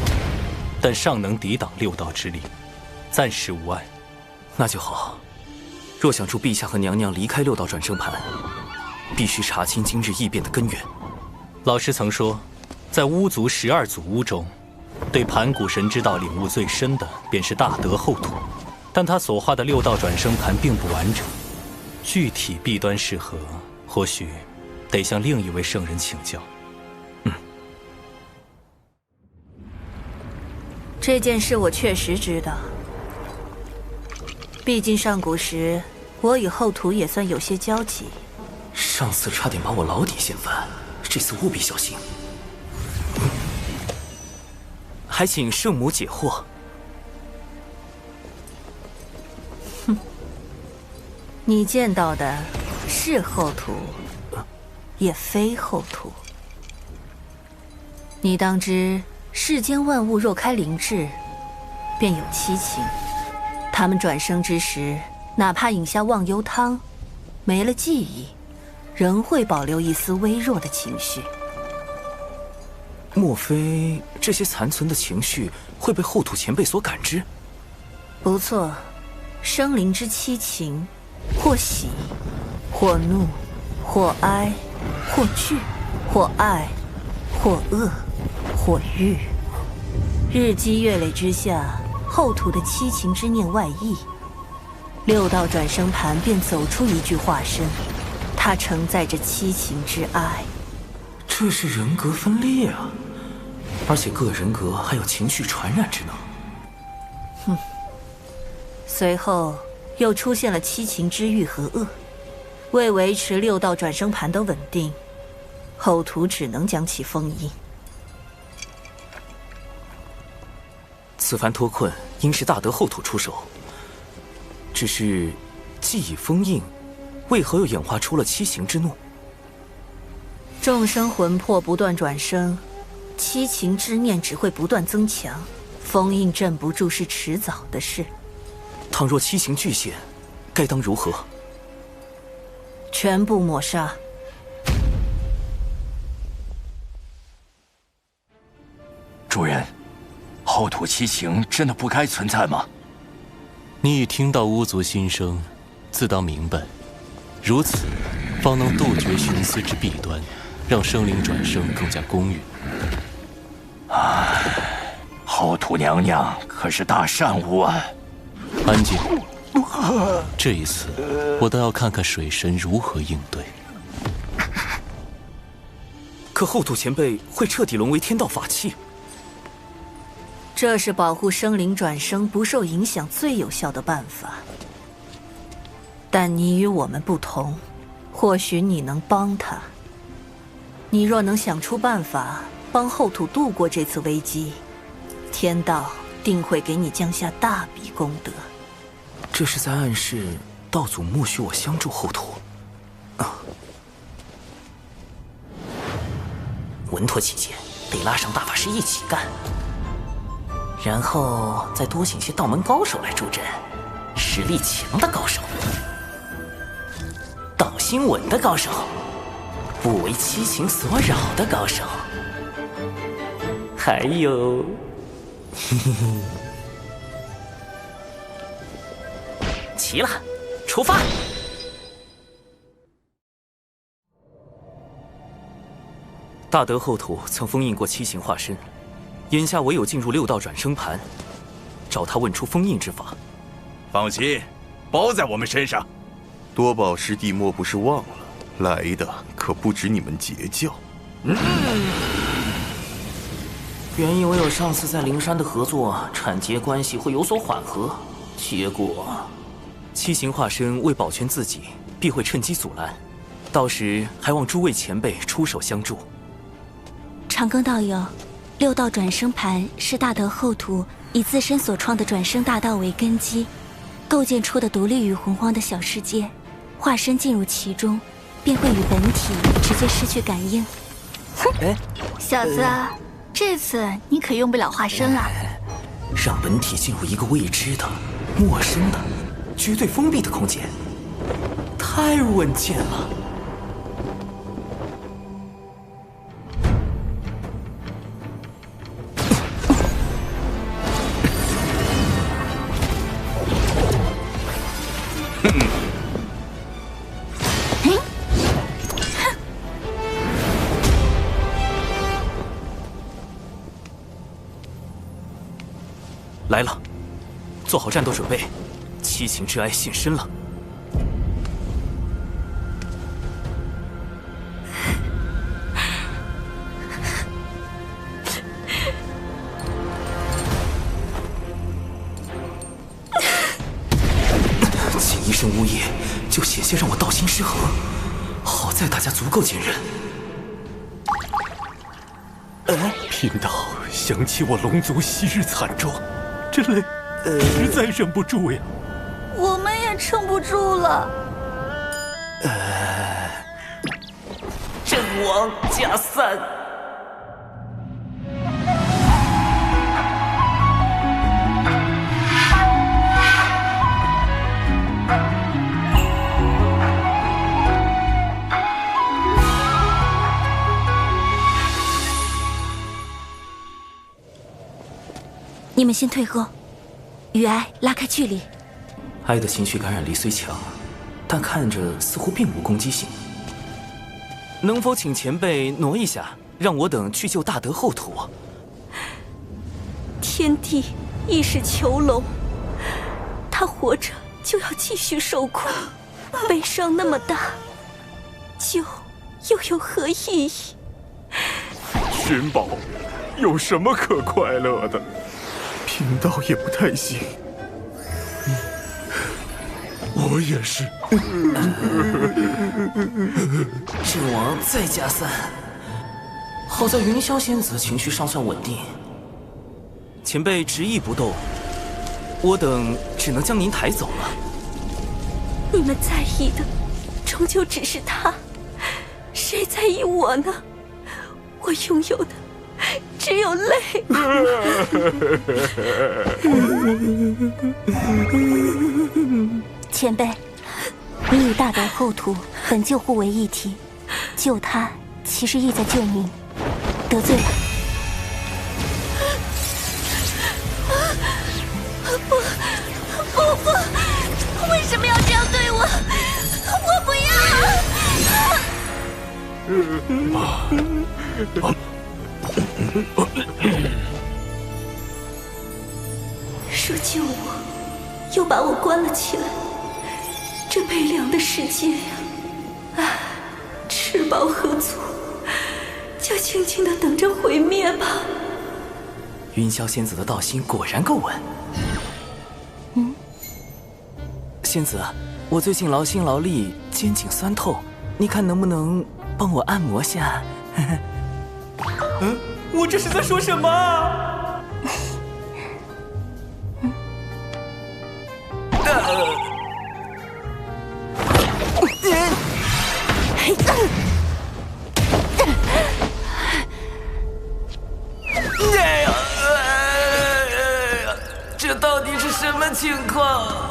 但尚能抵挡六道之力，暂时无碍。那就好。若想助陛下和娘娘离开六道转生盘，必须查清今日异变的根源。老师曾说，在巫族12祖巫中，对盘古神之道领悟最深的便是大德后土，但他所画的六道转生盘并不完整，具体弊端是何，或许得向另一位圣人请教。这件事我确实知道，毕竟上古时我与后土也算有些交集。上次差点把我老底掀翻，这次务必小心。还请圣母解惑。哼，你见到的是后土，也非后土。你当知世间万物若开灵智，便有七情。他们转生之时，哪怕饮下忘忧汤，没了记忆，仍会保留一丝微弱的情绪。莫非这些残存的情绪会被后土前辈所感知？不错，生灵之七情，或喜，或怒，或哀，或惧，或爱，或恶，或欲。日积月累之下，后土的七情之念外溢，六道转生盘便走出一具化身，它承载着七情之爱。这是人格分裂啊！而且各人格还有情绪传染之能。哼。随后又出现了七情之欲和恶，为维持六道转生盘的稳定，后土只能将其封印。此番脱困，应是大德后土出手。只是，既已封印，为何又演化出了七情之怒？众生魂魄不断转生，七情之念只会不断增强，封印镇不住是迟早的事。倘若七情具现，该当如何？全部抹杀。主人，后土七情真的不该存在吗？你已听到巫族心声，自当明白，如此方能杜绝寻思之弊端，让生灵转生更加公允。后土娘娘可是大善巫啊！安静，这一次我倒要看看水神如何应对。可后土前辈会彻底沦为天道法器？这是保护生灵转生不受影响最有效的办法。但你与我们不同，或许你能帮他。你若能想出办法帮后土度过这次危机，天道定会给你降下大笔功德。这是在暗示道祖默许我相助后土。稳妥起见，得拉上大法师一起干，然后再多请些道门高手来助阵，实力强的高手，道心稳的高手，不为七情所扰的高手。还有，齐了，出发！大德后土曾封印过七形化身，眼下唯有进入六道转生盘，找他问出封印之法。放心，包在我们身上。多宝师弟莫不是忘了，来的可不止你们截教。原以为有上次在灵山的合作，产劫关系会有所缓和，结果七形化身为保全自己，必会趁机阻拦，到时还望诸位前辈出手相助。长庚道友，六道转生盘是大德后土以自身所创的转生大道为根基，构建出的独立于洪荒的小世界。化身进入其中，便会与本体直接失去感应。哎，小子，这次你可用不了化身了。让本体进入一个未知的、陌生的、绝对封闭的空间，太稳健了。来了，做好战斗准备，七情之哀现身了。仅一声呜咽，就险些让我道心失衡。好在大家足够坚韧。贫道想起我龙族昔日惨状，这泪实在忍不住呀。我们也撑不住了。阵亡加3。你们先退后，与哀拉开距离。哀的情绪感染力虽强，但看着似乎并无攻击性。能否请前辈挪一下，让我等去救大德后土？天帝亦是囚笼，他活着就要继续受苦，悲伤那么大，救又有何意义？寻宝有什么可快乐的？贫道也不太行。我也是。阵亡再加3。好在云霄仙子情绪尚算稳定。前辈执意不动，我等只能将您抬走了。你们在意的，终究只是他，谁在意我呢？我拥有的只有泪。前辈，你与大德后土本就互为一体，救他其实意在救您，得罪了。不，为什么要这样对我？我不要！说救我，又把我关了起来，这悲凉的世界呀！唉，吃饱喝足，就静静的等着毁灭吧。云霄仙子的道心果然够稳。仙子，我最近劳心劳力，肩颈酸痛，你看能不能帮我按摩下？我这是在说什么？这到底是什么情况？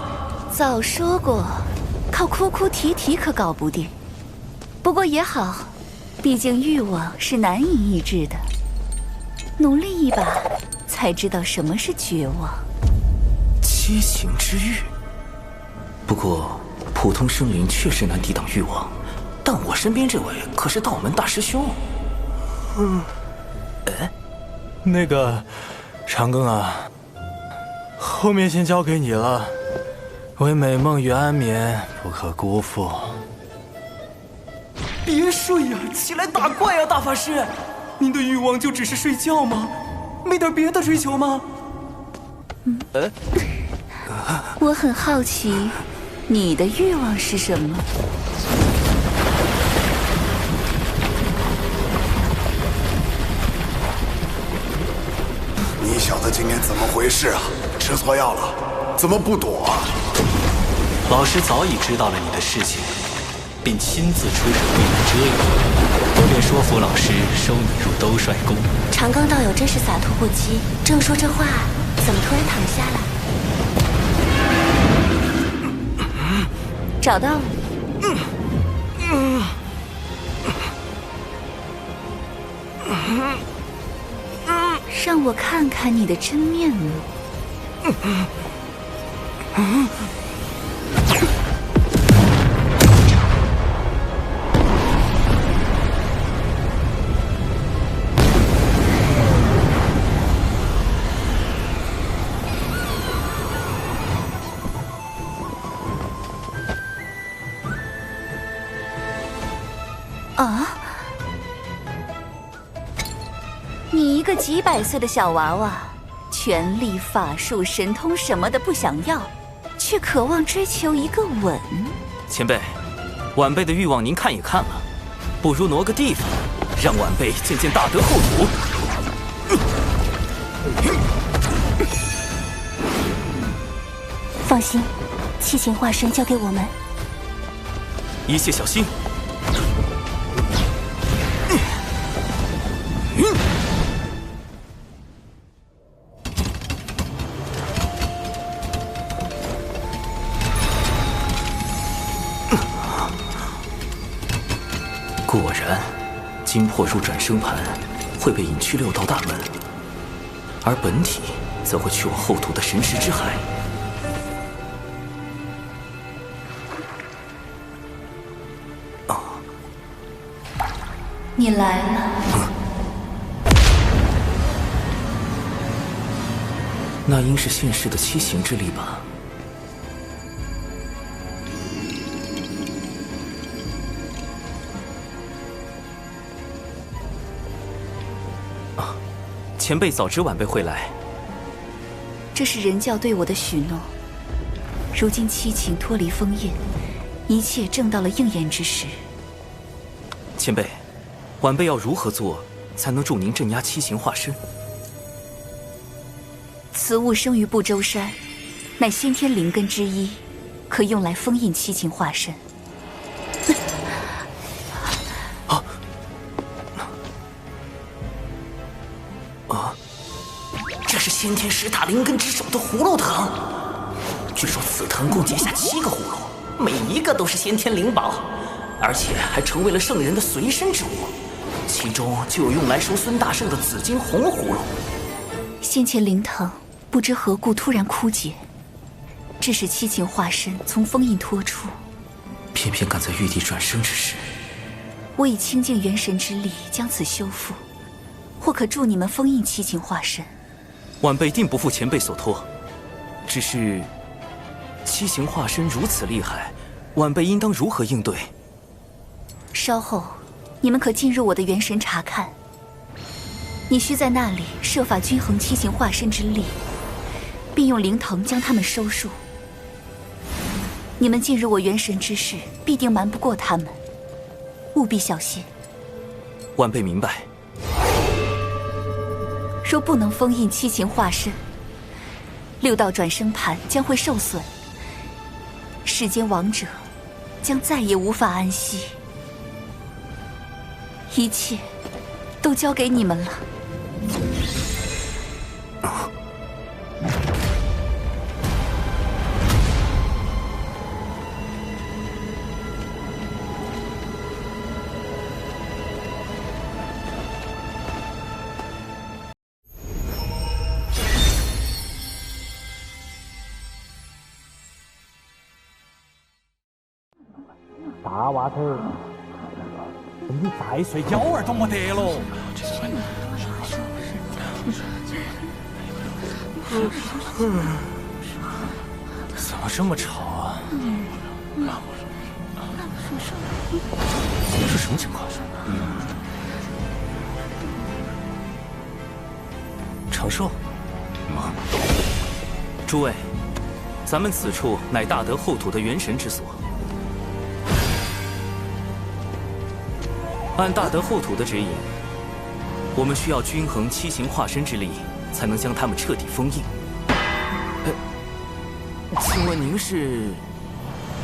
早说过，靠哭哭啼啼可搞不定。不过也好，毕竟欲望是难以抑制的。努力一把，才知道什么是绝望。七情之欲。不过，普通生灵确实难抵挡欲望，但我身边这位可是道门大师兄。那个，长庚啊，后面先交给你了。唯美梦与安眠，不可辜负。别睡呀，起来打怪呀，大法师！您的欲望就只是睡觉吗？没点别的追求吗？我很好奇，你的欲望是什么？你小子今天怎么回事啊？吃错药了？怎么不躲啊？老师早已知道了你的事情，并亲自出手为你遮掩。我便说服老师收你入兜率宫。长庚道友真是洒脱不羁，正说这话，怎么突然躺下了？找到了。让我看看你的真面目。啊！你一个几百岁的小娃娃，权力、法术、神通什么的不想要，却渴望追求一个吻。前辈，晚辈的欲望您看也看了，不如挪个地方，让晚辈见见大德厚土。放心，七情化身交给我们，一切小心。果然，精魄入转生盘会被引去六道大门，而本体则会去往后土的神石之海。你来了。那应是现世的七情之力吧？前辈早知晚辈会来。这是人教对我的许诺。如今七情脱离封印，一切正到了应验之时。前辈，晚辈要如何做才能助您镇压七情化身？此物生于不周山，乃先天灵根之一，可用来封印七情化身。这是先天10大灵根之首的葫芦藤，据说此藤共结下7个葫芦，每一个都是先天灵宝，而且还成为了圣人的随身之物，其中就有用来收孙大圣的紫金红葫芦。先前灵藤不知何故突然枯竭，致使七情化身从封印脱出。偏偏赶在玉帝转生之时，我以清净元神之力将此修复，或可助你们封印七情化身。晚辈定不负前辈所托，只是七情化身如此厉害，晚辈应当如何应对？稍后，你们可进入我的元神查看。你需在那里设法均衡七情化身之力，并用灵藤将他们收束。你们进入我元神之事，必定瞒不过他们，务必小心。晚辈明白。若不能封印七情化身，6道转生盘将会受损，世间亡者将再也无法安息。一切都交给你们了。大娃头，你再睡觉儿都没得喽。怎么这么吵啊？是什么情况？长寿。诸位，咱们此处乃大德后土的元神之所。按大德后土的指引，我们需要均衡七行化身之力，才能将他们彻底封印。请问您是？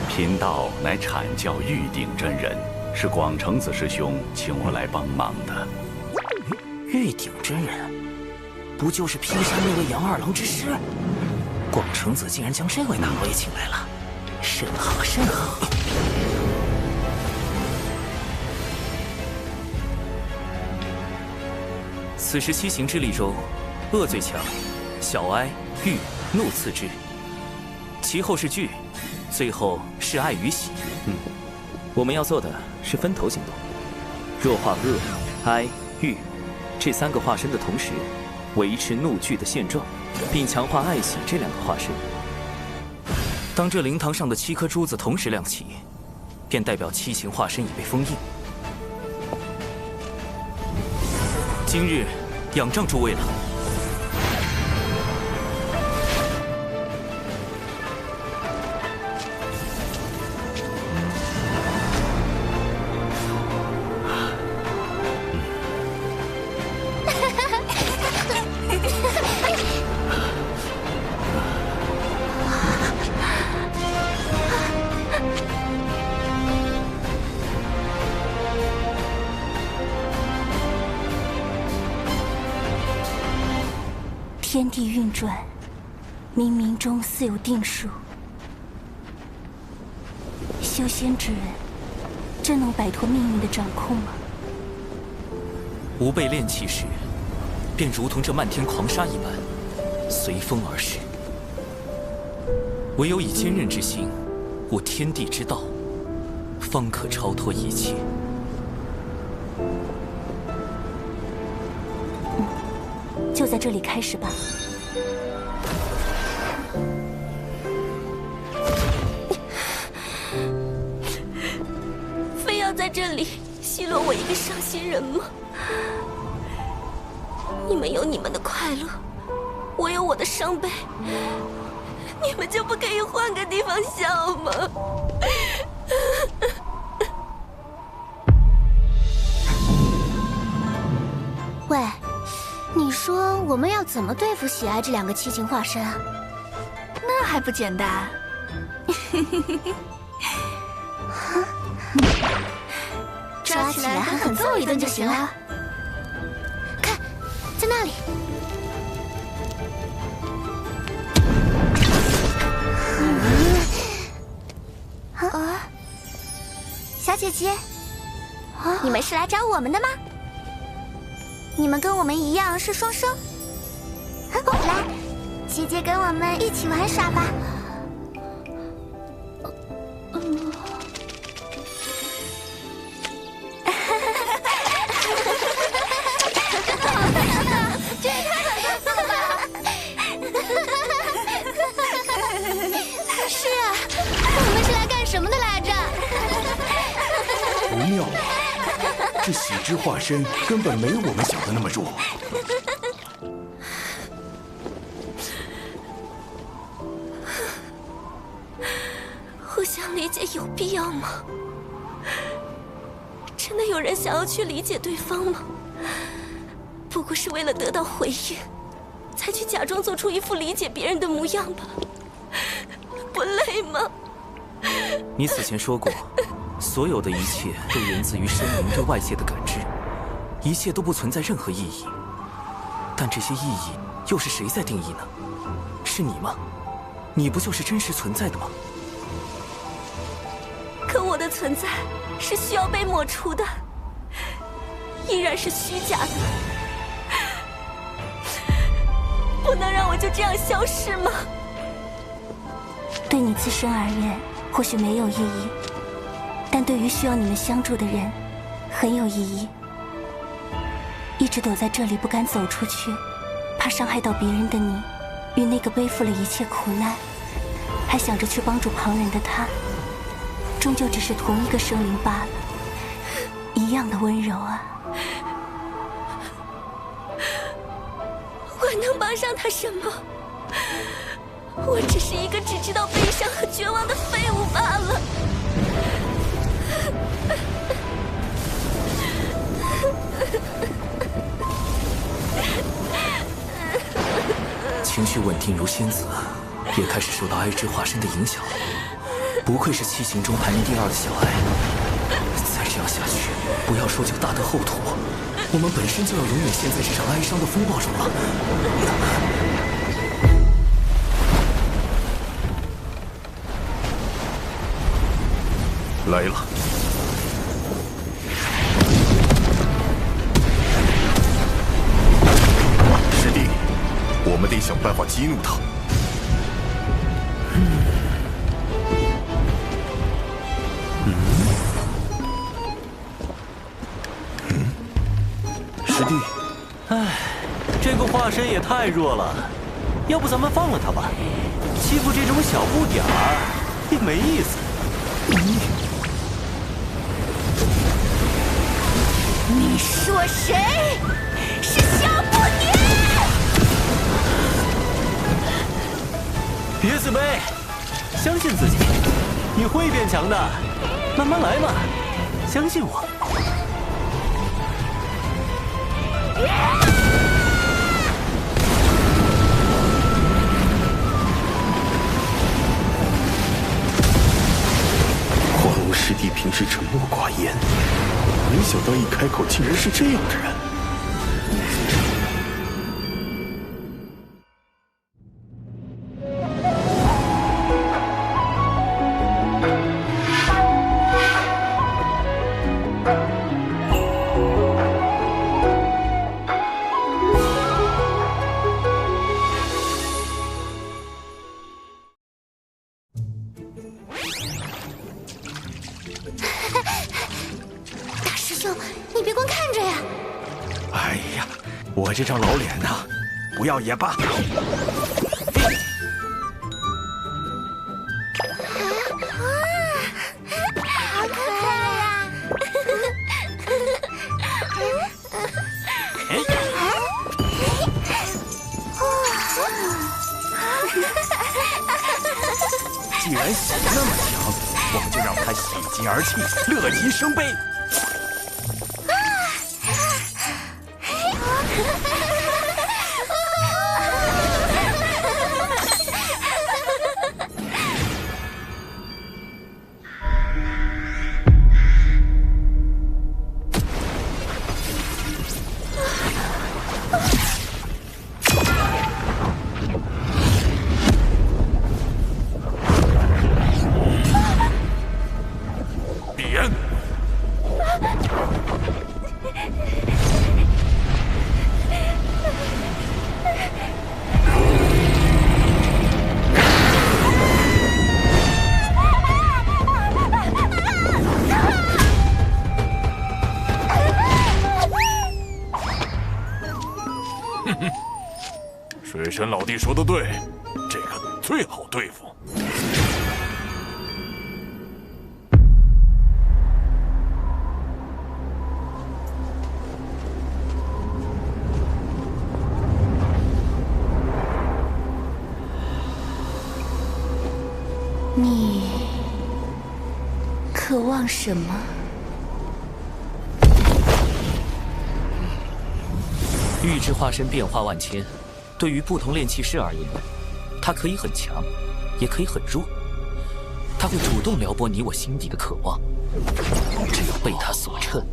贫道乃阐教玉鼎真人，是广成子师兄请我来帮忙的。玉鼎真人，不就是劈山那位杨二郎之师？广成子竟然将这位大佬也请来了，甚好甚好。此时七行之力中，恶最强，小哀、欲、怒次之，其后是惧，最后是爱与喜。我们要做的是分头行动，弱化恶、哀、欲这3个化身的同时，维持怒惧的现状，并强化爱喜这2个化身。当这灵堂上的7颗珠子同时亮起，便代表七行化身已被封印。今日仰仗诸位了。天地运转，冥冥中自有定数。修仙之人，真能摆脱命运的掌控吗？吾辈炼气时，便如同这漫天狂沙一般，随风而逝。唯有以坚韧之心，悟天地之道，方可超脱一切。就在这里开始吧。非要在这里奚落我一个伤心人吗？你们有你们的快乐，我有我的伤悲，你们就不可以换个地方笑吗？喂，你说我们要怎么对付喜爱这2个七情化身啊？那还不简单。抓起来狠狠揍一顿就行了。看，在那里。小姐姐，你们是来找我们的吗？你们跟我们一样是双生，来，姐姐跟我们一起玩耍吧。这也太可笑了吧！是啊，我们是来干什么的来着？不妙啊！这喜之化身根本没有我们想的那么弱。互相理解有必要吗？真的有人想要去理解对方吗？不过是为了得到回应，才去假装做出一副理解别人的模样吧？不累吗？你此前说过，所有的一切都源自于生灵对外界的感知，一切都不存在任何意义。但这些意义又是谁在定义呢？是你吗？你不就是真实存在的吗？可我的存在是需要被抹除的，依然是虚假的，不能让我就这样消失吗？对你自身而言，或许没有意义，但对于需要你们相助的人，很有意义。一直躲在这里不敢走出去，怕伤害到别人的你，与那个背负了一切苦难，还想着去帮助旁人的他，终究只是同一个生灵罢了，一样的温柔啊。我能帮上他什么？我只是一个只知道悲伤和绝望的废物罢了。情绪稳定如仙子，也开始受到哀之化身的影响。不愧是7行中排名第2的小哀。再这样下去，不要说救大德后土，我们本身就要永远陷在这场哀伤的风暴中了。来了。师弟，我们得想办法激怒他。师弟，唉，这个化身也太弱了，要不咱们放了他吧？欺负这种小不点儿也没意思。你说谁是小不点？别自卑，相信自己，你会变强的，慢慢来嘛，相信我。荒芜师弟平时沉默寡言，没想到一开口竟然是这样的人。我这张老脸呐，不要也罢。好可爱呀！既然喜那么强，我们就让他喜极而泣，乐极生悲。水神老弟说的对，这个最好对付。你渴望什么？玉之化身变化万千，对于不同炼器师而言，它可以很强，也可以很弱。它会主动撩拨你我心底的渴望，只要被它所趁，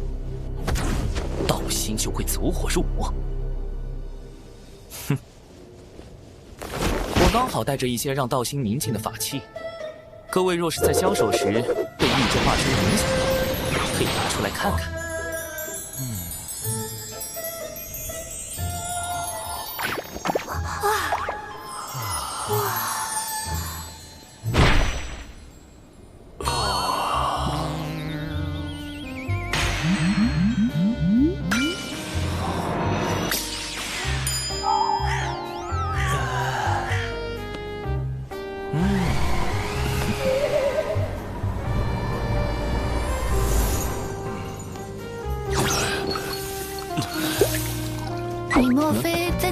道心就会走火入魔。哼，我刚好带着一些让道心宁静的法器，各位若是在交手时被玉之化身影响到，可以拿出来看看。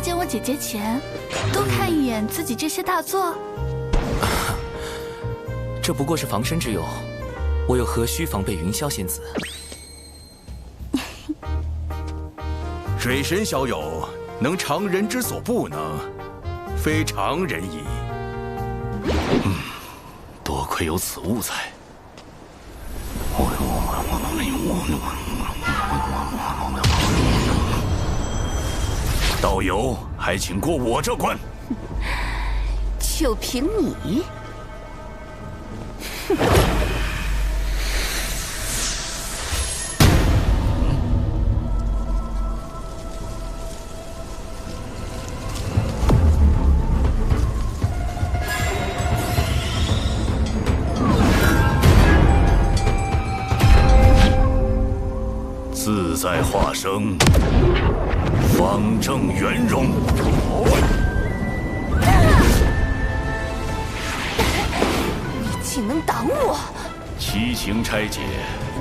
见我姐姐前，多看一眼自己这些大作？这不过是防身之用，我又何须防备云霄仙子？水神小友能常人之所不能，非常人矣。多亏有此物在。道友，还请过我这关。就凭你？自在化生，方正圆融。你竟能挡我！七情拆解，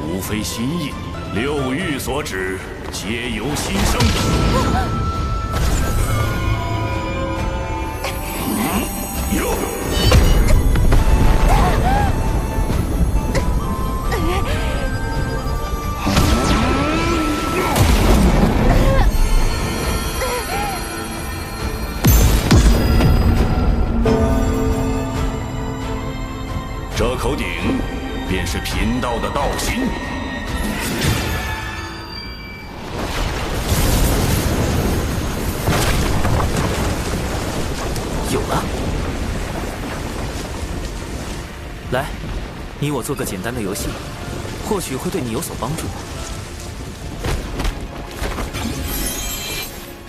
无非心意；六欲所指，皆由心生。这口鼎便是贫道的道心。有了，来，你我做个简单的游戏，或许会对你有所帮助。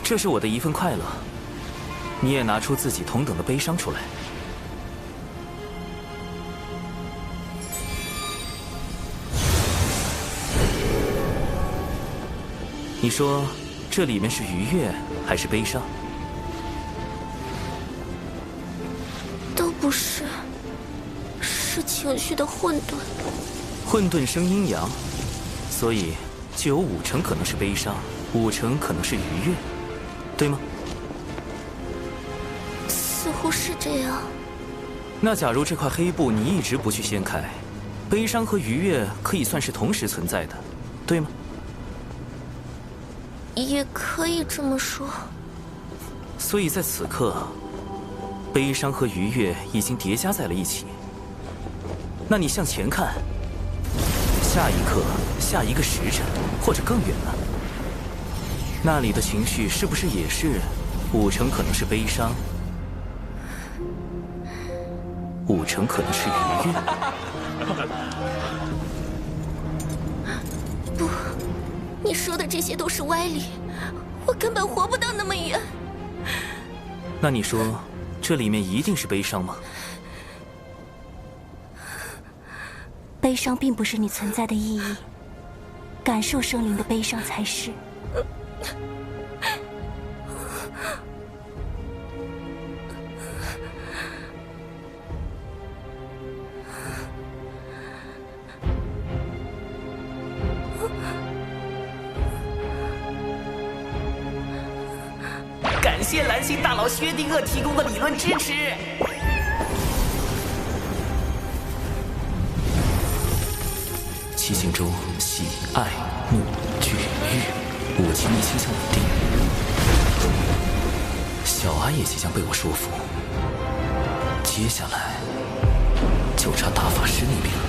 这是我的一份快乐，你也拿出自己同等的悲伤出来。你说，这里面是愉悦还是悲伤？都不是，是情绪的混沌。混沌生阴阳，所以就有5成可能是悲伤，5成可能是愉悦，对吗？似乎是这样。那假如这块黑布你一直不去掀开，悲伤和愉悦可以算是同时存在的，对吗？也可以这么说。所以在此刻，悲伤和愉悦已经叠加在了一起。那你向前看，下一刻、下一个时辰，或者更远呢？那里的情绪是不是也是5成可能是悲伤，5成可能是愉悦？不，你说的这些都是歪理，我根本活不到那么远。那你说，这里面一定是悲伤吗？悲伤并不是你存在的意义，感受生灵的悲伤才是。感谢蓝星大佬薛定谔提供的理论支持。七情中，喜、爱、怒、惧、欲，5情意倾向稳定。小阿也即将被我说服，接下来就差大法师那边了。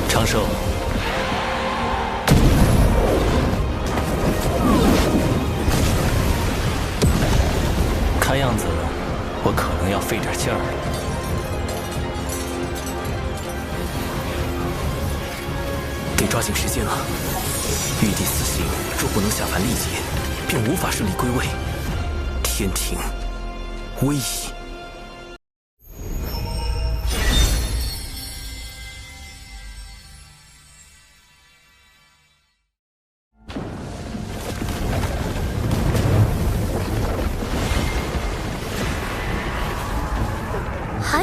长寿，看样子我可能要费点劲儿了。得抓紧时间了。玉帝死刑若不能下凡历劫，便无法顺利归位。天庭危矣。 ”。 。 。。。。。。。。。。。。。。。。。。。。。。。。。。。。。。。。。。。。。。。。。。。。。。。。。。。。。。。。。。。。。。。。。。。。。。。。。。。。。。。。。。。。。。。。。。。。。。。。。。。。。。。。。。。。。。。。。。。。。。。。。。。。。。。。。。。。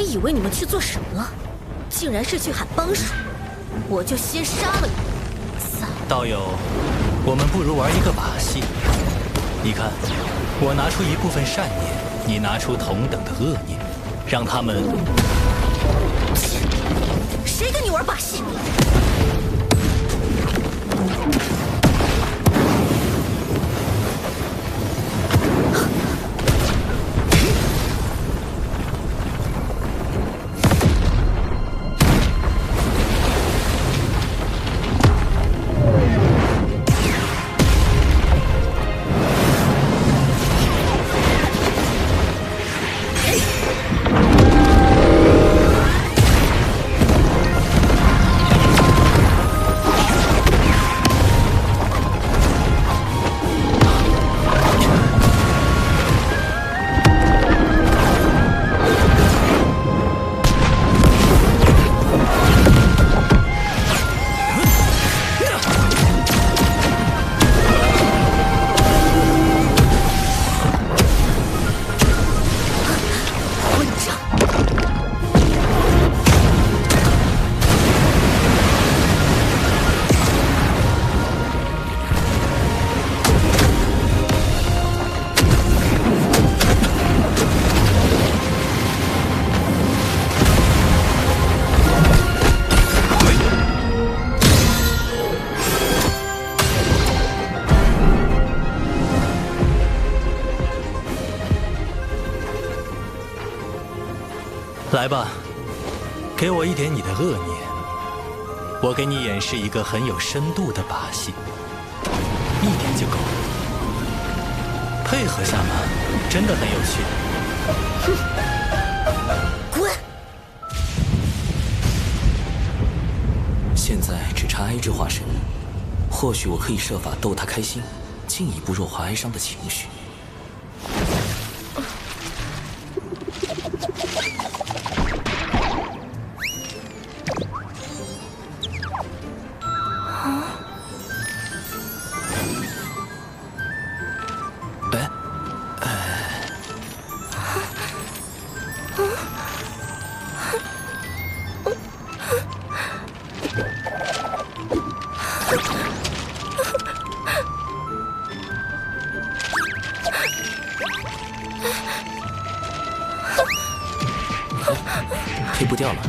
还以为你们去做什么，竟然是去喊帮手，我就先杀了你。道友，我们不如玩一个把戏。你看，我拿出一部分善念，你拿出同等的恶念，让他们……谁跟你玩把戏？来吧，给我一点你的恶念，我给你演示一个很有深度的把戏，一点就够了。配合下嘛，真的很有趣。滚！现在只差哀之化身，或许我可以设法逗他开心，进一步弱化哀伤的情绪。推不掉了。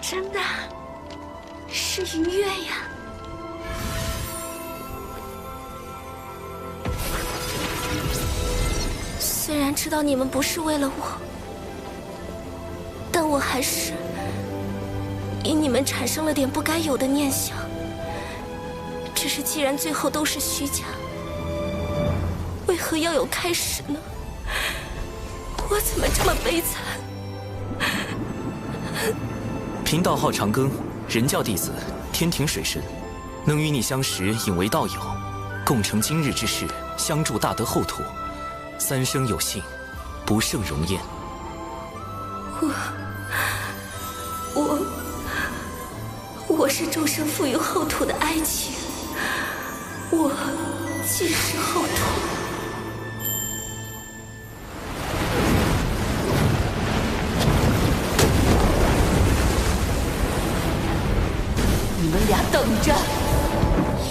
真的是愉悦呀！虽然知道你们不是为了我，但我还是因你们产生了点不该有的念想。只是既然最后都是虚假，为何要有开始呢？我怎么这么悲惨？贫道号长庚，人教弟子，天庭水神，能与你相识，引为道友，共成今日之事，相助大德后土，三生有幸，不胜荣焉。我是众生赋予后土的哀情，我既是后土。你们俩等着，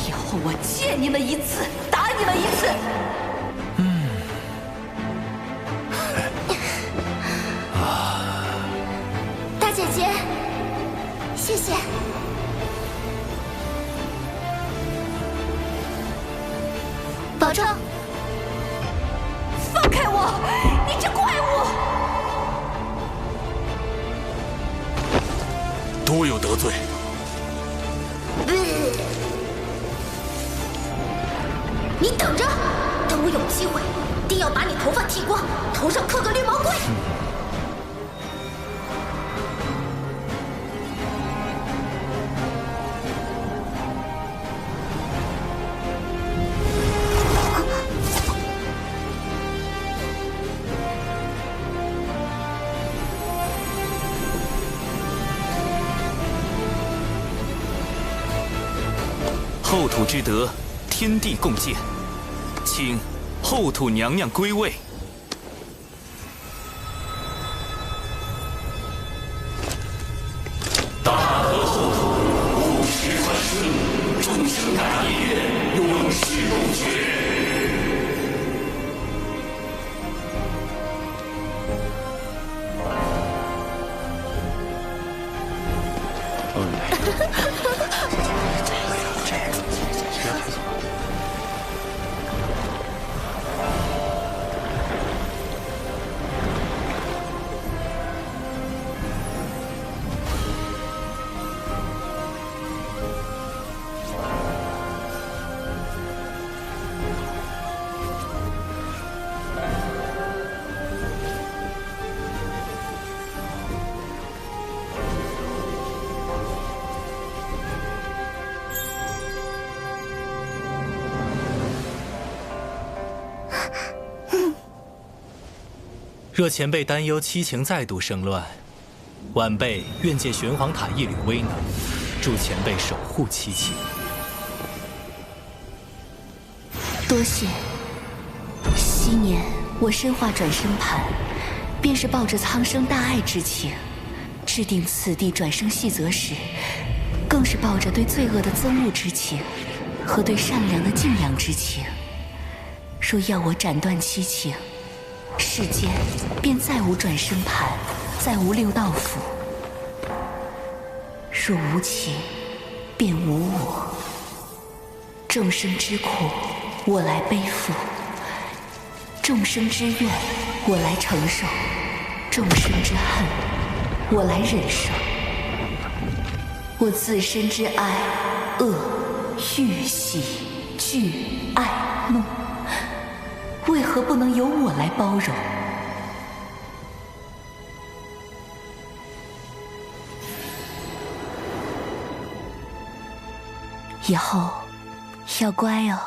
以后我见你们一次，打你们一次。大姐姐，谢谢。保重。放开我！你这怪物！多有得罪。你等着，等我有机会，定要把你头发剃光，头上刻个绿毛龟。后土之德，天地共鉴，请后土娘娘归位。大德后土，务实传声，众生感业，永世不绝。若前辈担忧七情再度生乱，晚辈愿借玄黄塔一缕威能，助前辈守护七情。多谢。昔年我身化转生盘，便是抱着苍生大爱之情，制定此地转生细则时，更是抱着对罪恶的憎恶之情，和对善良的敬仰之情。若要我斩断七情，世间便再无转生盘，再无六道符。若无情，便无我。众生之苦，我来背负；众生之怨，我来承受；众生之恨，我来忍受。我自身之哀、恶、欲、喜、惧、爱、怒，为何不能由我来包容？以后要乖哦。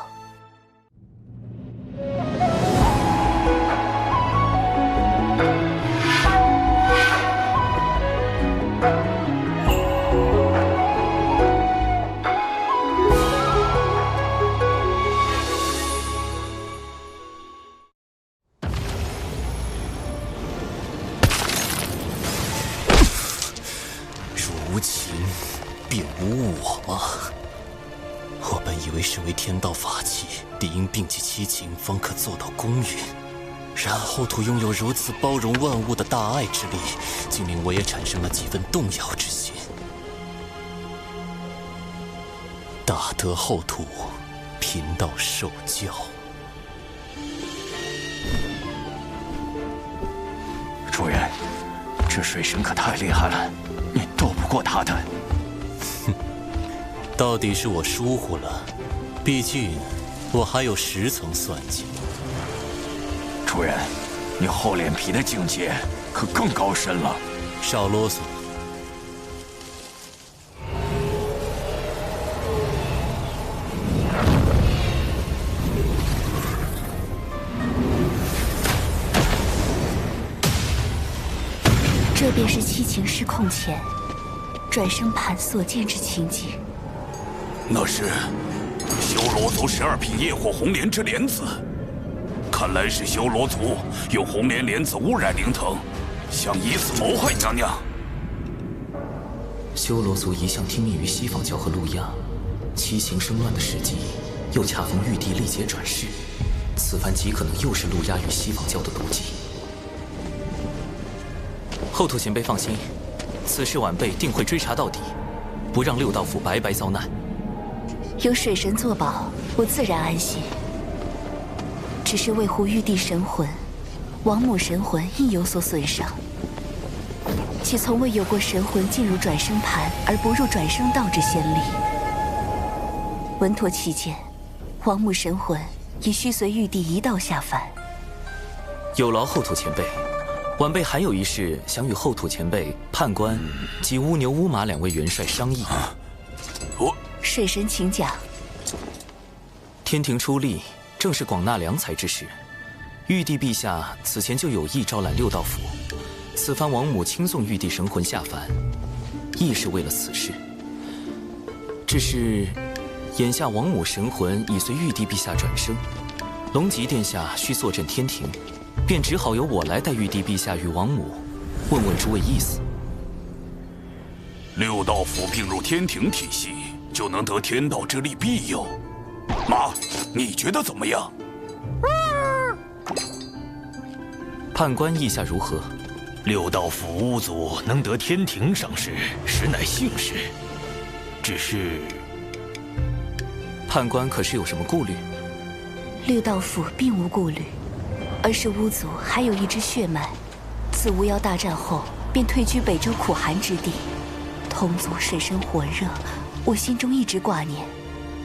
无情，便无我吗？我本以为身为天道法器，理应摒弃七情，方可做到公允。然后土拥有如此包容万物的大爱之力，竟令我也产生了几分动摇之心。大德后土，贫道受教。主人，这水神可太厉害了，你斗不过他的。哼，到底是我疏忽了，毕竟我还有10层算计。主人，你厚脸皮的境界可更高深了。少啰嗦。这便是七情失控前转生盘所见之情景。那是修罗族12匹业火红莲之莲子，看来是修罗族用红莲莲子污染灵藤，想以此谋害娘娘。修罗族一向听命于西方教和陆亚，七情生乱的时机，又恰逢玉帝历劫转世，此番极可能又是陆亚与西方教的毒计。后土前辈放心，此事晚辈定会追查到底，不让六道府白白遭难。有水神作保，我自然安心。只是为护玉帝神魂，王母神魂亦有所损伤。且从未有过神魂进入转生盘而不入转生道之先例。稳妥起见，王母神魂也需随玉帝一道下凡。有劳后土前辈，晚辈还有一事想与后土前辈、判官及乌牛、乌马两位元帅商议。水神请讲。天庭出力，正是广纳良才之时。玉帝陛下此前就有意招揽六道府，此番王母亲送玉帝神魂下凡，亦是为了此事。只是，眼下王母神魂已随玉帝陛下转生，龙吉殿下需坐镇天庭，便只好由我来代玉帝陛下与王母问问诸位意思。六道府并入天庭体系，就能得天道之力庇佑。妈，你觉得怎么样？判官意下如何？六道府巫族能得天庭赏识，实乃幸事。只是，判官可是有什么顾虑？六道府并无顾虑，而是巫族还有一支血脉，自巫妖大战后便退居北周苦寒之地，同族水深火热，我心中一直挂念。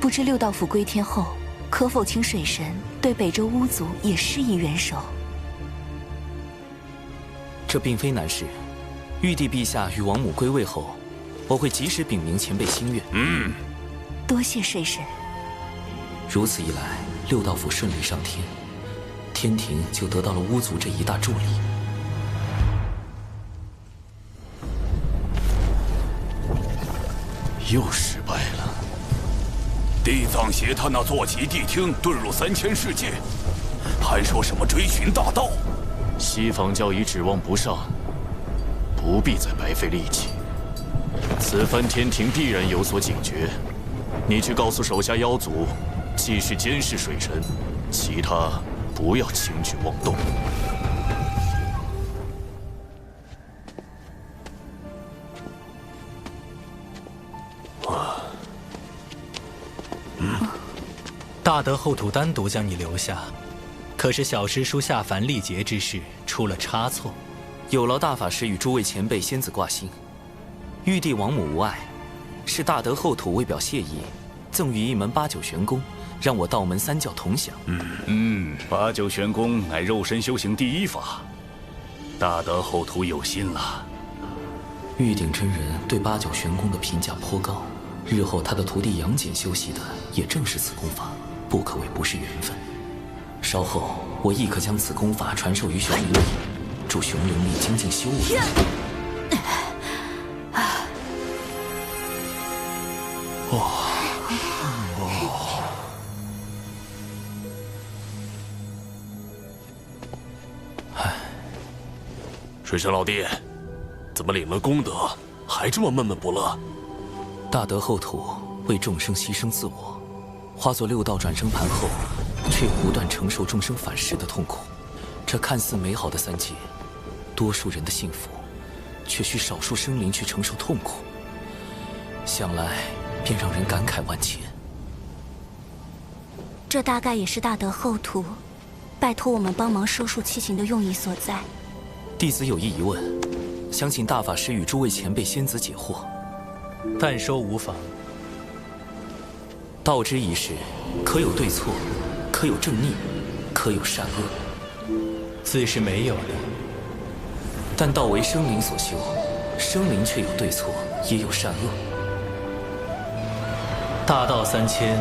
不知六道府归天后，可否请水神对北周巫族也施以援手？这并非难事，玉帝陛下与王母归位后，我会及时禀明前辈心愿。多谢水神。如此一来，六道府顺利上天，天庭就得到了巫族这一大助力。又失败了。地藏邪他那坐骑谛听遁入3000世界，还说什么追寻大道？西方教已指望不上，不必再白费力气。此番天庭必然有所警觉，你去告诉手下妖族，继续监视水神，其他不要轻举妄动。大德后土单独将你留下，可是小师叔下凡历劫之事出了差错。有劳大法师与诸位前辈仙子挂心。玉帝王母无碍，是大德后土为表谢意，赠予一门8九玄功，让我道门3教同享。8九玄功乃肉身修行第一法，大德后土有心了。玉鼎真人对8九玄功的评价颇高，日后他的徒弟杨戬修习的也正是此功法，不可谓不是缘分。稍后我亦可将此功法传授于熊灵力，助熊灵力精进修为。水神老弟，怎么领了功德还这么闷闷不乐？大德后土为众生牺牲自我，化作6道转生盘后，却不断承受众生反噬的痛苦。这看似美好的3界，多数人的幸福，却需少数生灵去承受痛苦。想来便让人感慨万千。这大概也是大德后土拜托我们帮忙收束七情的用意所在。弟子有一疑问，想请大法师与诸位前辈仙子解惑。但说无妨。道之一事，可有对错，可有正逆，可有善恶？自是没有的。但道为生灵所修，生灵却有对错，也有善恶。大道3000，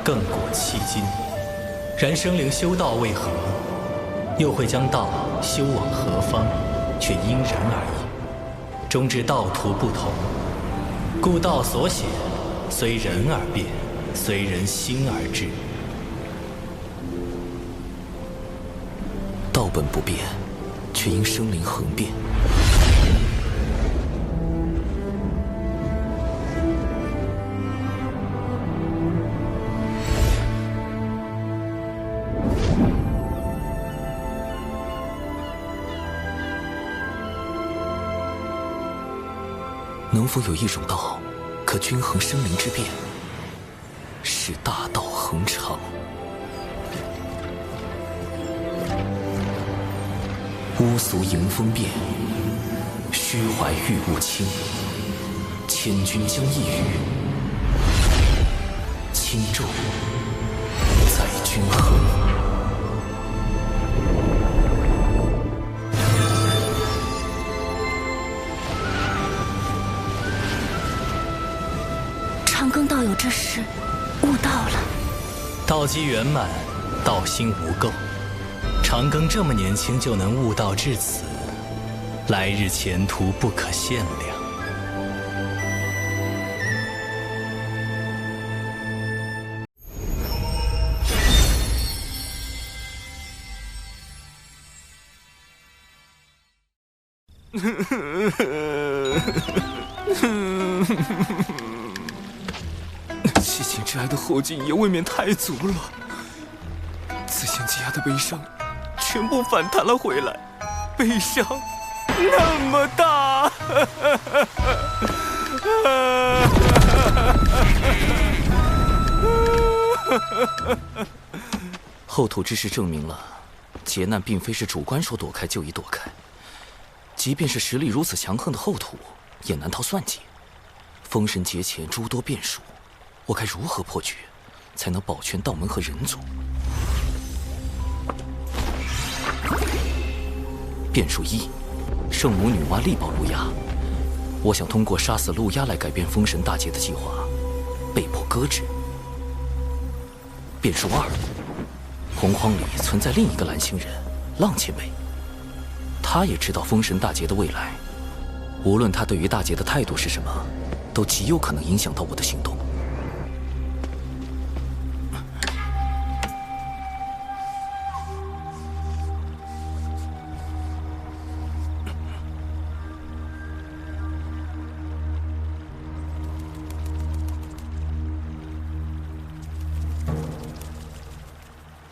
亘古迄今。然生灵修道为何？又会将道修往何方？却因人而异。终至道途不同，故道所显，随人而变，随人心而至。道本不变，却因生灵恒变。能否有一种道，可均衡生灵之变，使大道恒长？巫俗迎风变，虚怀玉物轻。千钧将一羽，轻重在均衡。之时，悟道了。道基圆满，道心无垢。长庚这么年轻就能悟道至此，来日前途不可限量。七情之爱的后劲也未免太足了，此前积压的悲伤全部反弹了回来，悲伤那么大。后土之事证明了，劫难并非是主观说躲开就已躲开，即便是实力如此强横的后土，也难逃算计。封神劫前诸多变数，我该如何破局，才能保全道门和人族？变数一，圣母女娲力保路亚。我想通过杀死路亚来改变封神大劫的计划，被迫搁置。变数二，洪荒里存在另一个蓝星人浪前辈，他也知道封神大劫的未来，无论他对于大劫的态度是什么，都极有可能影响到我的行动。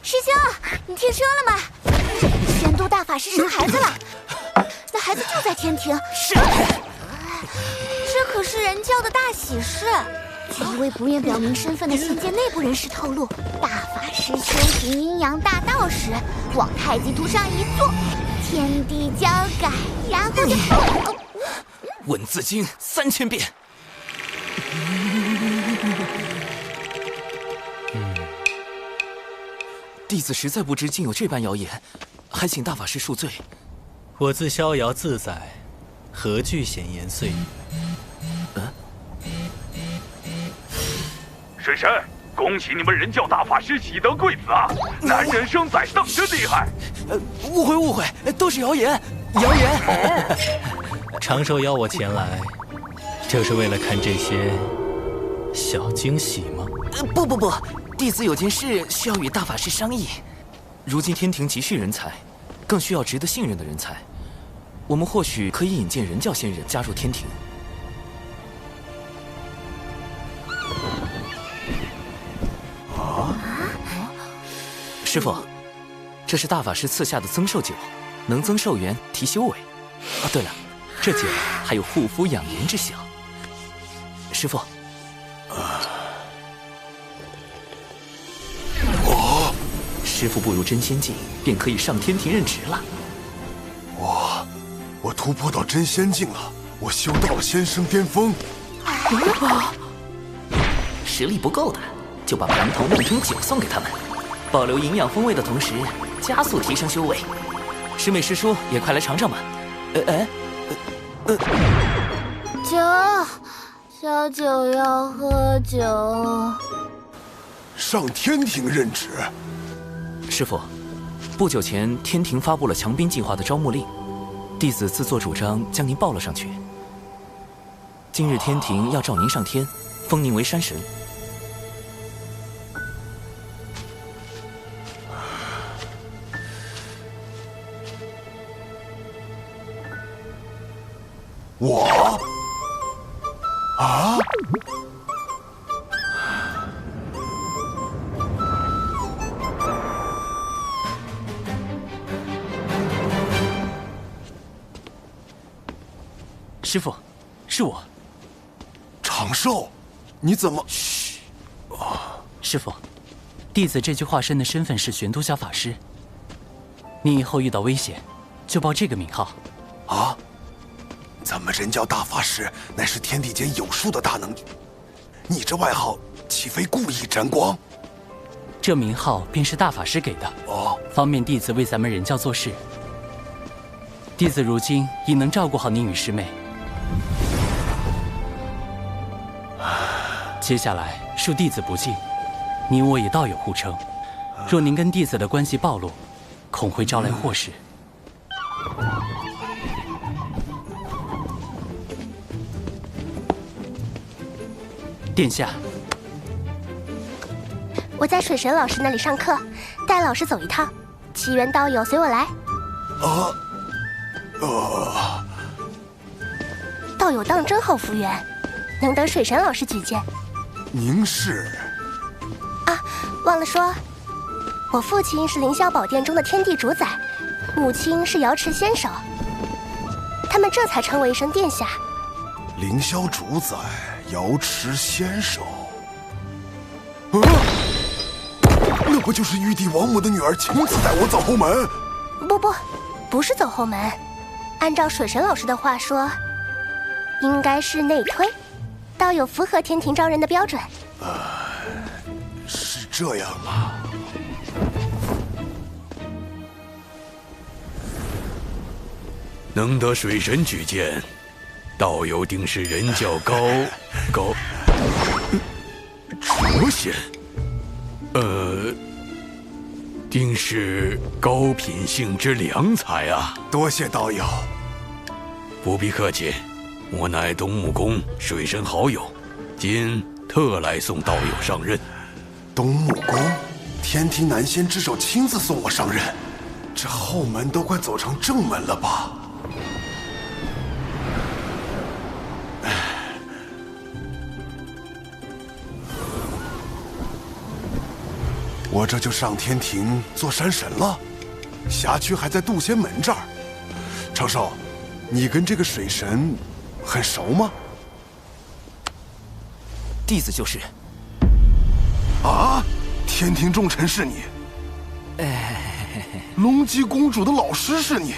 师兄，你听说了吗？仙都大法师生孩子了，那孩子就在天庭。是。这可是人教的大喜事。据一位不愿表明身份的仙界内部人士透露，大法师修行阴阳大道时，往太极图上一坐，天地交改，然后就……文字经3000遍。弟子实在不知竟有这般谣言，还请大法师恕罪。我自逍遥自在，何惧闲言碎语？水神，恭喜你们人教大法师喜得贵子啊！男人生崽当真厉害。误会，都是谣言。长寿邀我前来，就是为了看这些小惊喜吗？不，弟子有件事需要与大法师商议。如今天庭急需人才，更需要值得信任的人才。我们或许可以引荐人教仙人加入天庭。师父，这是大法师赐下的增寿酒，能增寿元，提修为。对了，这酒还有护肤养颜之效。师父，师父步入真仙境，便可以上天庭任职了。我突破到真仙境了，我修到了仙生巅峰。实力不够的，就把蟠桃弄成酒送给他们，保留营养风味的同时，加速提升修为。师妹师叔也快来尝尝吧。酒，小九要喝酒。上天庭任职。师父，不久前天庭发布了强兵计划的招募令，弟子自作主张将您报了上去。今日天庭要召您上天，封您为山神。我？啊？师父，是我。长寿，你怎么？嘘。师父，弟子这具化身的身份是玄都小法师。你以后遇到危险，就报这个名号。啊？咱们人教大法师乃是天地间有数的大能，你这外号岂非故意沾光？这名号便是大法师给的，方便弟子为咱们人教做事。弟子如今已能照顾好您与师妹。接下来恕弟子不敬，你我以道友互称，若您跟弟子的关系暴露，恐会招来祸事。殿下，我在水神老师那里上课，带老师走一趟。奇缘道友随我来。道友当真好福缘，能得水神老师举荐。您是？啊，忘了说，我父亲是凌霄宝殿中的天地主宰，母亲是瑶池仙手，他们这才称为一声殿下。凌霄主宰，瑶池仙手。那不就是玉帝王母的女儿亲自带我走后门？不是走后门。按照水神老师的话说，应该是内推，道友符合天庭招人的标准。是这样吗？能得水神举荐，道友定是人教高卓贤。定是高品性之良才啊！多谢道友。不必客气，我乃东木宫水神好友，今特来送道友上任。东木宫，天庭南仙之首亲自送我上任，这后门都快走成正门了吧？我这就上天庭做山神了，辖区还在渡仙门这儿。长寿，你跟这个水神很熟吗？弟子就是。啊，天庭重臣是你？龙姬公主的老师是你？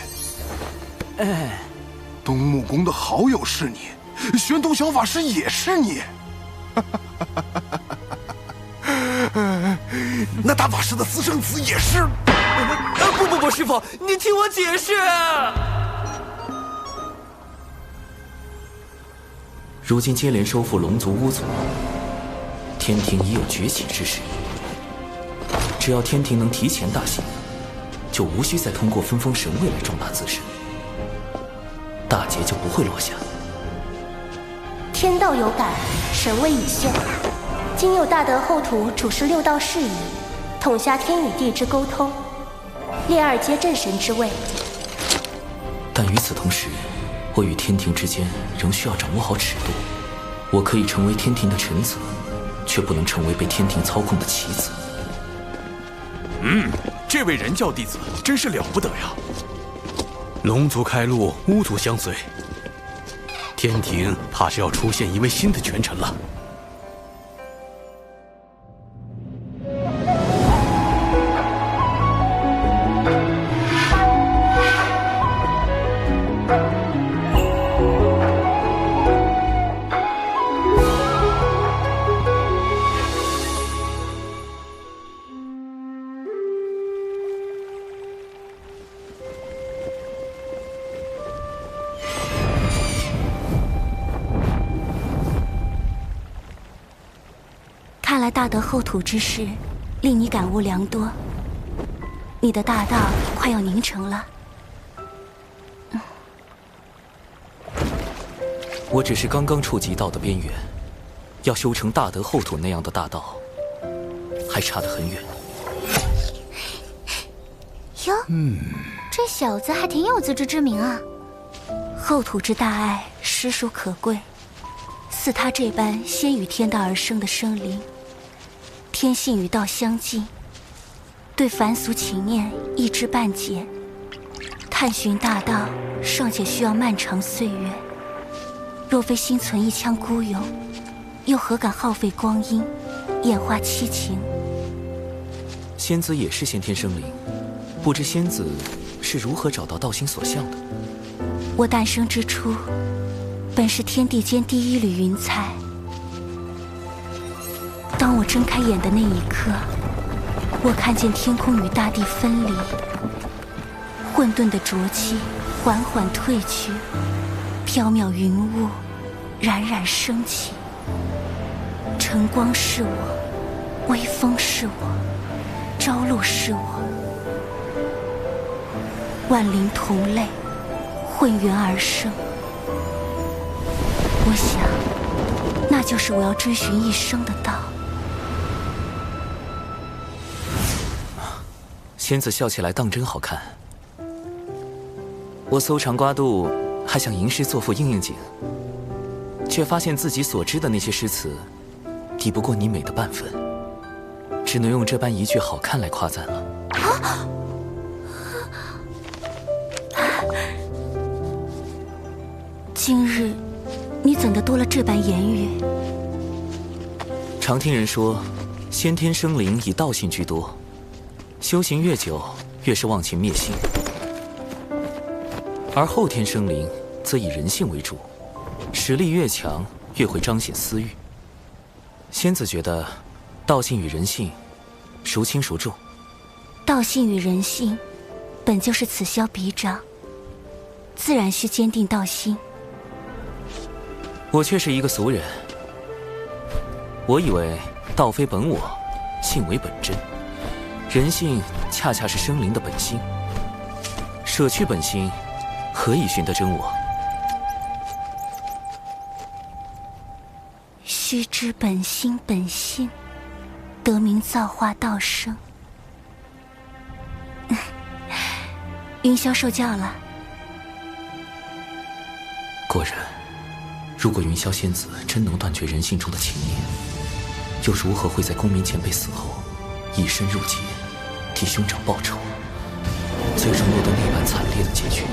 东木宫的好友是你？玄都小法师也是你？那大法师的私生子也是？不，师傅，你听我解释。如今接连收复龙族、巫族，天庭已有崛起之势。只要天庭能提前大兴，就无需再通过分封神位来壮大自身，大劫就不会落下。天道有感，神位已现。今有大德后土主持六道事宜，统辖天与地之沟通，列二阶镇神之位。但与此同时，我与天庭之间仍需要掌握好尺度。我可以成为天庭的臣子，却不能成为被天庭操控的棋子。这位人教弟子真是了不得呀！龙族开路，巫族相随，天庭怕是要出现一位新的权臣了。看来大德后土之事，令你感悟良多。你的大道快要凝成了。我只是刚刚触及道的边缘，要修成大德后土那样的大道，还差得很远。哟，这小子还挺有自知之明啊。后土之大爱，实属可贵。似他这般先与天道而生的生灵，天性与道相近，对凡俗情念一知半解，探寻大道尚且需要漫长岁月。若非心存一腔孤勇，又何敢耗费光阴，演化七情？仙子也是先天生灵，不知仙子是如何找到道心所向的？我诞生之初，本是天地间第一缕云彩。当我睁开眼的那一刻，我看见天空与大地分离，混沌的浊气缓缓退去，缥缈云雾冉冉升起。晨光是我，微风是我，朝露是我，万灵同类，混元而生。我想，那就是我要追寻一生的道。仙子笑起来当真好看。我搜肠刮肚，还想吟诗作赋应应景，却发现自己所知的那些诗词，抵不过你美的半分，只能用这般一句好看来夸赞了。今日你怎的多了这般言语？常听人说，先天生灵以道性居多，修行越久，越是忘情灭性；而后天生灵则以人性为主，实力越强，越会彰显私欲。仙子觉得，道性与人性，孰轻孰重？道性与人性，本就是此消彼长，自然需坚定道心。我却是一个俗人，我以为道非本我，性为本真，人性恰恰是生灵的本性。舍去本心，何以寻得真我？须知本心本性，得名造化道生。云霄受教了。果然，如果云霄仙子真能断绝人性中的情念，又如何会在公明前辈死后，以身入劫，替兄长报仇，最终落得那般惨烈的结局？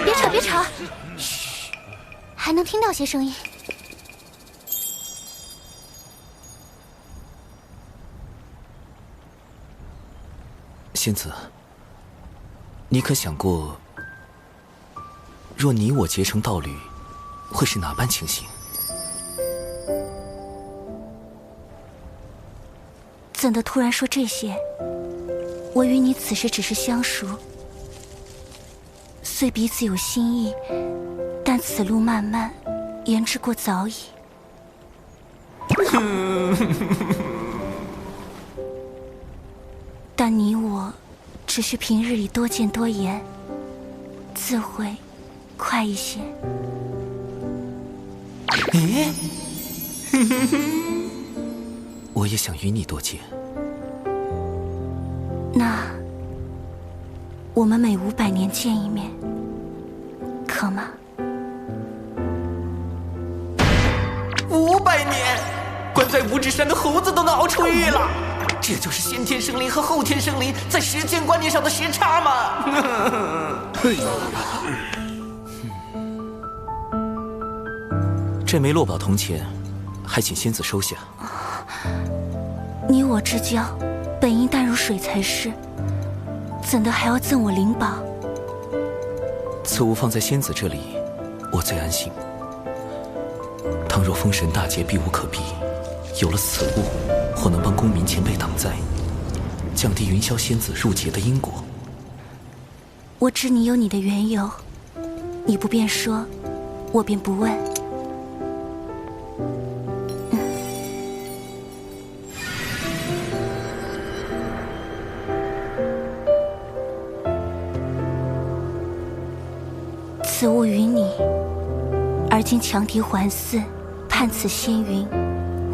别吵，别吵，嘘，还能听到些声音。仙子，你可想过，若你我结成道侣，会是哪般情形？怎的突然说这些？我与你此时只是相熟，虽彼此有心意，但此路漫漫，言之过早矣。但你我只需平日里多见多言，自会快一些。咦，我也想与你多见。那我们每500年见一面，可吗？500年，关在五指山的猴子都能熬出狱了。这就是先天生灵和后天生灵在时间观念上的时差吗？这枚落宝铜钱，还请仙子收下。你我之交，本应淡如水才是，怎的还要赠我灵宝？此物放在仙子这里，我最安心。倘若封神大劫避无可避，有了此物，或能帮公民前辈挡灾，降低云霄仙子入劫的因果。我知你有你的缘由，你不便说，我便不问。此物于你，而今强敌环伺，盼此仙云，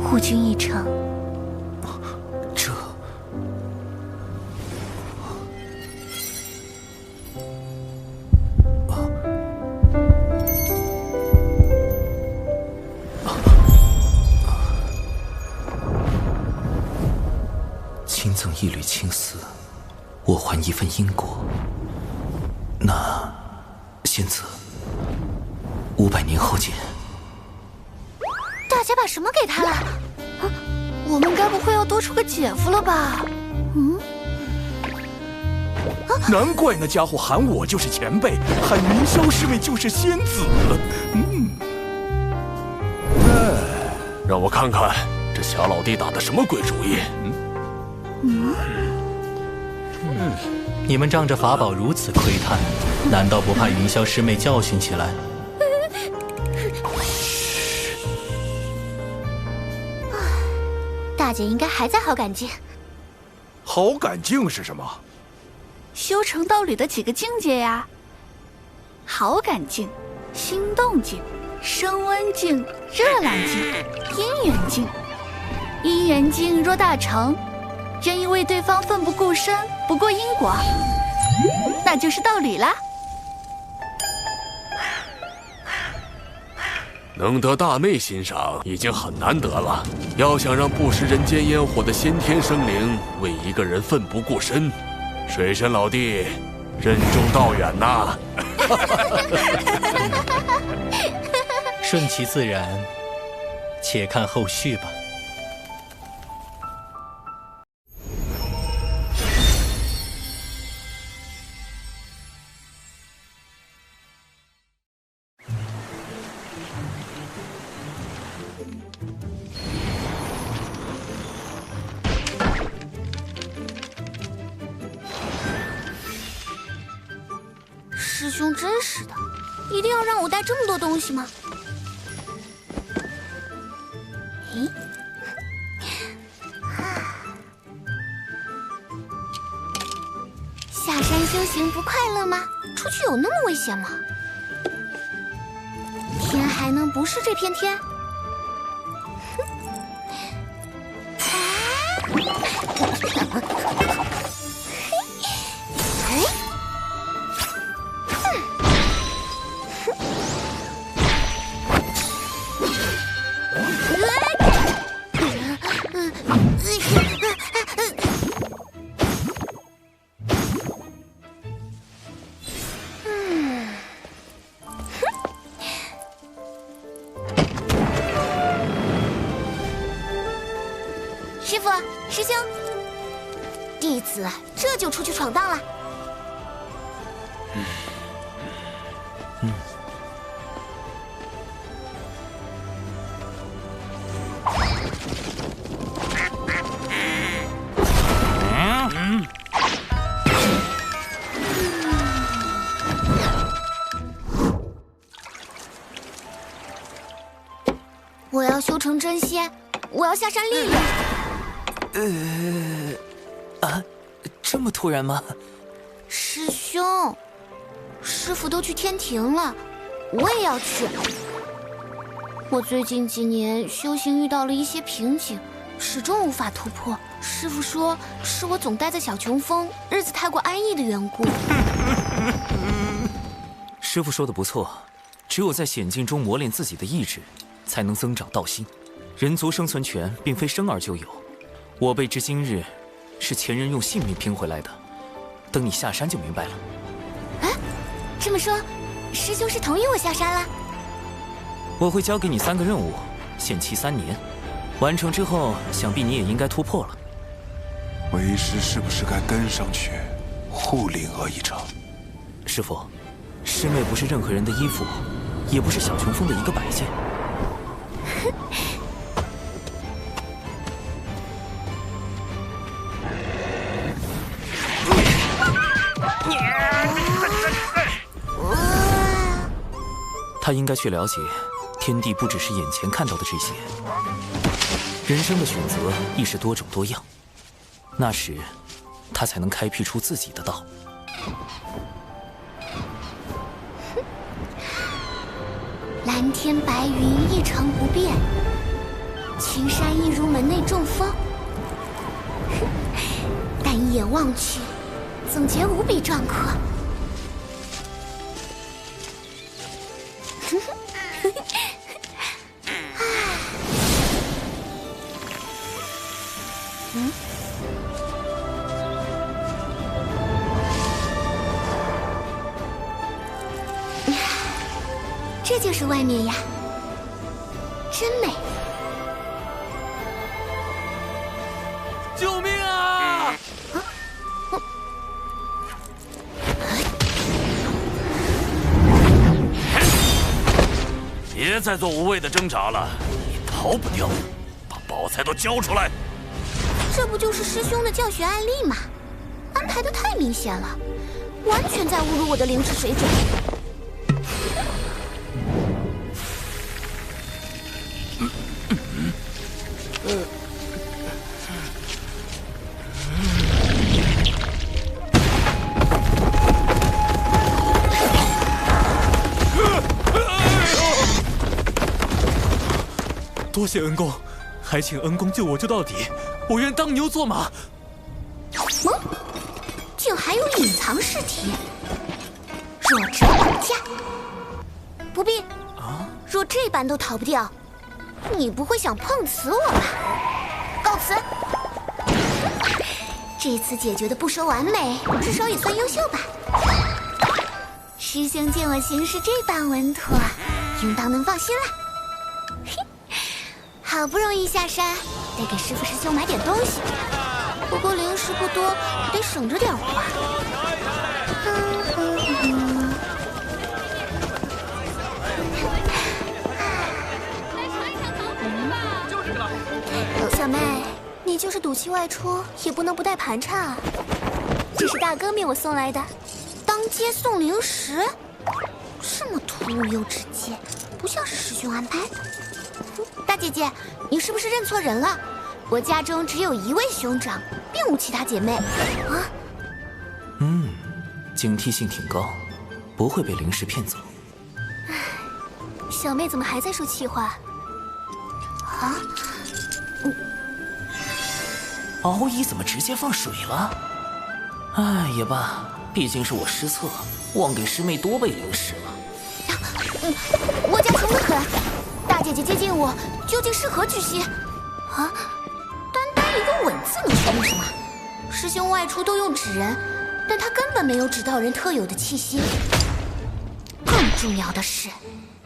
护君一程。这……亲赠一缕青丝，我还一份因果。那仙子，500年后见。大家把什么给他了？啊，我们该不会要多出个姐夫了吧？嗯？啊，难怪那家伙喊我就是前辈，喊云霄师妹就是仙子。让我看看这小老弟打的什么鬼主意。你们仗着法宝如此窥探，难道不怕云霄师妹教训起来？大姐应该还在好感境。好感境是什么？修成道侣的几个境界呀：好感境、心动境、升温境、热浪境、姻缘境。姻缘境若大成，愿意为对方奋不顾身，不顾因果，那就是道侣啦。能得大妹欣赏已经很难得了，要想让不食人间烟火的先天生灵为一个人奋不顾身，水神老弟任重道远呐。顺其自然，且看后续吧。师兄真是的，一定要让我带这么多东西吗？咦，下山修行不快乐吗？出去有那么危险吗？天还能不是这片天？师傅，师兄，弟子这就出去闯荡了。我要修成真仙，我要下山历练。这么突然吗？师兄，师傅都去天庭了，我也要去。我最近几年修行遇到了一些瓶颈，始终无法突破。师傅说是我总待在小琼峰，日子太过安逸的缘故。师傅说的不错，只有在险境中磨练自己的意志，才能增长道心。人族生存权并非生而就有，我辈至今日是前人用性命拼回来的。等你下山就明白了。啊，这么说，师兄是同意我下山了？我会交给你3个任务，限期3年，完成之后，想必你也应该突破了。为师是不是该跟上去护灵儿一场？师父，师妹不是任何人的依附，也不是小琼峰的一个摆件。他应该去了解，天地不只是眼前看到的这些，人生的选择亦是多种多样。那时，他才能开辟出自己的道。蓝天白云一成不变，青山一如门内中风。但一眼望去，总觉无比壮阔。这就是外面呀，真美！救命啊！别再做无谓的挣扎了，你逃不掉，把宝材都交出来！这不就是师兄的教学案例吗？安排抬得太明显了，完全在侮辱我的灵智水准。多谢恩公，还请恩公救我救到底，我愿当牛做马。竟还有隐藏尸体，弱者绑架。不必啊，若这般都逃不掉，你不会想碰瓷我吧？告辞。这次解决的不说完美，至少也算优秀吧。师兄见我行事这般稳妥，应当能放心了。好不容易下山，得给师父师兄买点东西。不过零食不多，得省着点花。小妹，你就是赌气外出，也不能不带盘缠啊。这是大哥命我送来的，当街送零食，这么突兀又直接，不像是师兄安排的。大姐姐，你是不是认错人了？我家中只有一位兄长，并无其他姐妹。啊？警惕性挺高，不会被灵石骗走。小妹怎么还在说气话？啊？敖乙怎么直接放水了？哎，也罢，毕竟是我失策，忘给师妹多备灵石了。我家穷得很，大姐姐接近我，究竟是何居心？啊？单一个吻字能确定什么？师兄外出都用纸人，但他根本没有纸道人特有的气息。更重要的是，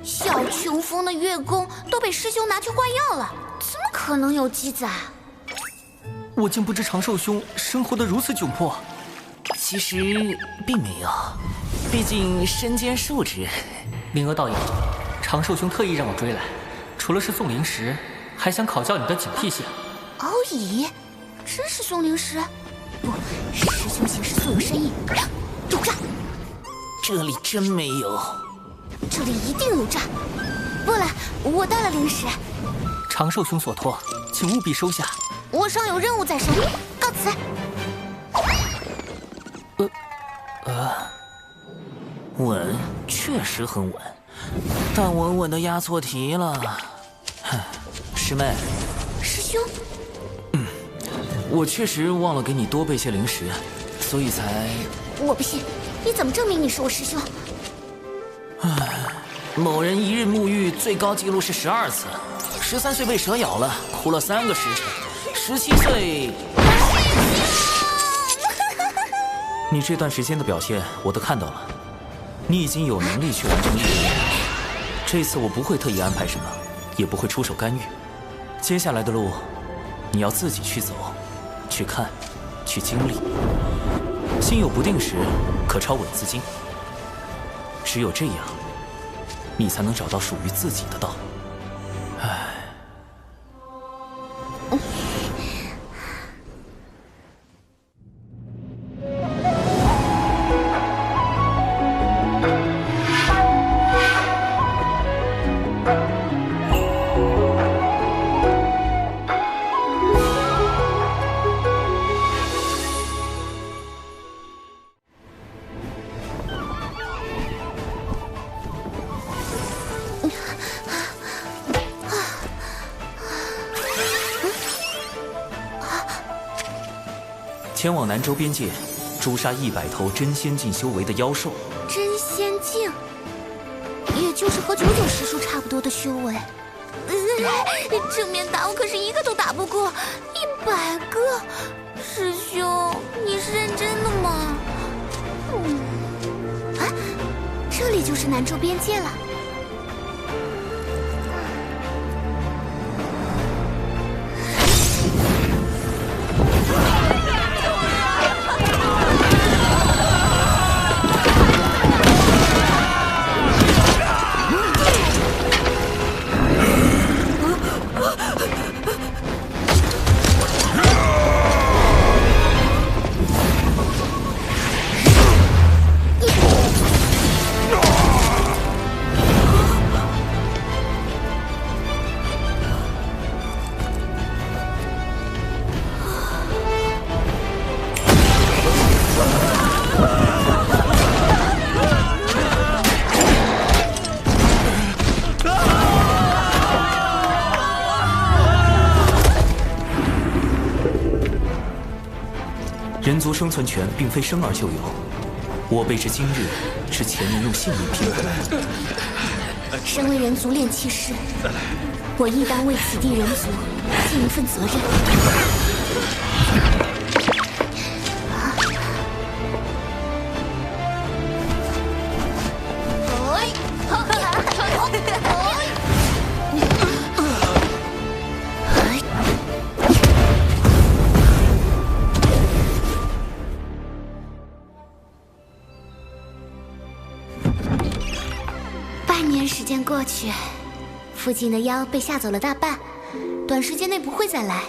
小琼峰的月宫都被师兄拿去换药了，怎么可能有鸡仔？我竟不知长寿兄生活得如此窘迫。其实并没有，毕竟身兼数职。灵娥道友，长寿兄特意让我追来，除了是送灵石，还想考教你的警惕性。敖乙，真是送灵石？不，师兄行事素有深意。有诈！这里真没有。这里一定有诈。不了，我带了灵石。长寿兄所托，请务必收下。我尚有任务在身，告辞。稳，确实很稳，但稳稳的押错题了。师妹，师兄，我确实忘了给你多备些灵石，所以才……我不信，你怎么证明你是我师兄？某人一日沐浴最高纪录是12次，13岁被蛇咬了，哭了3个时辰，17岁。你这段时间的表现我都看到了，你已经有能力去完成任务。这次我不会特意安排什么，也不会出手干预。接下来的路，你要自己去走，去看，去经历。心有不定时，可抄稳字经。只有这样，你才能找到属于自己的道。唉。前往南州边界，诛杀100头真仙境修为的妖兽。真仙境，也就是和99师叔差不多的修为。正面打我可是一个都打不过，100个。师兄，你是认真的吗？啊，这里就是南州边界了。生存权并非生而就有，我辈至今日是前人用性命拼回来的。身为人族炼器师，我亦当为此地人族尽一份责任。半年时间过去，附近的妖被吓走了大半，短时间内不会再来。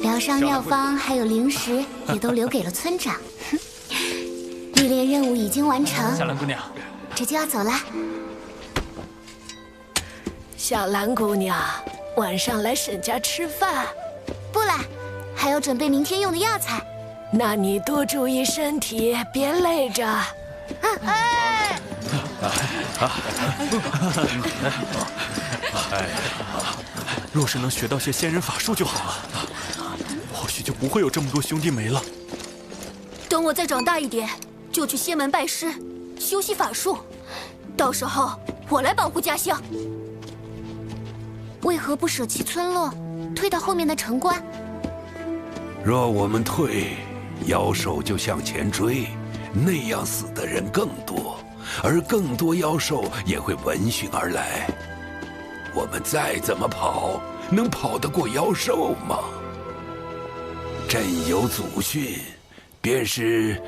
疗伤药方还有灵石也都留给了村长。历练任务已经完成，小兰姑娘，这就要走了。小兰姑娘，晚上来沈家吃饭？不来，还要准备明天用的药材。那你多注意身体，别累着。哎！若是能学到些仙人法术就好了，或许就不会有这么多兄弟没了。等我再长大一点，就去仙门拜师，修习法术。到时候我来保护家乡。为何不舍弃村落，退到后面的城关？若我们退，妖兽就向前追，那样死的人更多，而更多妖兽也会闻讯而来。我们再怎么跑，能跑得过妖兽吗？朕有祖训，便是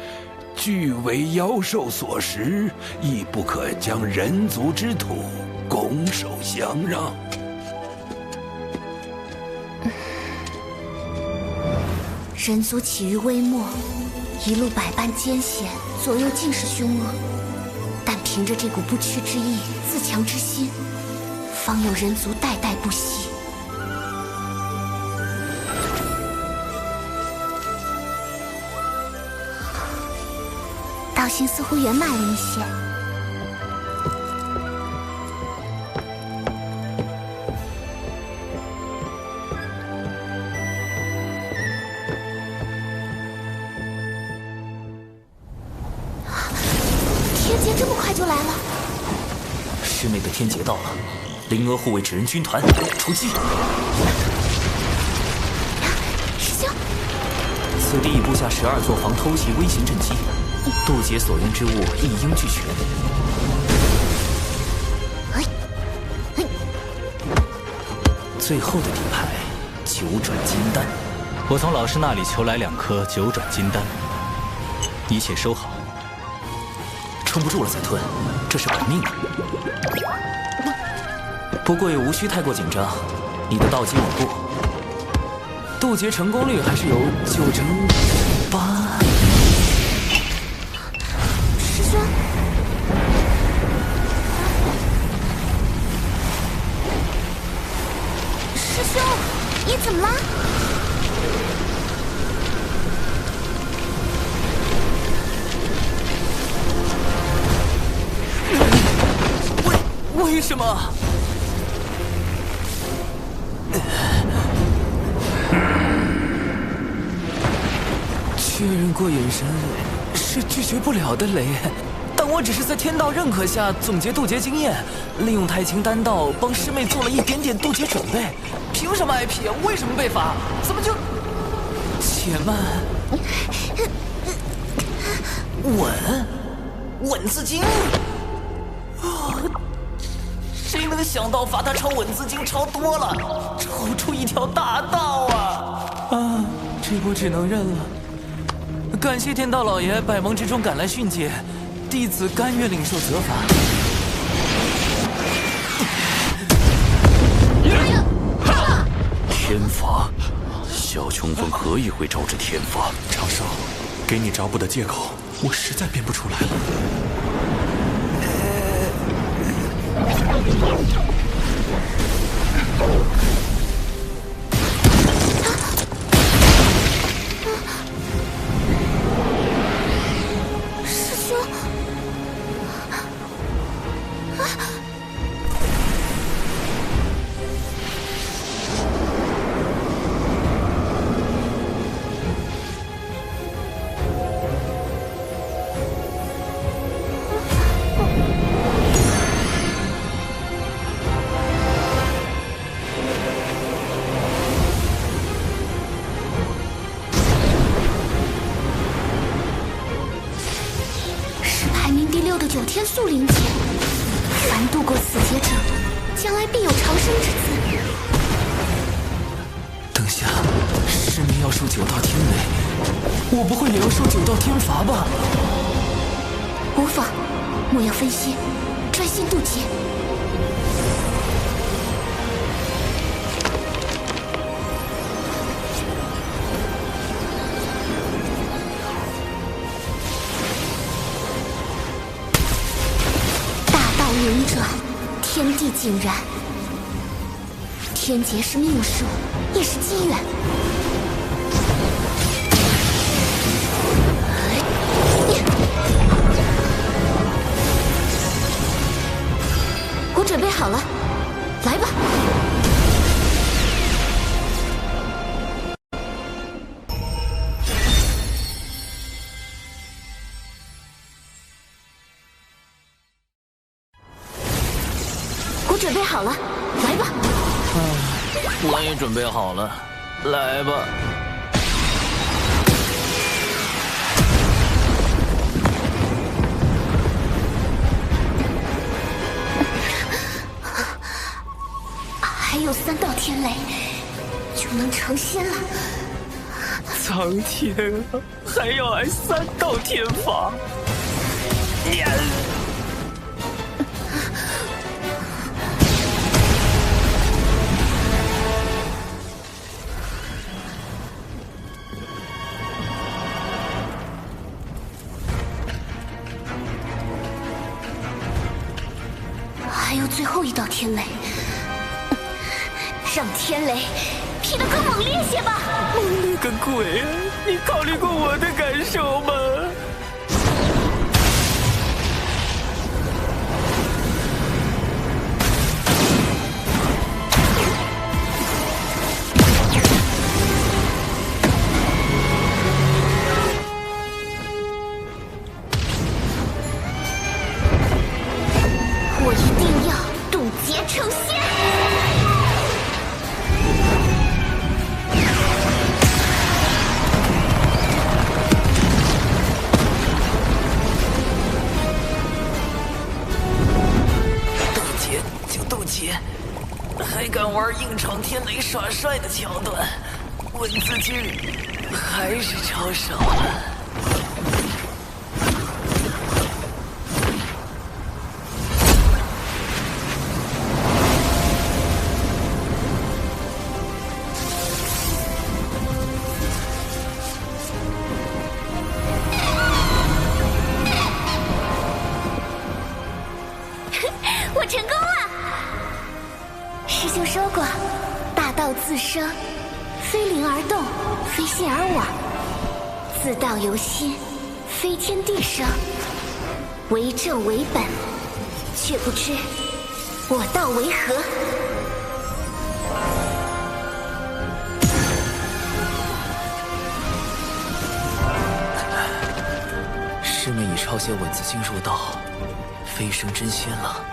俱为妖兽所食，亦不可将人族之土拱手相让。人族起于微末，一路百般艰险，左右尽是凶恶，但凭着这股不屈之意、自强之心，方有人族代代不息。道心似乎圆满了一些。天劫这么快就来了！师妹的天劫到了，灵娥护卫纸人军团出击！师兄，此地已布下12座防偷袭微型阵基，渡劫所用之物一应俱全。最后的底牌9转金丹，我从老师那里求来2颗9转金丹，一切收好。撑不住了再吞，这是本命啊！不过也无需太过紧张，你的道基稳固，渡劫成功率还是有9成8。师兄，师兄，你怎么了？为什么？确认过眼神是拒绝不了的雷，但我只是在天道认可下总结渡劫经验，利用太清丹道帮师妹做了一点点渡劫准备。凭什么挨批？为什么被罚？怎么就……且慢，稳字经。谁能想到罚他抄稳字经抄多了，抄出一条大道啊！这我只能认了。感谢天道老爷百忙之中赶来训诫，弟子甘愿领受责罚。天罚，萧琼峰何以会招致天罚？长寿，给你找补的借口，我实在编不出来了。师兄，第6的9天素灵劫，凡度过此劫者，将来必有长生之资。等下，师妹要受9道天雷，我不会也要受9道天罚吧？无妨，莫要分心，专心渡劫。大道轮转，天地井然。天劫是命数，也是机缘。我准备好了，来吧。我准备好了，来吧。我也准备好了，来吧。还有3道天雷，就能成仙了。苍天啊，还要挨3道天罚！还有最后1道天雷，让天雷劈得更猛烈些吧！猛烈个鬼啊！你考虑过我的感受吗？我一定要渡劫成仙！还敢玩硬闯天雷耍帅的桥段，文字剧还是超少了。我成功了！师兄说过，大道自生，非灵而动，非信而往；自道由心，非天地生。为正为本，却不知我道为何。师妹已抄写文字经入道，飞升真仙了。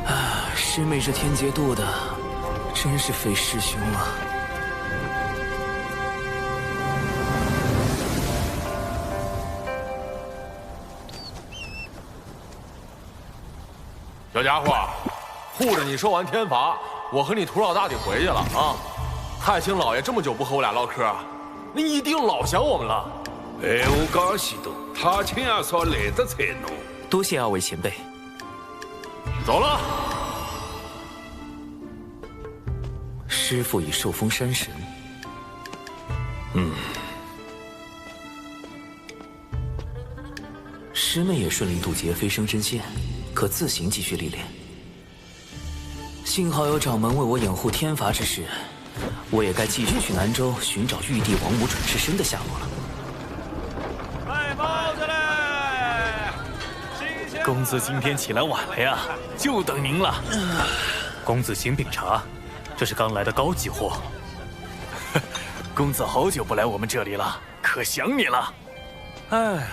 啊，师妹这天劫渡的，真是费师兄啊！小家伙，护着你受完天罚，我和你屠老大得回去了啊！太清老爷这么久不和我俩唠嗑，你一定老想我们了。哎，我讲许多，太清阿嫂来得才浓。多谢二位前辈。走了。师父已受封山神。师妹也顺利渡劫飞升真仙，可自行继续历练。幸好有掌门为我掩护天罚之事，我也该继续去南州寻找玉帝王母转世身的下落了。卖包子嘞！公子今天起来晚了呀，就等您了。公子请品茶，这是刚来的高级货。公子好久不来我们这里了，可想你了。哎呀，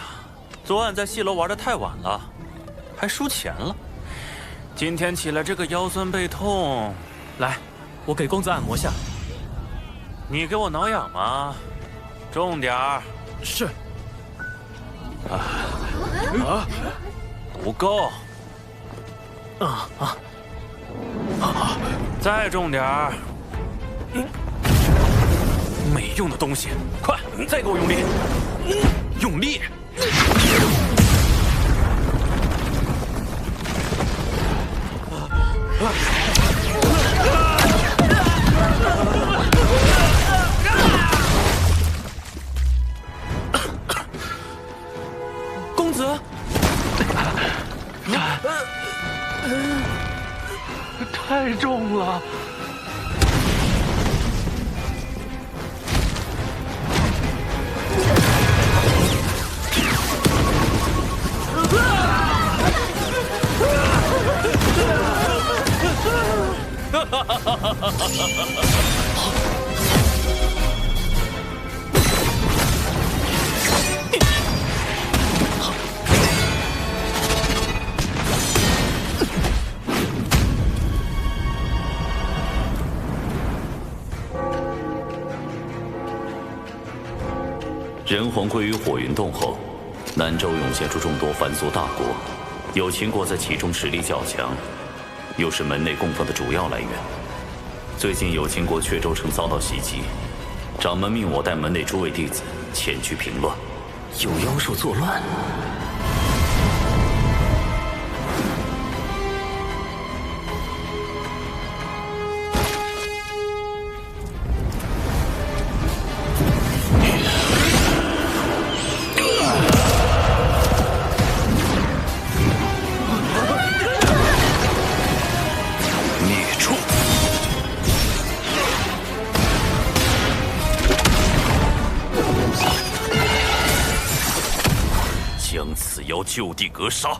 昨晚在戏楼玩得太晚了，还输钱了。今天起来这个腰酸背痛，来，我给公子按摩下。你给我挠痒吗？重点儿。是。不够。再重点儿。没用的东西，快，再给我用力，用力！公子，太重了。人皇归于火云洞后，南州涌现出众多藩俗大国，有秦国在其中实力较强，又是门内供奉的主要来源。最近有秦国阙州城遭到袭击，掌门命我带门内诸位弟子前去平乱。有妖兽作乱？就地格杀！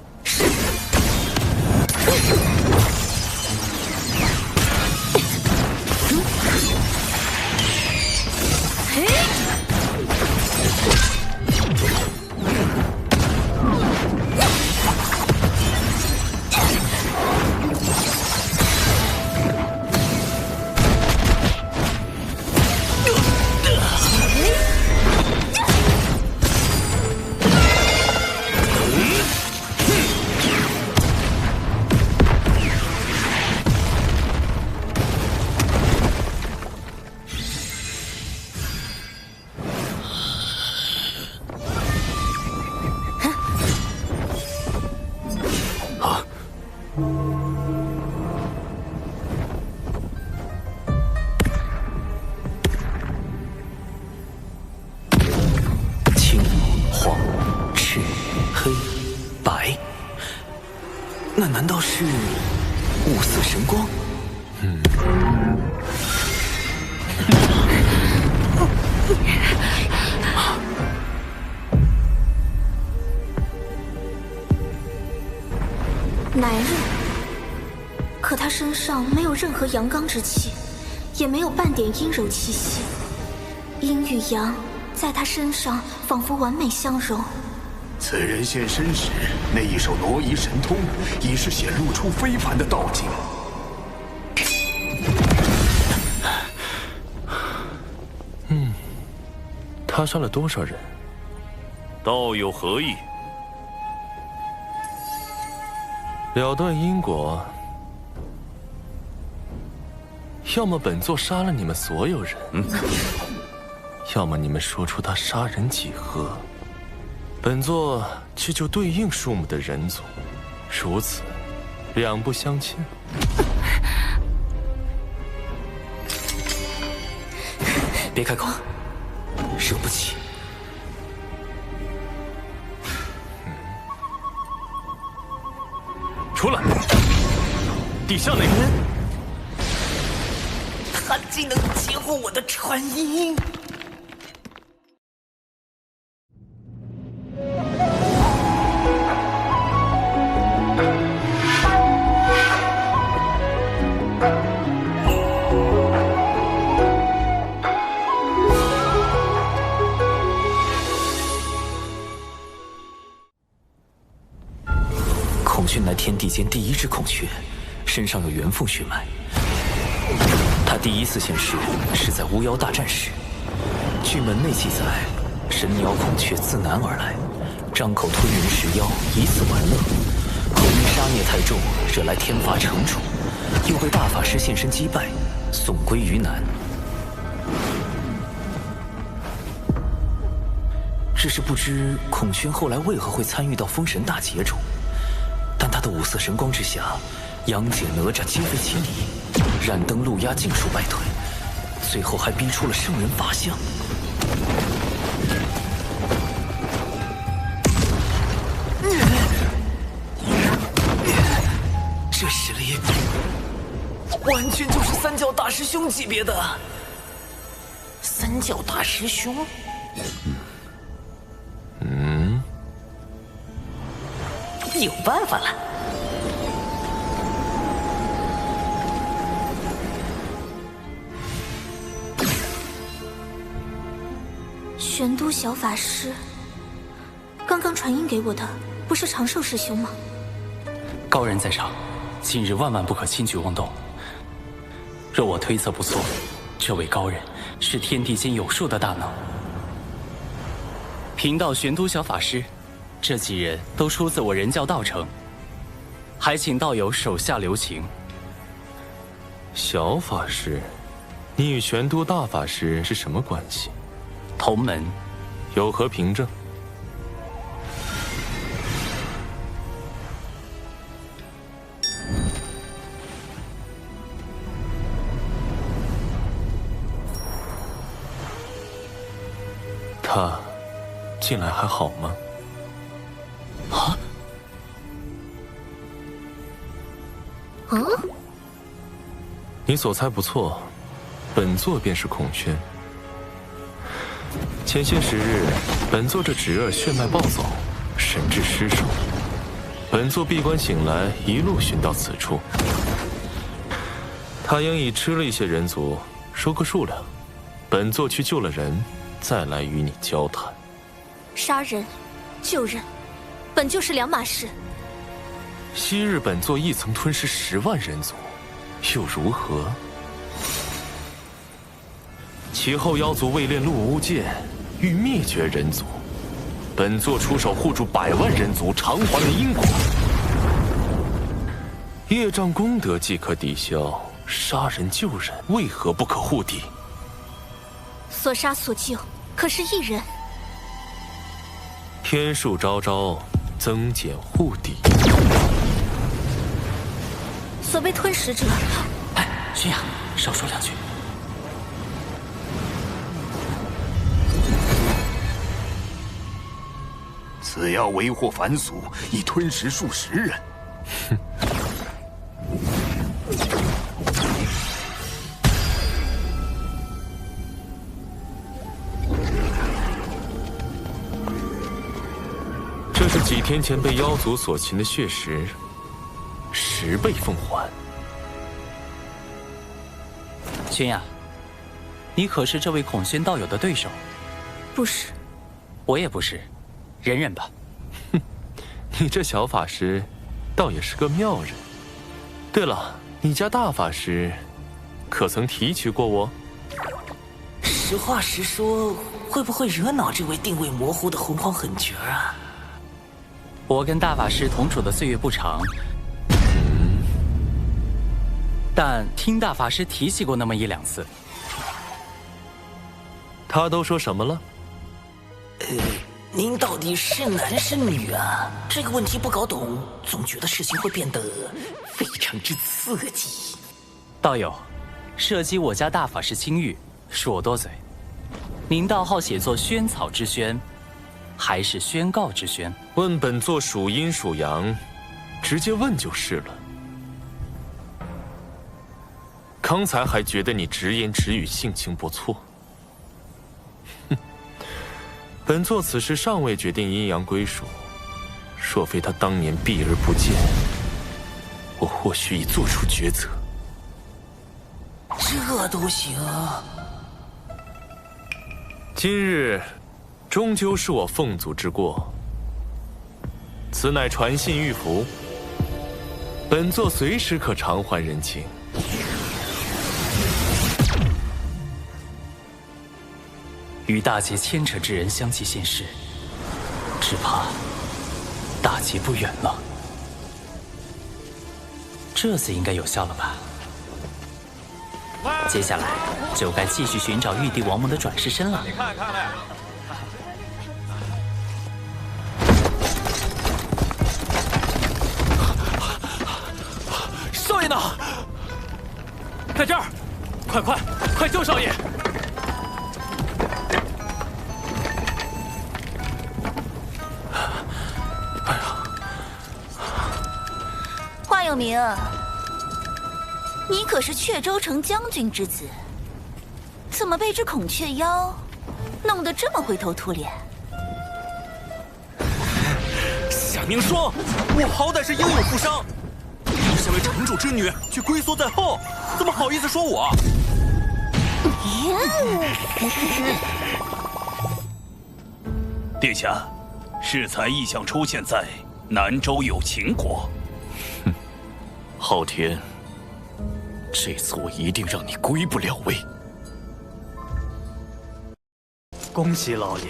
那难道是五色神光？乃日，可他身上没有任何阳刚之气，也没有半点阴柔气息，阴与阳在他身上仿佛完美相融。此人现身时，那一手挪移神通，已是显露出非凡的道境。他杀了多少人？道有何意？了断因果，要么本座杀了你们所有人，要么你们说出他杀人几何，本座去救对应数目的人族，如此两不相欠。别开口，惹不起。出来！底下哪个人？他竟能截获我的传音！孔雀乃天地间第一只孔雀，身上有元凤血脉。他第一次现世是在巫妖大战时，据门内记载，神鸟孔雀自南而来，张口吞云食妖，以此玩乐。后因杀孽太重，惹来天罚惩处，又被大法师现身击败，送归于南。只是不知孔宣后来为何会参与到封神大劫中，但他的五色神光之下，杨戬、哪吒皆非其敌，燃灯路鸦尽数败退，最后还逼出了圣人法相。这实力完全就是三教大师兄级别的。三教大师兄？有办法了。玄都小法师，刚刚传音给我的不是长寿师兄吗？高人在场，今日万万不可轻举妄动。若我推测不错，这位高人是天地间有数的大能。贫道玄都小法师，这几人都出自我人教道成，还请道友手下留情。小法师，你与玄都大法师是什么关系？同门。有何凭证？他近来还好吗？啊？你所猜不错，本座便是孔宣。前些时日，本座这侄儿血脉暴走，神智失守。本座闭关醒来，一路寻到此处。他应已吃了一些人族，说个数量，本座去救了人，再来与你交谈。杀人、救人，本就是两码事。昔日本座亦曾吞噬10万人族，又如何？其后妖族为练陆无剑，欲灭绝人族，本座出手护住100万人族，偿还了因果。业障功德即可抵消，杀人救人为何不可护抵？所杀所救，可是一人。天数昭昭，增减护抵。所被吞食者，哎，宣雅，少说两句。此妖为祸凡俗，已吞食数10人。哼。这是几天前被妖族所擒的血石，10倍奉还。宣雅，你可是这位孔宣道友的对手？不是。我也不是，忍忍吧。哼，你这小法师，倒也是个妙人。对了，你家大法师，可曾提起过我？实话实说，会不会惹恼这位定位模糊的洪荒狠角啊？我跟大法师同处的岁月不长，但听大法师提起过那么1、2次。他都说什么了？您到底是男是女啊？这个问题不搞懂，总觉得事情会变得非常之刺激。道友，涉及我家大法师清誉，恕我多嘴。您道号写作宣草之宣，还是宣告之宣？问本座属阴属阳，直接问就是了。刚才还觉得你直言直语，性情不错。哼，本座此时尚未决定阴阳归属，若非他当年避而不见，我或许已做出抉择。这都行？今日终究是我凤祖之过，此乃传信玉符，本座随时可偿还人情。与大劫牵扯之人相继现世，只怕大劫不远了。这次应该有效了吧？接下来就该继续寻找玉帝王母的转世身了。你看看嘞。 少爷呢？在这儿！快救少爷！华有明，你可是阙州城将军之子，怎么被这孔雀妖弄得这么灰头土脸？夏明霜，我好歹是英勇负伤。 你身为城主之女，却龟缩在后，怎么好意思说我？殿下，适才异象出现在南州有秦国。哼，昊天，这次我一定让你归不了位。恭喜老爷。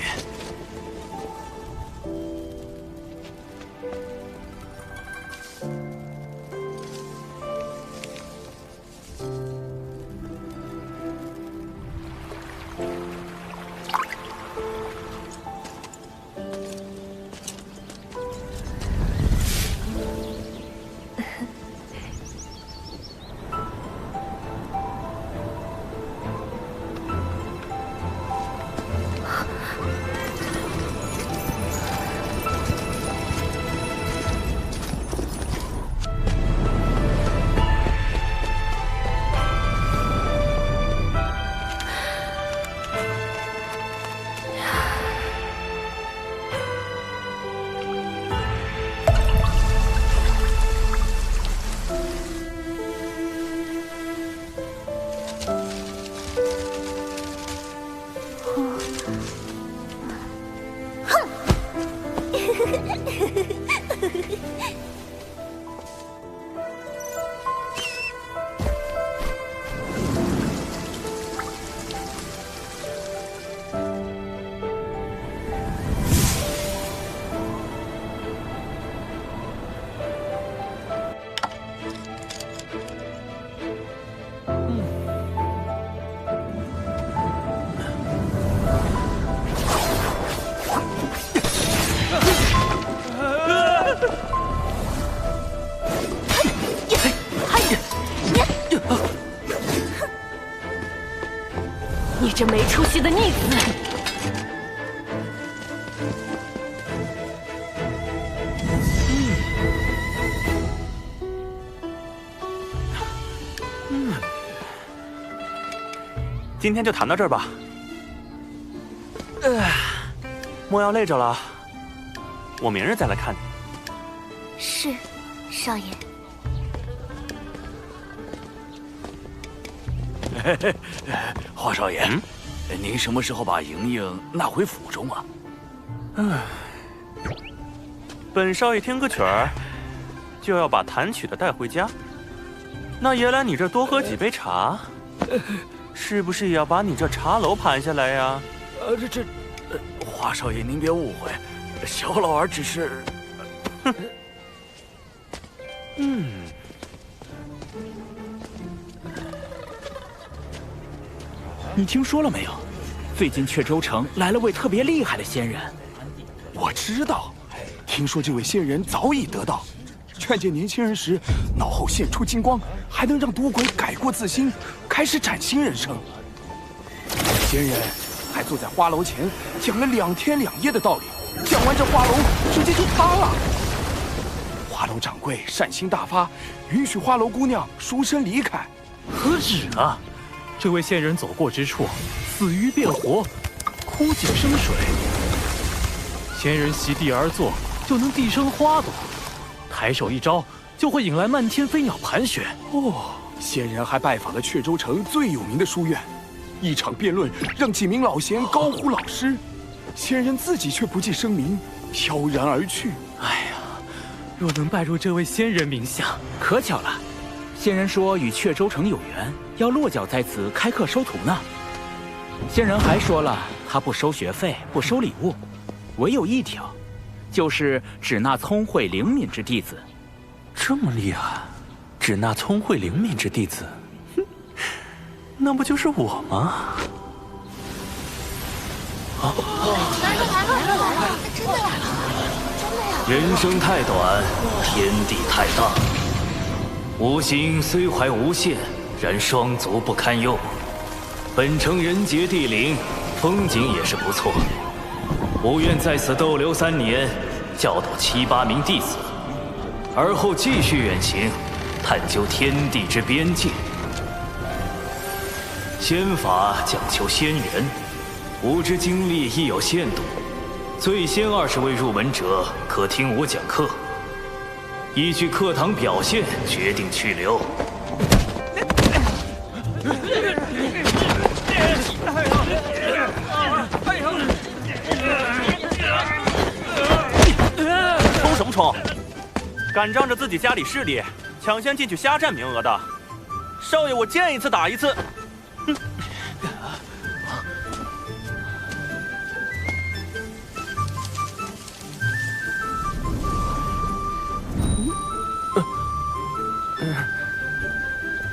你这没出息的逆子！今天就谈到这儿吧。莫要累着了，我明日再来看你。是，少爷。华少爷，您什么时候把莹莹纳回府中啊？本少爷听个曲儿，就要把弹曲的带回家。那爷来你这多喝几杯茶，是不是也要把你这茶楼盘下来呀？华少爷您别误会，小老儿只是……你听说了没有？最近阙州城来了位特别厉害的仙人。我知道，听说这位仙人早已得道，劝诫年轻人时脑后现出金光，还能让赌鬼改过自新，开始崭新人生。仙人还坐在花楼前讲了2天2夜的道理，讲完这花楼直接就塌了。花楼掌柜善心大发，允许花楼姑娘赎身离开。何止啊！这位仙人走过之处，死鱼变活，枯井生水。仙人席地而坐，就能地生花朵；抬手一招，就会引来漫天飞鸟盘旋。仙人还拜访了阙州城最有名的书院，一场辩论让几名老贤高呼老师，仙人自己却不计声名，飘然而去。哎呀，若能拜入这位仙人名下，可巧了。仙人说与阙州城有缘，要落脚在此开课收徒呢。仙人还说了，他不收学费，不收礼物，唯有一条，就是只纳聪慧灵敏之弟子。这么厉害？指那聪慧灵敏之弟子，哼，那不就是我吗？来了，真的来了！人生太短，天地太大。吾心虽怀无限，然双足不堪用。本城人杰地灵，风景也是不错。吾愿在此逗留3年，教导7、8名弟子，而后继续远行，探究天地之边界。仙法讲求仙缘，吾之精力亦有限度。最先20位入门者可听我讲课，依据课堂表现决定去留。冲什么冲？敢仗着自己家里势力抢先进去瞎占名额的，少爷我见一次打一次。哼！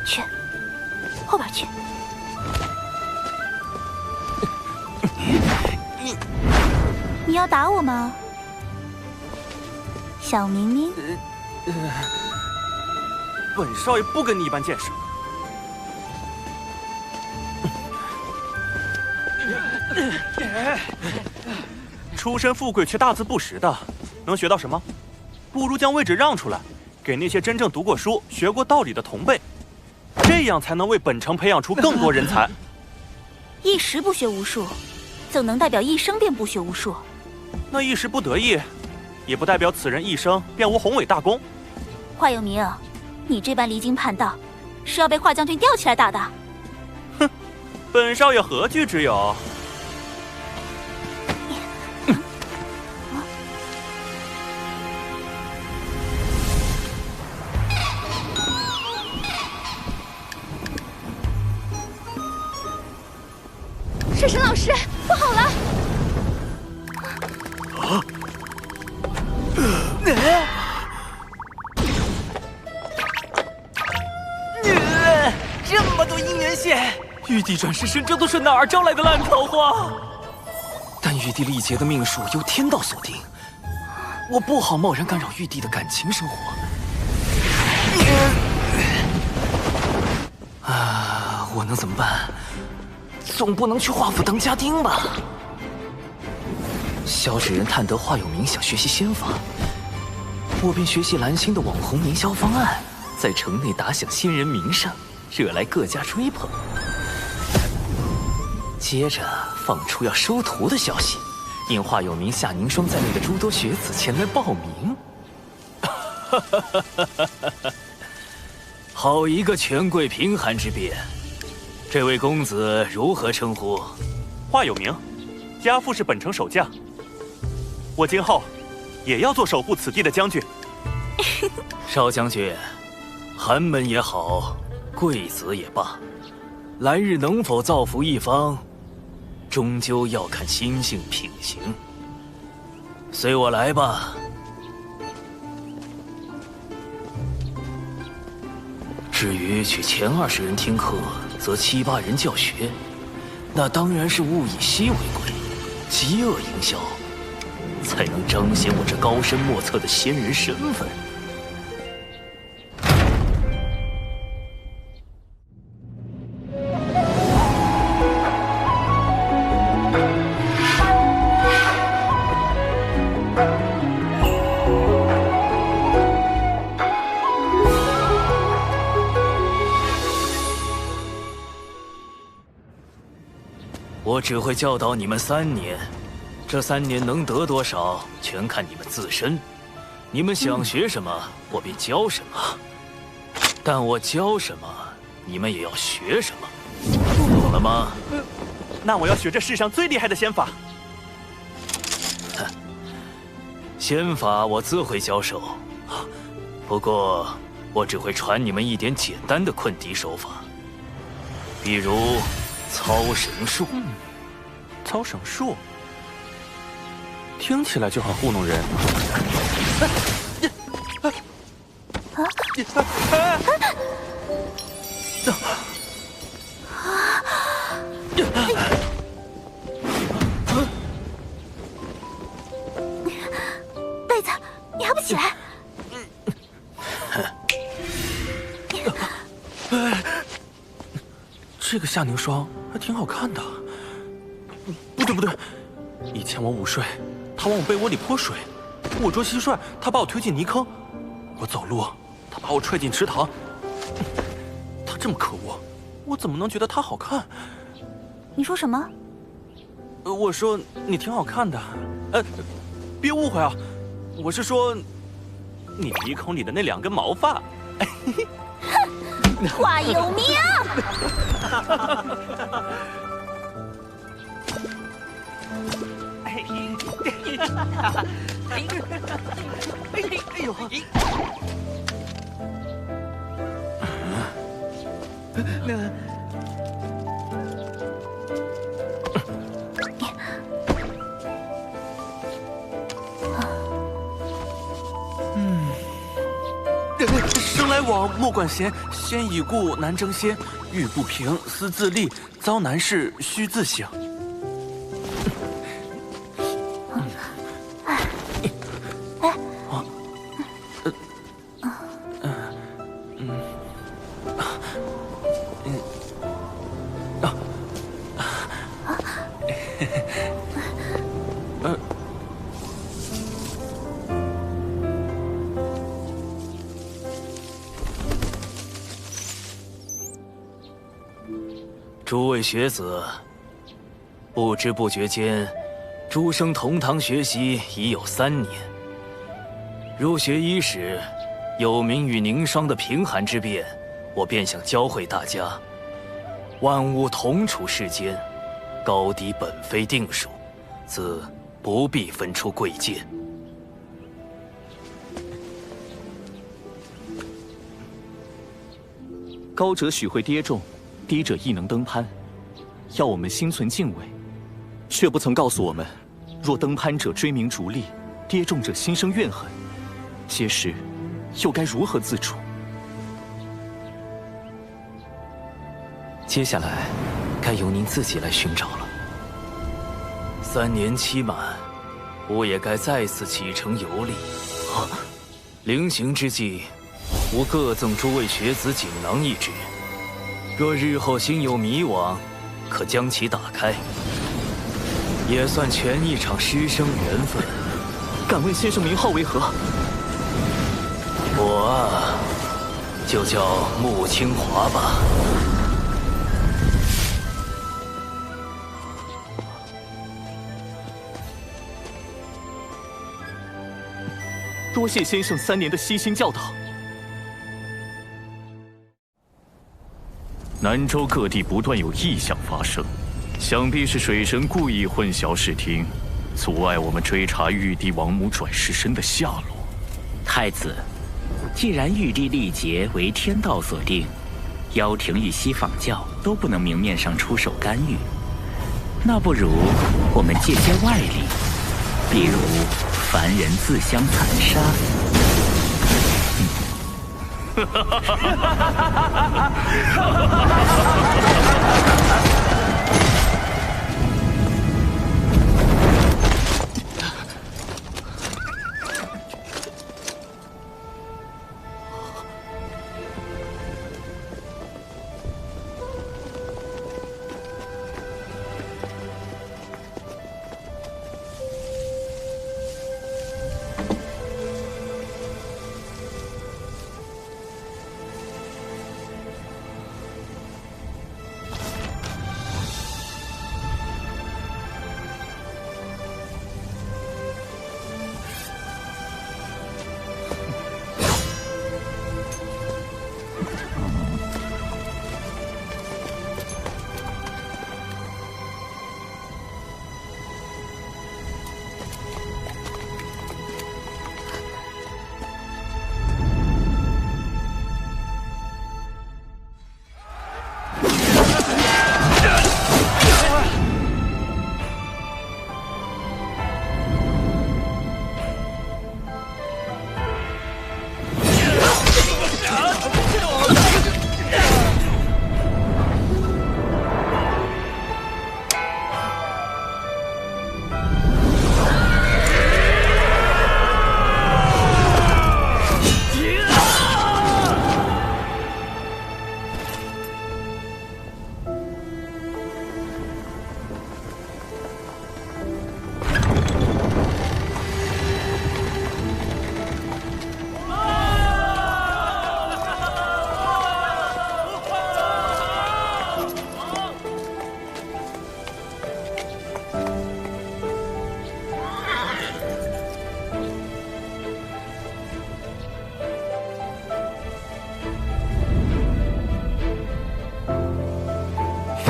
去，后边去。你要打我吗，小明明？本少爷不跟你一般见识。出身富贵却大字不识的，能学到什么？不如将位置让出来，给那些真正读过书、学过道理的同辈，这样才能为本城培养出更多人才。一时不学无术，怎能代表一生便不学无术？那一时不得意，也不代表此人一生便无宏伟大功。华有明，你这般离经叛道，是要被华将军吊起来打的。哼，本少爷何惧之有？水神老师，不好了！这么多姻缘线，玉帝转世身，这都是哪儿招来的烂桃花？但玉帝历劫的命数由天道所定，我不好贸然干扰玉帝的感情生活。我能怎么办？总不能去华府当家丁吧？萧芷人探得华有明想学习仙法，我便学习蓝星的网红营销方案，在城内打响仙人名声，惹来各家追捧。接着放出要收徒的消息，引华有明、夏凝霜在内的诸多学子前来报名。好一个权贵贫寒之辩！这位公子如何称呼？华有明，家父是本城守将，我今后也要做守护此地的将军。少将军，寒门也好，贵子也罢，来日能否造福一方，终究要看心性品行。随我来吧。至于去前20人听课，则7、8人教学，那当然是物以稀为贵，饥饿营销，才能彰显我这高深莫测的仙人身份。我只会教导你们3年，这3年能得多少，全看你们自身。你们想学什么，我便教什么。但我教什么，你们也要学什么，懂了吗？那我要学这世上最厉害的仙法。仙法我自会教授，不过我只会传你们一点简单的困敌手法，比如操绳术。操绳术听起来就很糊弄人。这个夏凝霜还挺好看的。不对，以前我午睡，他往我被窝里泼水；我捉蟋蟀，他把我推进泥坑；我走路，他把我踹进池塘。他这么可恶，我怎么能觉得他好看？你说什么？我说你挺好看的。别误会啊，我是说你鼻孔里的那2根毛发。哼，话有名。哎呦！生来往，莫管闲，先已故，难争先。欲不平，思自立；遭难事，须自省。诸位学子，不知不觉间，诸生同堂学习已有3年。入学伊始，有名与凝霜的贫寒之变，我便想教会大家：万物同处世间，高低本非定数，自不必分出贵贱。高者许会跌重，低者亦能登攀，要我们心存敬畏，却不曾告诉我们，若登攀者追名逐利，跌重者心生怨恨，届时又该如何自处？接下来，该由您自己来寻找了。3年期满，吾也该再次启程游历。临行之际，吾各赠诸位学子锦囊1只。若日后心有迷惘，可将其打开，也算全一场师生缘分。敢问先生名号为何？我啊，就叫穆清华吧。多谢先生3年的悉心教导。南州各地不断有异象发生，想必是水神故意混淆视听，阻碍我们追查玉帝王母转世身的下落。太子，既然玉帝历劫为天道所定，妖庭与西坊教都不能明面上出手干预，那不如我们借些外力，比如凡人自相残杀。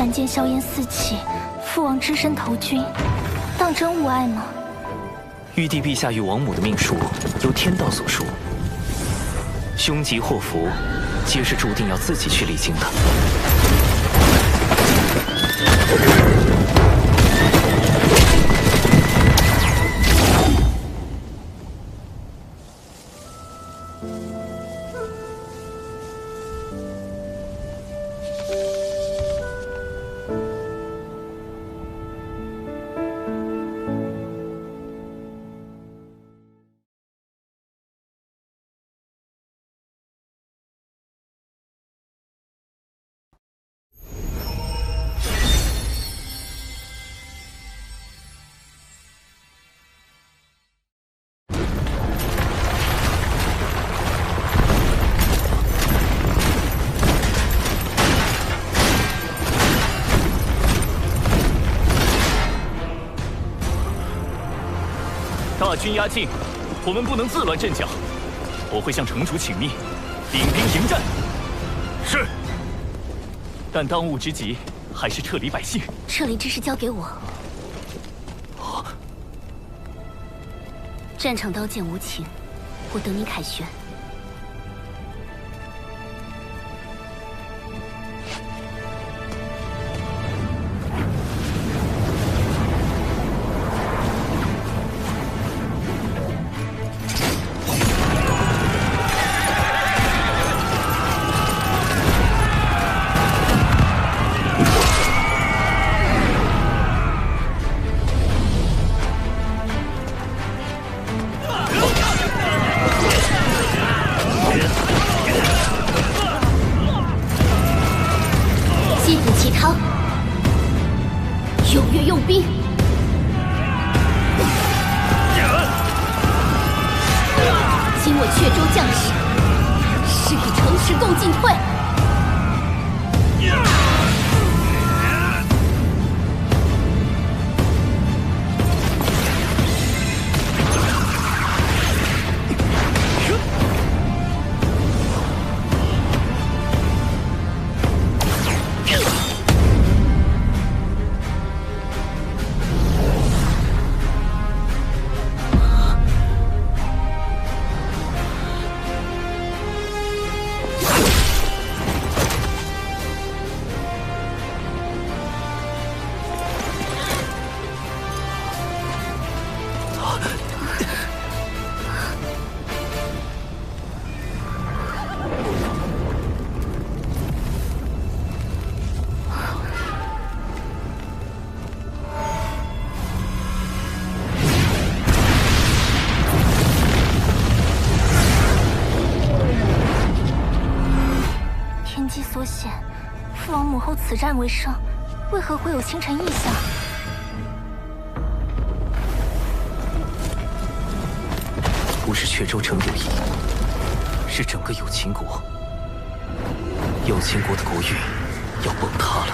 凡间硝烟四起，父王只身投军，当真无碍吗？玉帝陛下与王母的命数由天道所述，凶吉祸福，皆是注定要自己去历经的。大军压境，我们不能自乱阵脚。我会向城主请命，领兵迎战。是。但当务之急还是撤离百姓。撤离之事交给我。战场刀剑无情，我等你凯旋。踊跃用兵！今我阙州将士，誓与城池共进退。天机所显，父王母后此战为胜，为何会有倾城异象？不是阙州城有异，是整个有情国。有情国的国运要崩塌了。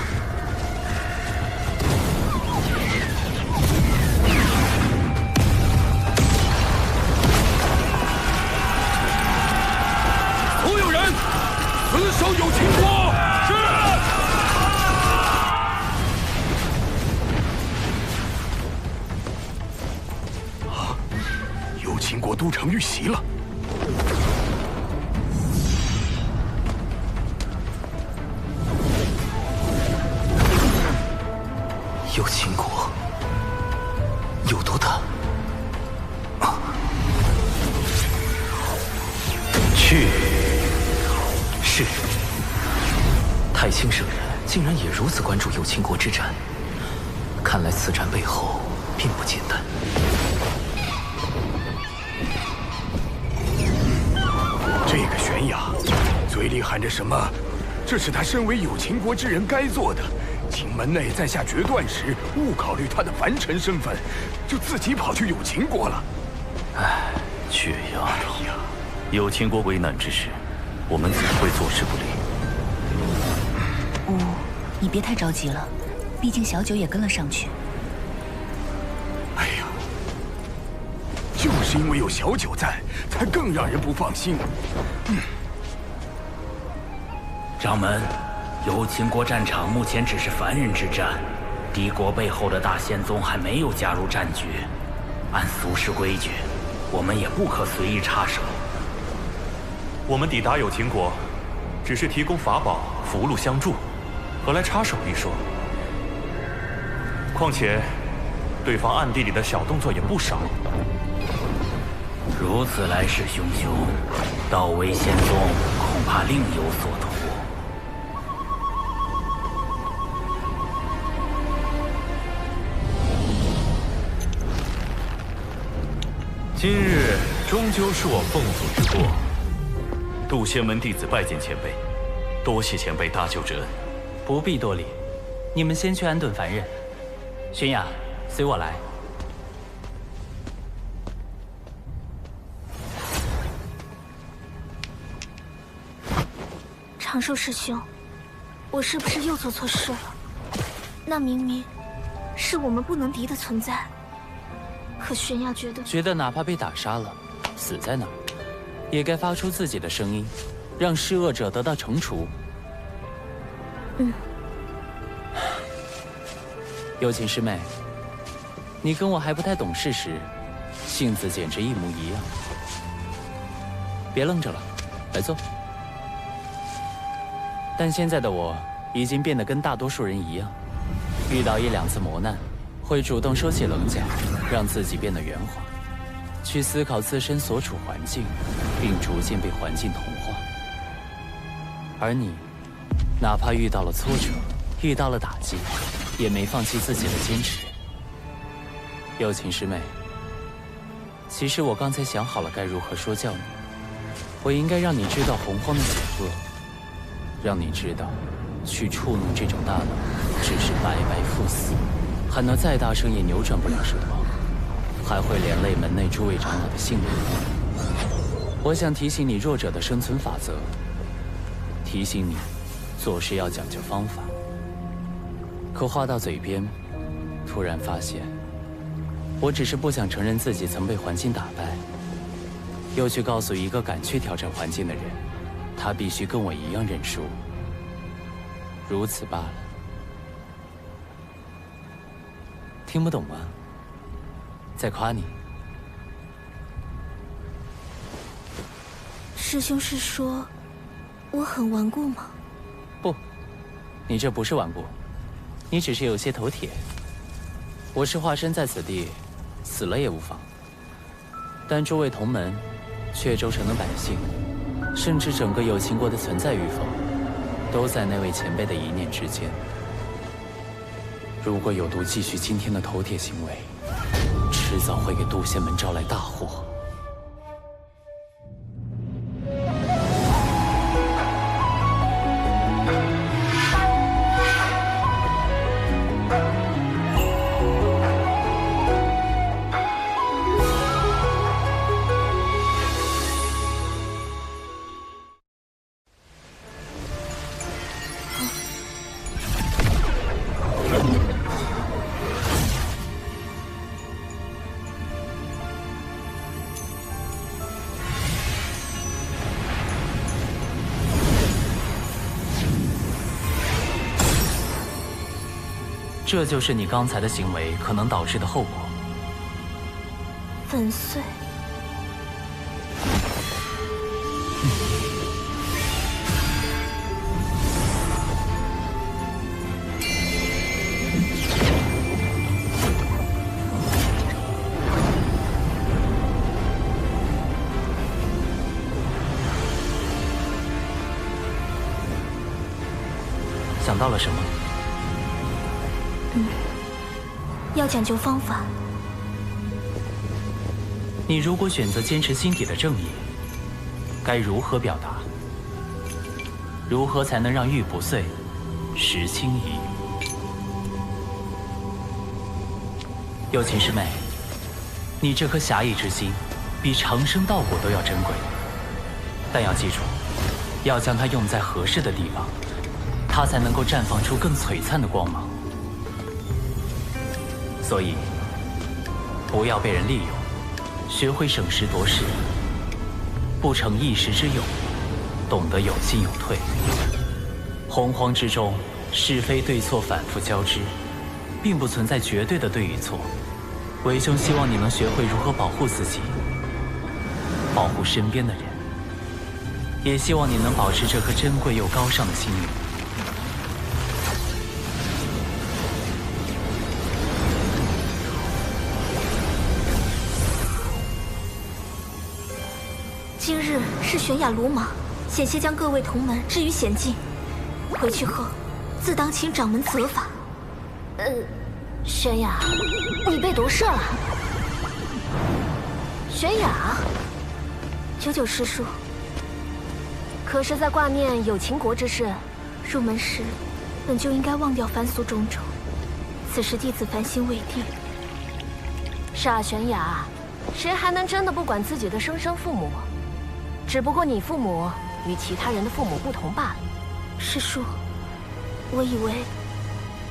所有人，死守有情国！是。啊！有情国都城遇袭了。有情国有多大？去。是。太清圣人竟然也如此关注有情国之战，看来此战背后并不简单。这个玄雅，嘴里喊着什么？这是他身为有情国之人该做的。请门内在下决断时，勿考虑他的凡尘身份，就自己跑去有情国了。唉，缺牙。有情国为难之时，我们怎会坐视不理？你别太着急了，毕竟小九也跟了上去。哎呀，就是因为有小九在，才更让人不放心。掌门，幽秦国战场目前只是凡人之战，敌国背后的大仙宗还没有加入战局。按俗世规矩，我们也不可随意插手。我们抵达有秦国，只是提供法宝、符箓相助，何来插手一说？况且，对方暗地里的小动作也不少。如此来势汹汹，道威仙宗恐怕另有所图。今日终究是我奉祖之过，渡仙门弟子拜见前辈，多谢前辈搭救之恩。不必多礼，你们先去安顿凡人。玄雅，随我来。长寿师兄，我是不是又做错事了？那明明是我们不能敌的存在，可玄雅觉得哪怕被打杀了，死在那儿，也该发出自己的声音，让施恶者得到惩处。幽琴师妹，你跟我还不太懂事时，性子简直一模一样。别愣着了，来坐。但现在的我已经变得跟大多数人一样，遇到1、2次磨难，会主动收起棱角，让自己变得圆滑，去思考自身所处环境，并逐渐被环境同化。而你，哪怕遇到了挫折，遇到了打击，也没放弃自己的坚持。幽琴师妹，其实我刚才想好了该如何说教你，我应该让你知道洪荒的险恶，让你知道，去触怒这种大脑，只是白白赴死，喊得再大声也扭转不了什么，还会连累门内诸位长老的性命。我想提醒你弱者的生存法则，提醒你做事要讲究方法。可话到嘴边，突然发现，我只是不想承认自己曾被环境打败，又去告诉一个敢去挑战环境的人，他必须跟我一样认输，如此罢了。听不懂吗？在夸你。师兄是说我很顽固吗？不，你这不是顽固，你只是有些头铁。我是化身在此地，死了也无妨。但诸位同门、阙州城的百姓，甚至整个有秦国的存在与否，都在那位前辈的一念之间。如果有毒继续今天的头铁行为，迟早会给渡仙门招来大祸。这就是你刚才的行为可能导致的后果。粉碎。想到了什么？要讲究方法。你如果选择坚持心底的正义，该如何表达？如何才能让玉不碎，石轻移？有情师妹，你这颗侠义之心，比长生稻谷都要珍贵。但要记住，要将它用在合适的地方，它才能够绽放出更璀璨的光芒。所以，不要被人利用，学会审时度势，不成一时之勇，懂得有进有退。洪荒之中，是非对错反复交织，并不存在绝对的对与错。为兄希望你能学会如何保护自己，保护身边的人，也希望你能保持这颗珍贵又高尚的心灵。今日是玄雅鲁莽，险些将各位同门置于险境。回去后，自当请掌门责罚。玄雅，你被夺舍了。玄雅，九九师叔，可是在挂念有秦国之事。入门时，本就应该忘掉凡俗种种。此时弟子凡心未定。是啊，玄雅，谁还能真的不管自己的生身父母？只不过你父母与其他人的父母不同罢了。师叔，我以为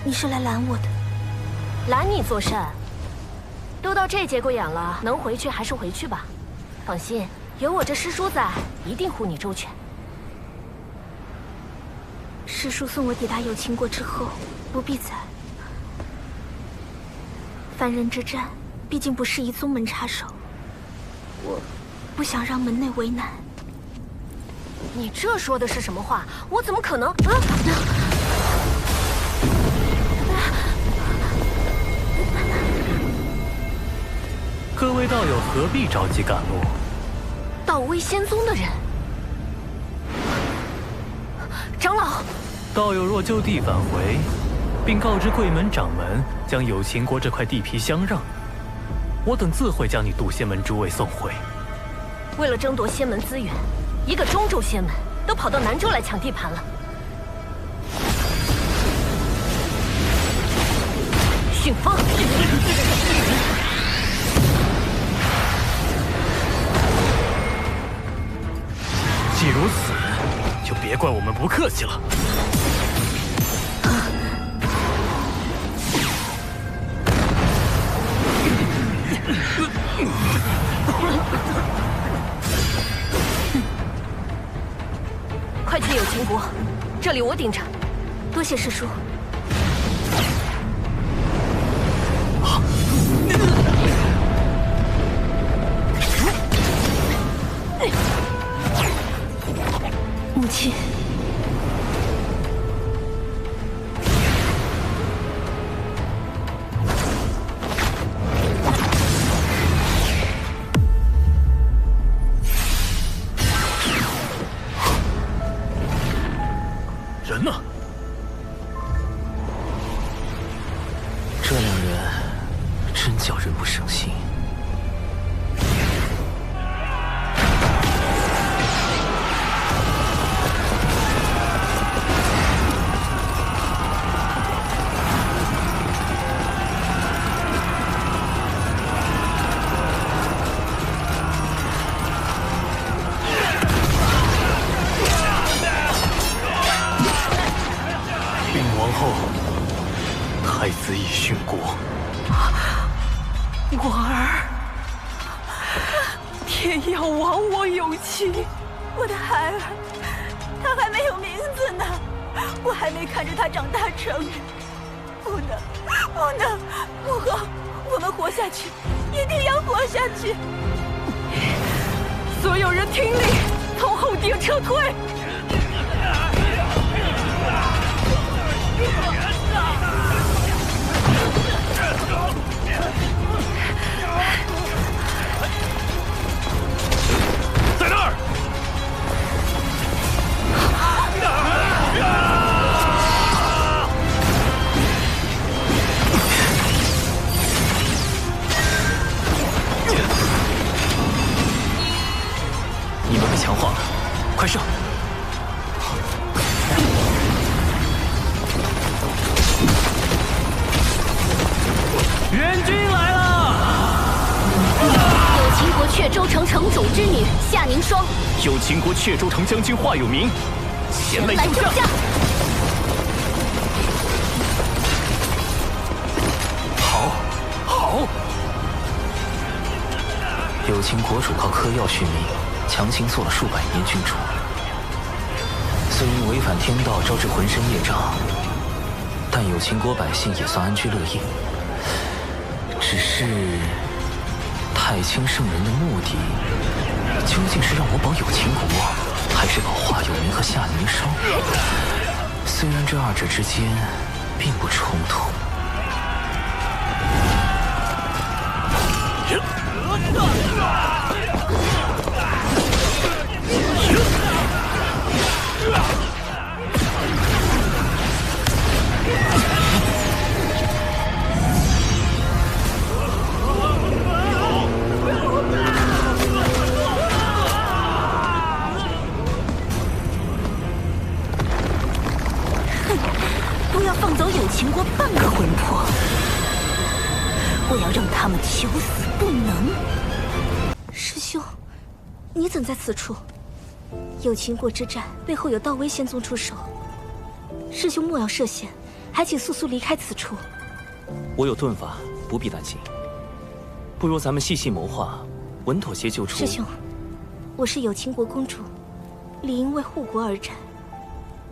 你是来拦我的。拦你做甚？都到这节骨眼了，能回去还是回去吧。放心，有我这师叔在，一定护你周全。师叔送我抵达有秦国之后，不必再。凡人之战，毕竟不适宜宗门插手，我不想让门内为难。你这说的是什么话？我怎么可能？各位道友何必着急赶路？道威仙宗的人，长老，道友若就地返回，并告知贵门掌门将有秦国这块地皮相让，我等自会将你渡仙门诸位送回。为了争夺仙门资源，一个中州仙门都跑到南州来抢地盘了。训风！既如此，就别怪我们不客气了。快去有秦国，这里我顶着。多谢师叔。母亲，人呢？这两人真叫人不省心。太子已殉国，我儿，天要亡我有情。我的孩儿，他还没有名字呢，我还没看着他长大成人，不能，不能，母后，我们活下去，一定要活下去。所有人听令，从后殿撤退。在那儿！你们被强化了，快上！援军来了！有秦国阙州城城主之女夏凝霜，有秦国阙州城将军华有明，前来救驾。好，好！有秦国主靠嗑药续命，强行做了数百年君主。虽因违反天道招致浑身业障，但有秦国百姓也算安居乐业。只是太清圣人的目的，究竟是让我保有秦国，还是保华有明和夏宁烧？虽然这二者之间并不冲突。不要放走有秦国半个魂魄！我要让他们求死不能！师兄，你怎在此处？有秦国之战背后有道威仙宗出手，师兄莫要涉险，还请速速离开此处。我有遁法，不必担心。不如咱们细细谋划，稳妥些救出。师兄，我是有秦国公主，理应为护国而战。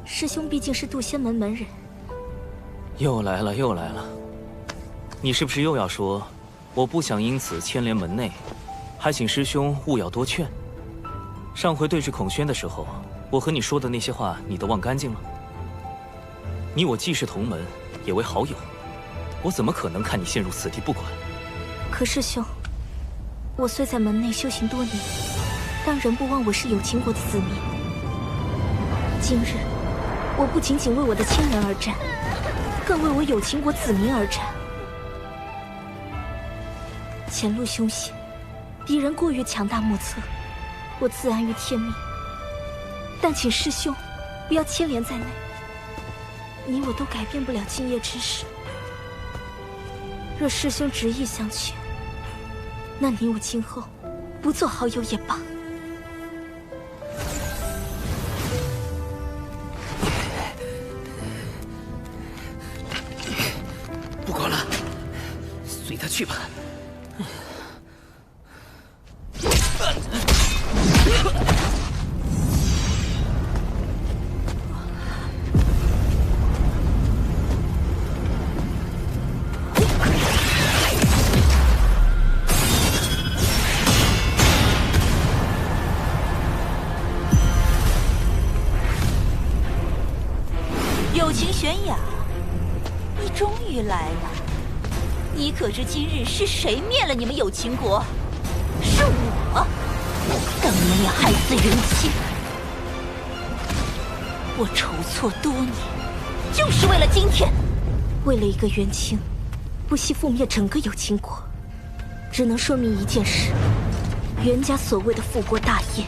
师兄毕竟是渡仙门门人。又来了，又来了！你是不是又要说，我不想因此牵连门内，还请师兄勿要多劝？上回对峙孔宣的时候，我和你说的那些话，你都忘干净了？你我既是同门，也为好友，我怎么可能看你陷入此地不管？可师兄，我虽在门内修行多年，但仍不忘我是有秦国的子民。今日，我不仅仅为我的亲人而战，更为我有秦国子民而战。前路凶险，敌人过于强大莫测，我自安于天命。但请师兄不要牵连在内，你我都改变不了今夜之事。若师兄执意相劝，那你我今后不做好友也罢。不管了，随他去吧。友情悬崖，你终于来了。你可知今日是谁灭了你们有秦国？是我，当年也害死元清。我筹措多年，就是为了今天。为了一个元清，不惜覆灭整个有秦国，只能说明一件事：袁家所谓的复国大业，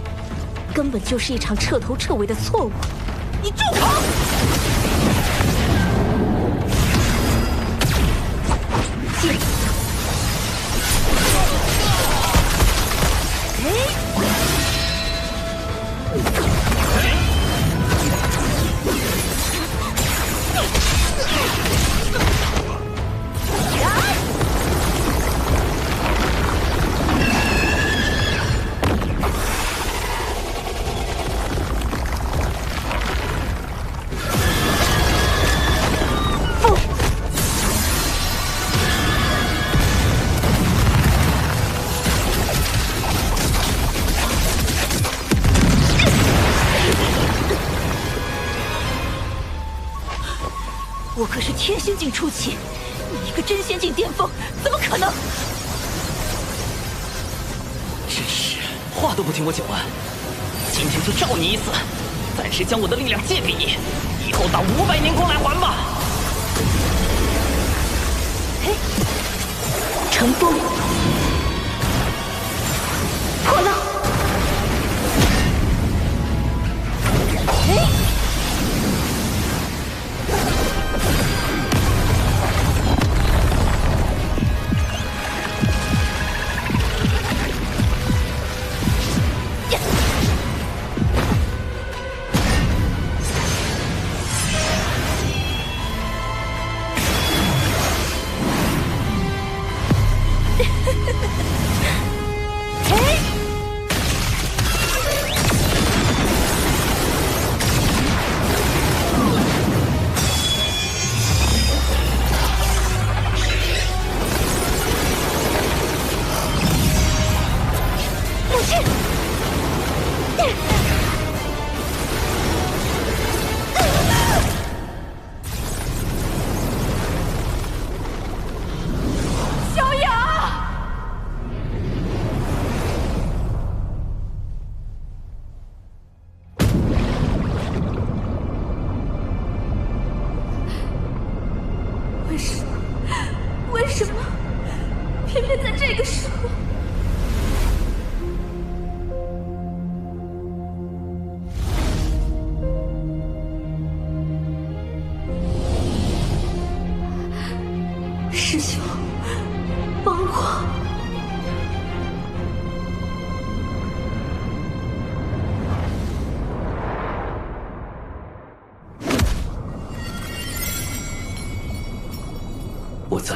根本就是一场彻头彻尾的错误。你住口！我可是天仙境初期，你一个真仙境巅峰，怎么可能？真是话都不听我讲完，今天就照你一次，暂时将我的力量借给你，以后打500年功来还吧。嘿，乘风破浪，嘿。我在。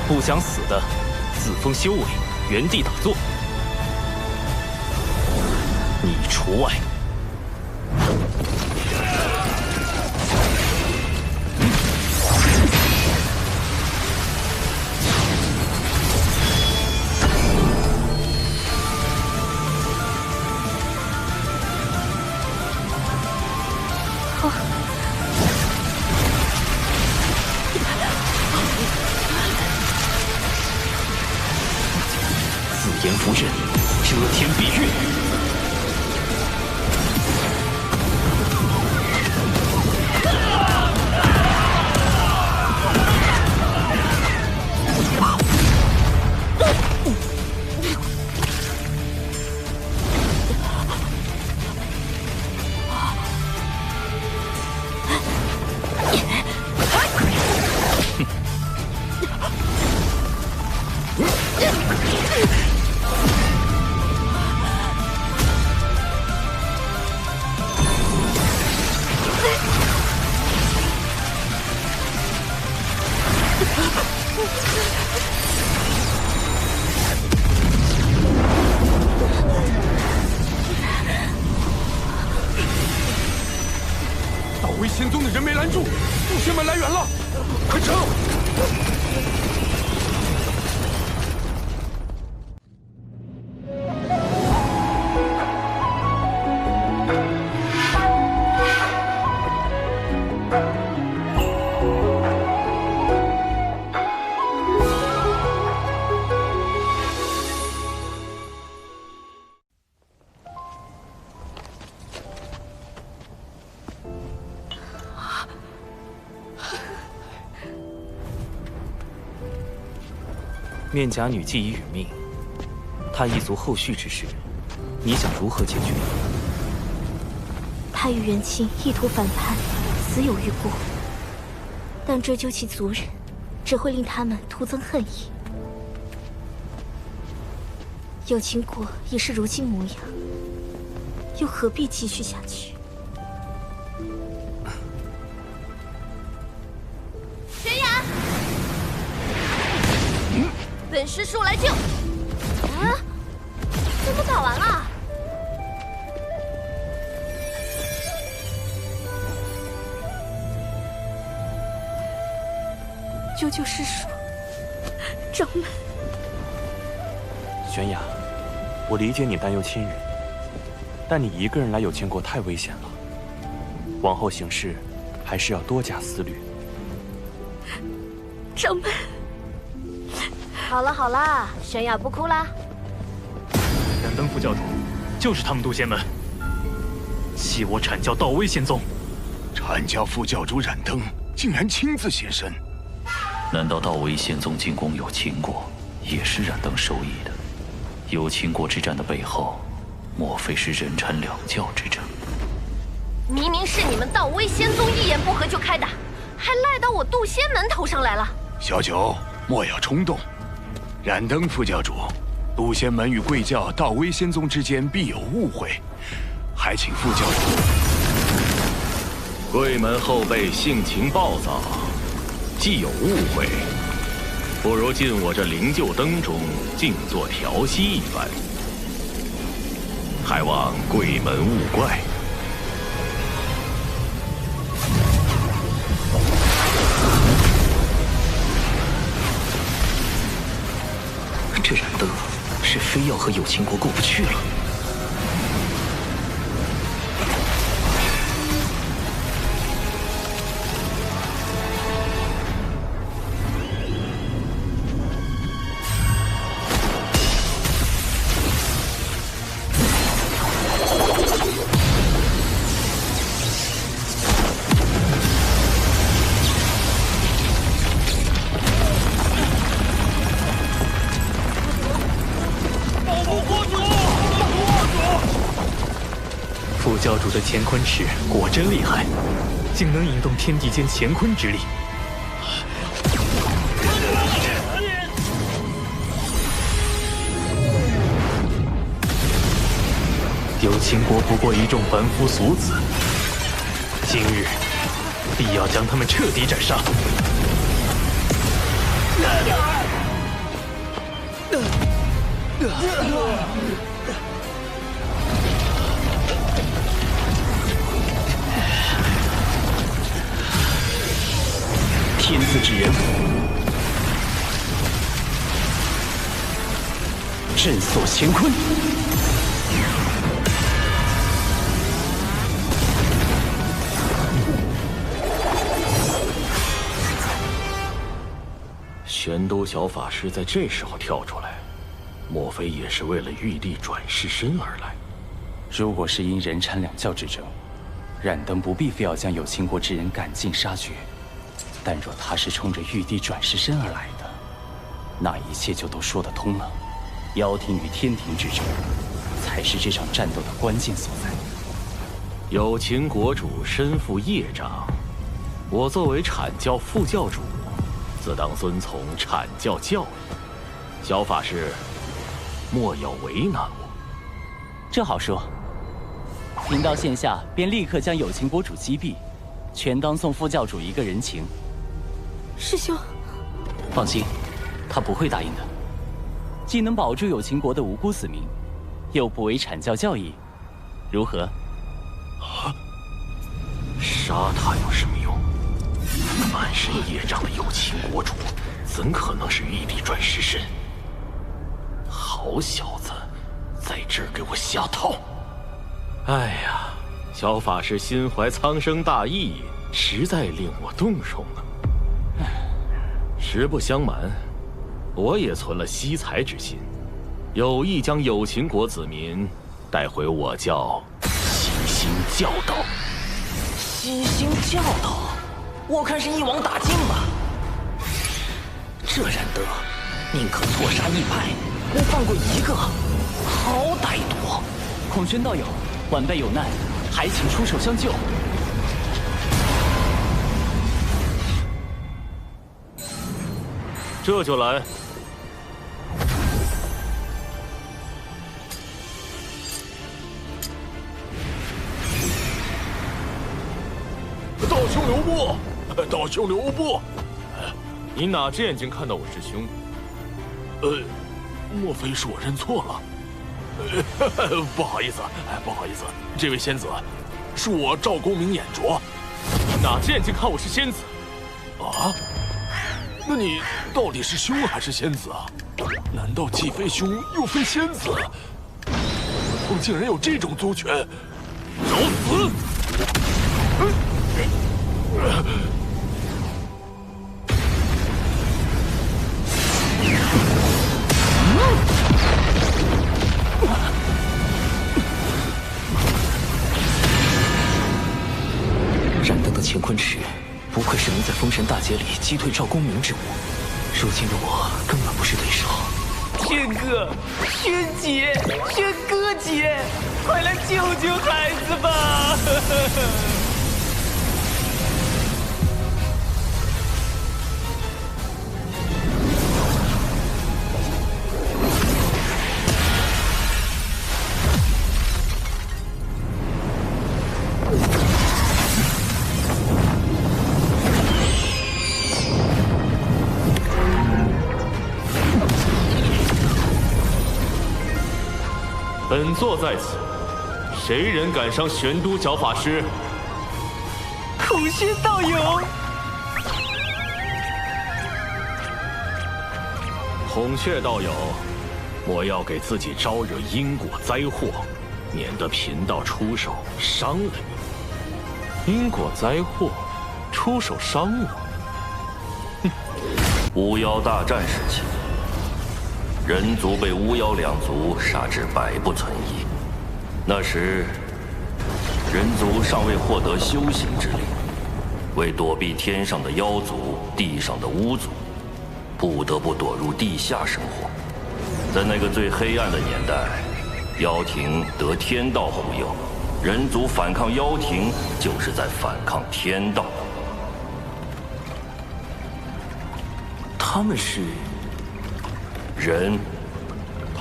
不想死的，自封修为，原地打坐，你除外。自言服刃，遮天蔽月。道威仙宗的人没拦住，祖先们来援了，快撤！面甲女既已殒命，她一族后续之事，你想如何解决？他与元清意图反叛，死有余辜。但追究其族人，只会令他们徒增恨意。有情国已是如今模样，又何必继续下去？玄雅，本师叔来救。怎么打完了？救救师叔，掌门。玄雅，我理解你担忧亲人，但你一个人来有情国太危险了。往后行事，还是要多加思虑。掌门，好了好了，玄雅不哭啦。燃灯副教主，就是他们渡仙门，系我阐教道威仙宗。阐教副教主燃灯竟然亲自现身。难道道威仙宗进攻有秦国，也是燃灯授意的？有秦国之战的背后，莫非是人禅两教之争？明明是你们道威仙宗一言不合就开打，还赖到我渡仙门头上来了。小九，莫要冲动。燃灯副教主，渡仙门与贵教道威仙宗之间必有误会，还请副教主。贵门后辈性情暴躁，既有误会，不如进我这灵鹫灯中静坐调息一番，还望贵门勿怪。这燃灯是非要和有情国过不去了。副教主的乾坤尺果真厉害，竟能引动天地间乾坤之力。有情国不过一众凡夫俗子，今日必要将他们彻底斩杀。天赐之人，震锁乾坤。玄都小法师在这时候跳出来，莫非也是为了玉帝转世身而来？如果是因人禅两教之争，冉登不必非要将有情国之人赶尽杀绝。但若他是冲着玉帝转世身而来的，那一切就都说得通了。妖庭与天庭之争，才是这场战斗的关键所在。有情国主身负业障，我作为阐教副教主，自当遵从阐教教义。小法师，莫要为难我。这好说，贫道现下便立刻将有情国主击毙，全当送副教主一个人情。师兄，放心，他不会答应的。既能保住有情国的无辜子民，又不违阐教教义，如何？杀他有什么用？满身业障的有情国主，怎可能是玉帝转世身？好小子，在这儿给我下套！哎呀，小法师心怀苍生大义，实在令我动容啊！实不相瞒，我也存了惜才之心，有意将有情国子民带回我教西兴教导。西兴教导，我看是一网打尽吧。这冉德宁可错杀一派，不放过一个，好歹毒！孔宣道友，晚辈有难，还请出手相救。这就来。道兄留步！道兄留步！你哪只眼睛看到我师兄？莫非是我认错了？不好意思，不好意思，这位仙子，是我赵公明眼拙。哪只眼睛看我是仙子？啊？那你到底是凶还是仙子啊？难道既非凶又非仙子？竟然有这种族权！找死！冉登的乾坤池，不愧是能在封神大劫里击退赵公明之物。如今的我根本不是对手。轩哥，轩姐，轩哥姐，快来救救孩子吧！本座在此，谁人敢伤玄都小法师？孔宣道友，孔雀道友，莫要给自己招惹因果灾祸，免得贫道出手伤了你。因果灾祸，出手伤我？哼！巫妖大战时期，人族被巫妖两族杀至百不存一。那时，人族尚未获得修行之力，为躲避天上的妖族、地上的巫族，不得不躲入地下生活。在那个最黑暗的年代，妖庭得天道护佑，人族反抗妖庭，就是在反抗天道。他们是人，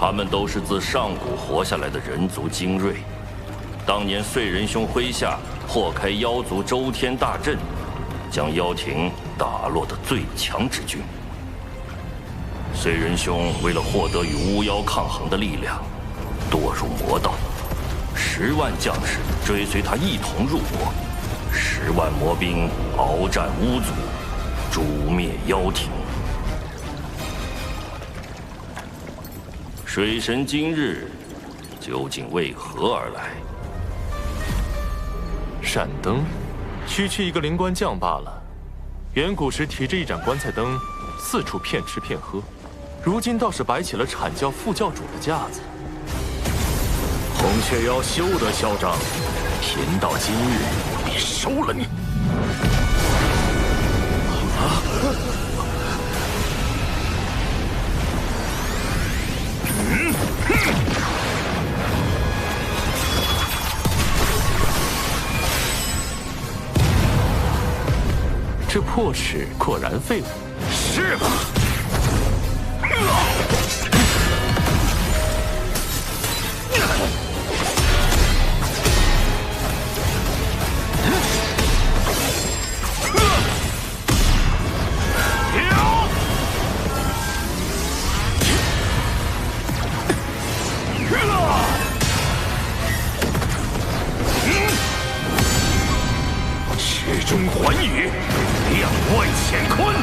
他们都是自上古活下来的人族精锐，当年燧仁兄麾下破开妖族周天大阵，将妖庭打落的最强之军。燧仁兄为了获得与巫妖抗衡的力量，堕入魔道，10万将士追随他一同入魔，10万魔兵鏖战巫族，诛灭妖庭。水神今日究竟为何而来？闪灯，区区一个灵官将罢了。远古时提着一盏棺材灯，四处骗吃骗喝，如今倒是摆起了阐教副教主的架子。孔雀妖休得嚣张，贫道今日必收了你！这破齿果然废物。是吧？池中环宇，两外乾坤。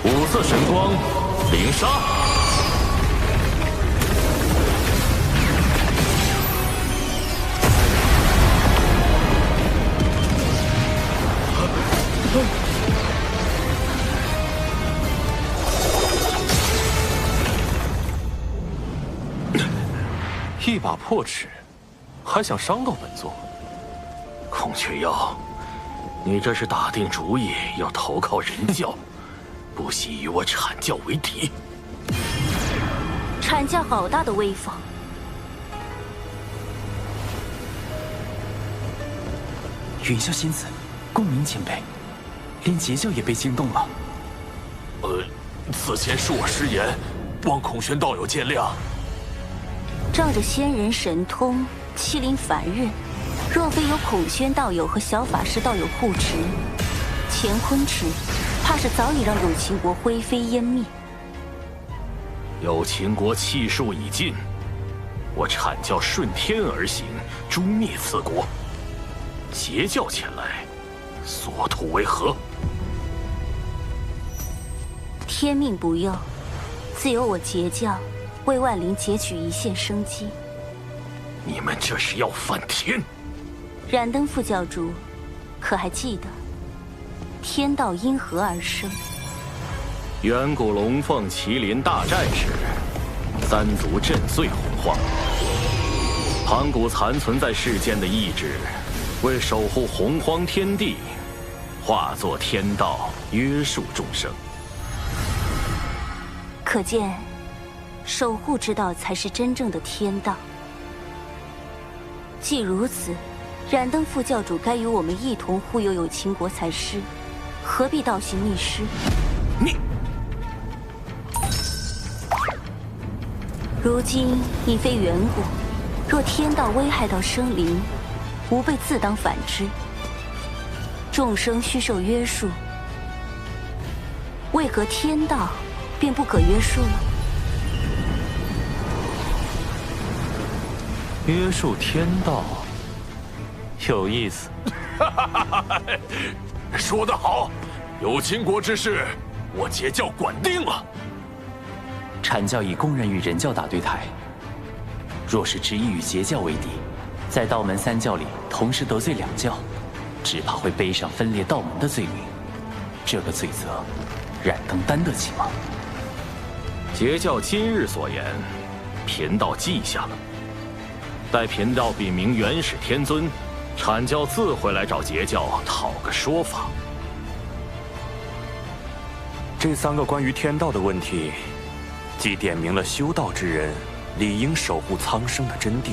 五色神光，灵杀。一把破齿，还想伤到本座？孔雀妖，你这是打定主意要投靠人教，不惜与我阐教为敌。阐教好大的威风！云霄仙子，共鸣前辈，连截教也被惊动了。此前恕我失言，望孔玄道友见谅。仗着仙人神通，欺凌凡人，若非有孔宣道友和小法师道友护持，乾坤池怕是早已让有情国灰飞烟灭。有情国气数已尽，我阐教顺天而行，诛灭此国。截教前来，所图为何？天命不佑，自有我截教为万灵截取一线生机。你们这是要反天！燃灯副教主，可还记得天道因何而生？远古龙凤麒麟大战时，三族震碎洪荒，盘古残存在世间的意志，为守护洪荒天地，化作天道，约束众生。可见，守护之道才是真正的天道。既如此，燃灯副教主该与我们一同护佑有情国才是，何必倒行逆施？你，如今已非远古，若天道危害到生灵，吾辈自当反之。众生须受约束，为何天道便不可约束了？约束天道，有意思。说得好，有情国之事，我截教管定了。阐教已公然与人教打对台，若是执意与截教为敌，在道门三教里同时得罪两教，只怕会背上分裂道门的罪名。这个罪责，燃灯担得起吗？截教今日所言，贫道记下了。待贫道禀明元始天尊，阐教自会来找截教讨个说法。这3个关于天道的问题，既点明了修道之人理应守护苍生的真谛，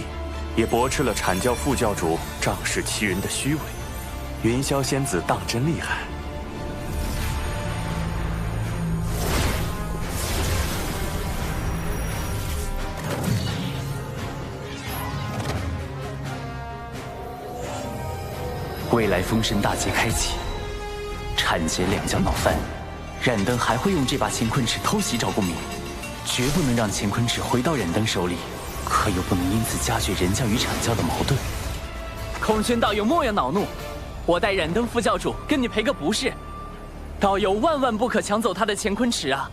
也驳斥了阐教副教主仗势欺人的虚伪。云霄仙子当真厉害。未来封神大劫开启，阐劫两将闹翻，冉登还会用这把乾坤尺偷袭赵公明，绝不能让乾坤尺回到冉登手里，可又不能因此加剧人教与阐教的矛盾。孔宣道友莫要恼怒，我代冉登副教主跟你赔个不是，道友万万不可抢走他的乾坤尺啊！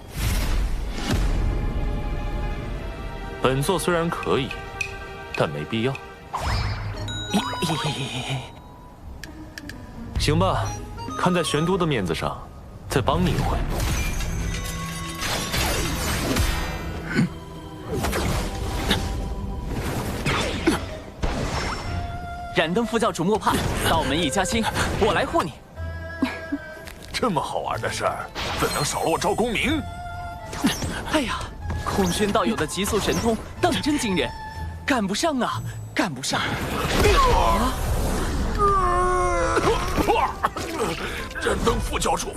本座虽然可以，但没必要。行吧，看在玄都的面子上，再帮你一回。冉登副教主莫怕，道门一家亲，我来护你。这么好玩的事儿，怎能少了我赵公明？哎呀，孔宣道友的极速神通当真惊人，赶不上啊，赶不上！冉登副教主，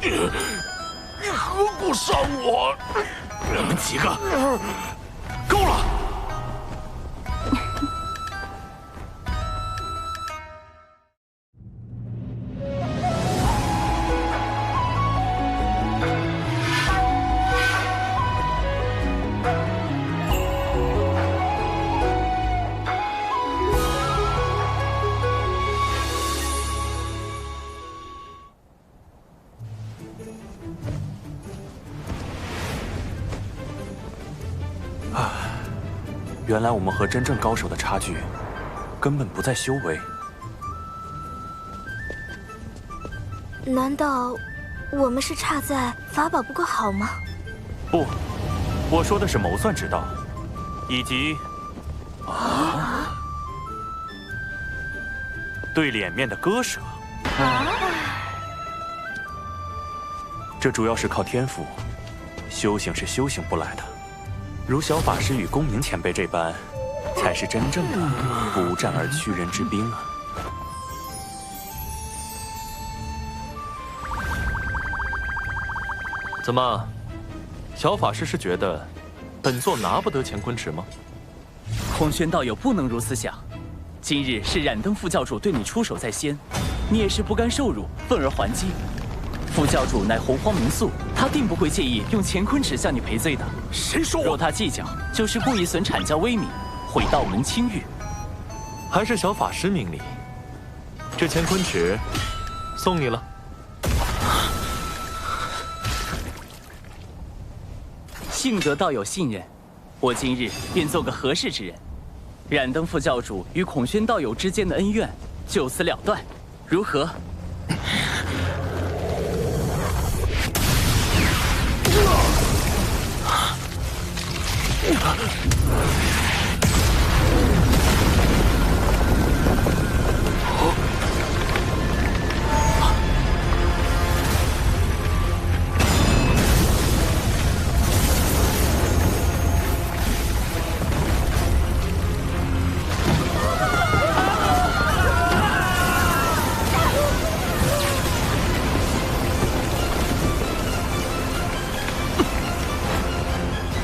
你何故伤我？你们几个，够了！原来我们和真正高手的差距，根本不在修为。难道我们是差在法宝不够好吗？不，我说的是谋算之道，以及对脸面的割舍。这主要是靠天赋，修行是修行不来的。如小法师与公明前辈这般，才是真正的不战而屈人之兵啊！怎么，小法师是觉得本座拿不得乾坤尺吗？孔宣道友不能如此想，今日是冉登副教主对你出手在先，你也是不甘受辱，愤而还击。副教主乃洪荒民宿，他定不会介意用乾坤尺向你赔罪的。谁说？若他计较，就是故意损阐教威名，毁道门清誉。还是小法师明理，这乾坤尺送你了。幸得道友信任，我今日便做个合适之人。冉登副教主与孔宣道友之间的恩怨就此了断，如何？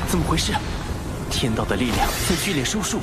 怎么回事？天道的力量在剧烈收束。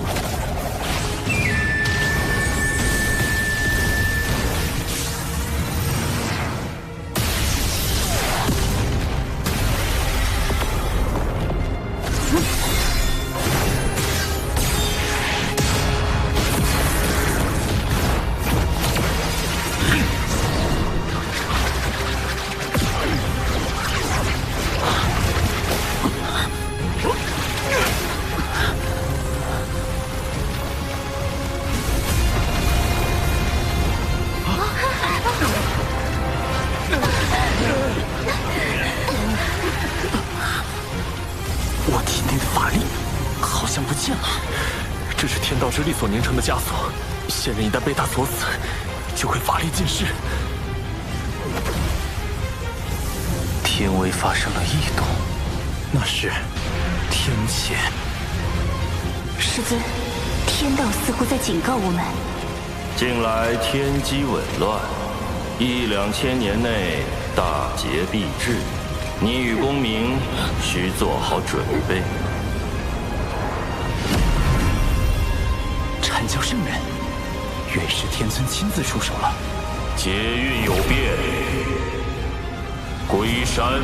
我体内的法力好像不见了，这是天道之力所凝成的枷锁，仙人一旦被它锁死，就会法力尽失。天威发生了异动，那是天谴。师尊，天道似乎在警告我们。近来天机紊乱，1、2千年内大劫必至，你与公明需做好准备。阐教圣人，原是天尊亲自出手了。劫运有变，归山。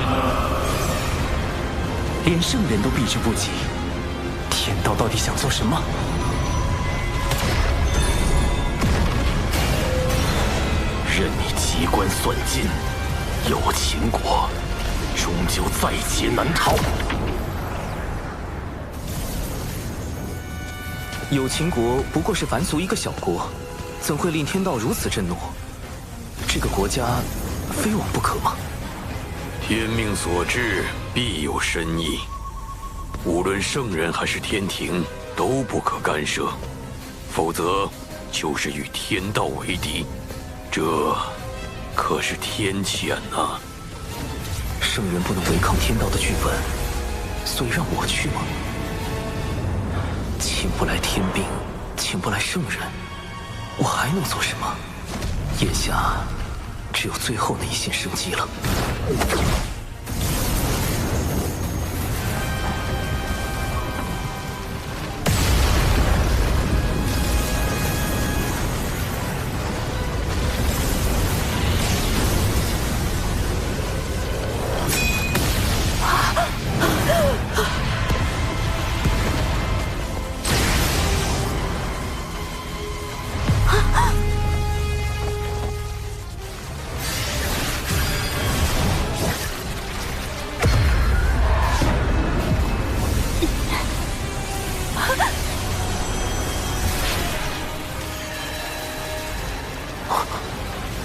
连圣人都避之不及，天道到底想做什么？任你机关算尽，有秦国终究在劫难逃。有秦国不过是凡俗一个小国，怎会令天道如此震怒？这个国家非我不可吗？天命所至，必有深意。无论圣人还是天庭，都不可干涉，否则就是与天道为敌，这可是天谴呐！圣人不能违抗天道的剧本，所以让我去吗？请不来天兵，请不来圣人，我还能做什么？眼下只有最后那一线生机了。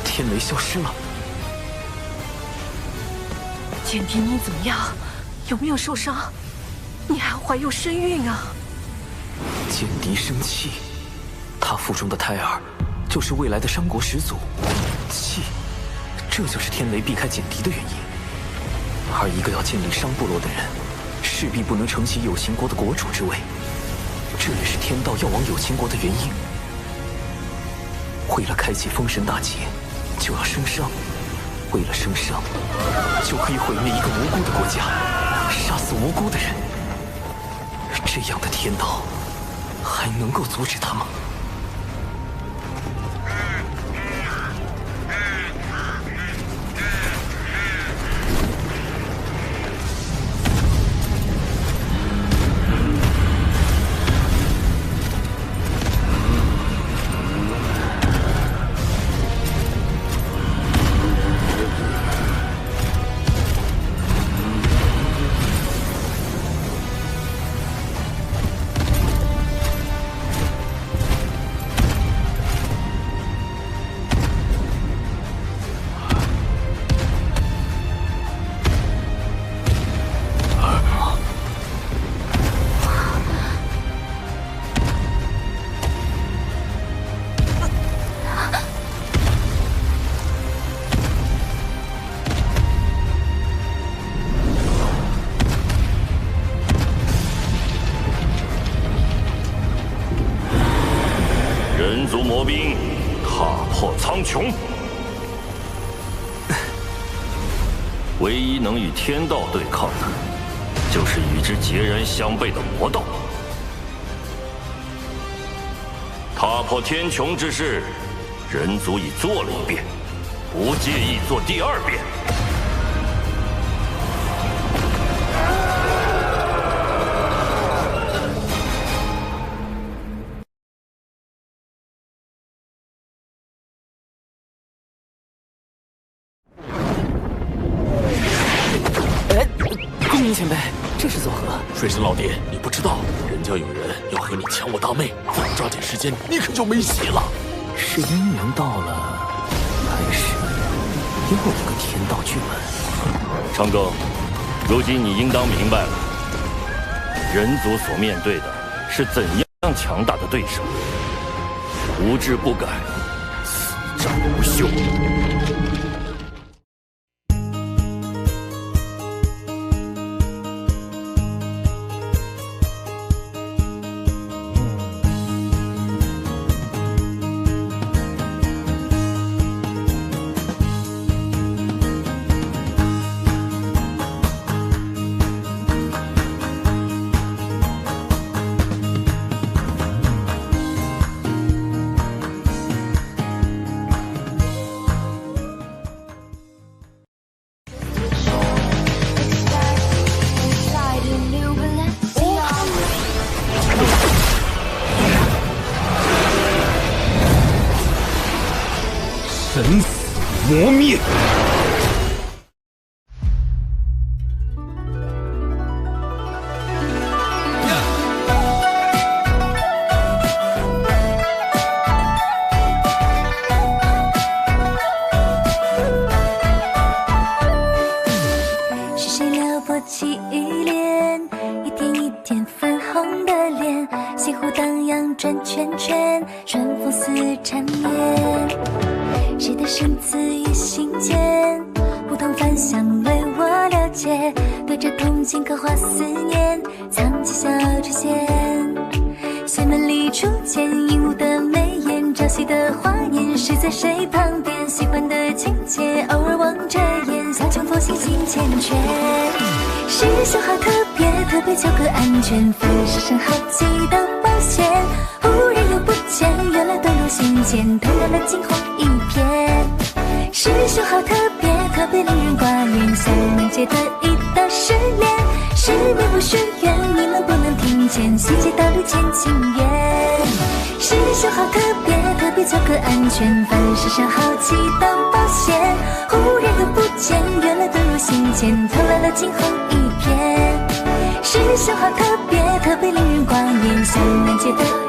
天雷消失了。简迪，你怎么样？有没有受伤？你还怀有身孕啊！简迪生气，他腹中的胎儿就是未来的商国始祖。气，这就是天雷避开简迪的原因。而一个要建立商部落的人，势必不能承袭有秦国的国主之位，这也是天道要往有秦国的原因。为了开启封神大劫，就要生商；为了生商，就可以毁灭一个无辜的国家，杀死无辜的人。这样的天道，还能够阻止他吗？人族魔兵踏破苍穹，唯一能与天道对抗的，就是与之截然相悖的魔道。踏破天穹之事，人族已做了一遍，不介意做第二遍。公明前辈，这是作何？水神老弟，你不知道，人家有人要和你抢我大妹，再不抓紧时间，你可就没戏了。是姻缘到了，还是又一个天道剧本？长庚，如今你应当明白了，人族所面对的是怎样强大的对手。无志不改，死战无休。磨灭。是谁撩拨起依恋，一天一天泛红的脸，西湖荡漾转圈圈，春风似缠绵。谁的生词于心间，梧桐繁香为我了解，对着铜镜刻画思念，藏起小纸线。轩门里初见鹦鹉的眉眼，朝夕的华年，谁在谁旁边？喜欢的情节，偶尔望着眼，小琼佛心心缱绻。是秀好特别，特别求个安全，凡事上好奇的保险。忽然又不见，原来遁入心间，突然的惊鸿一瞥。是秀好特别，特别令人挂念，小人皆得意的失恋。失眠不许愿，你能不能听见？细节道理千情缘。是秀好特别，特别求个安全，凡事上好奇当保险。忽然又不见，原来遁入心间，偷来了惊鸿一瞥。是秀好特别，特别令人挂念，小人皆得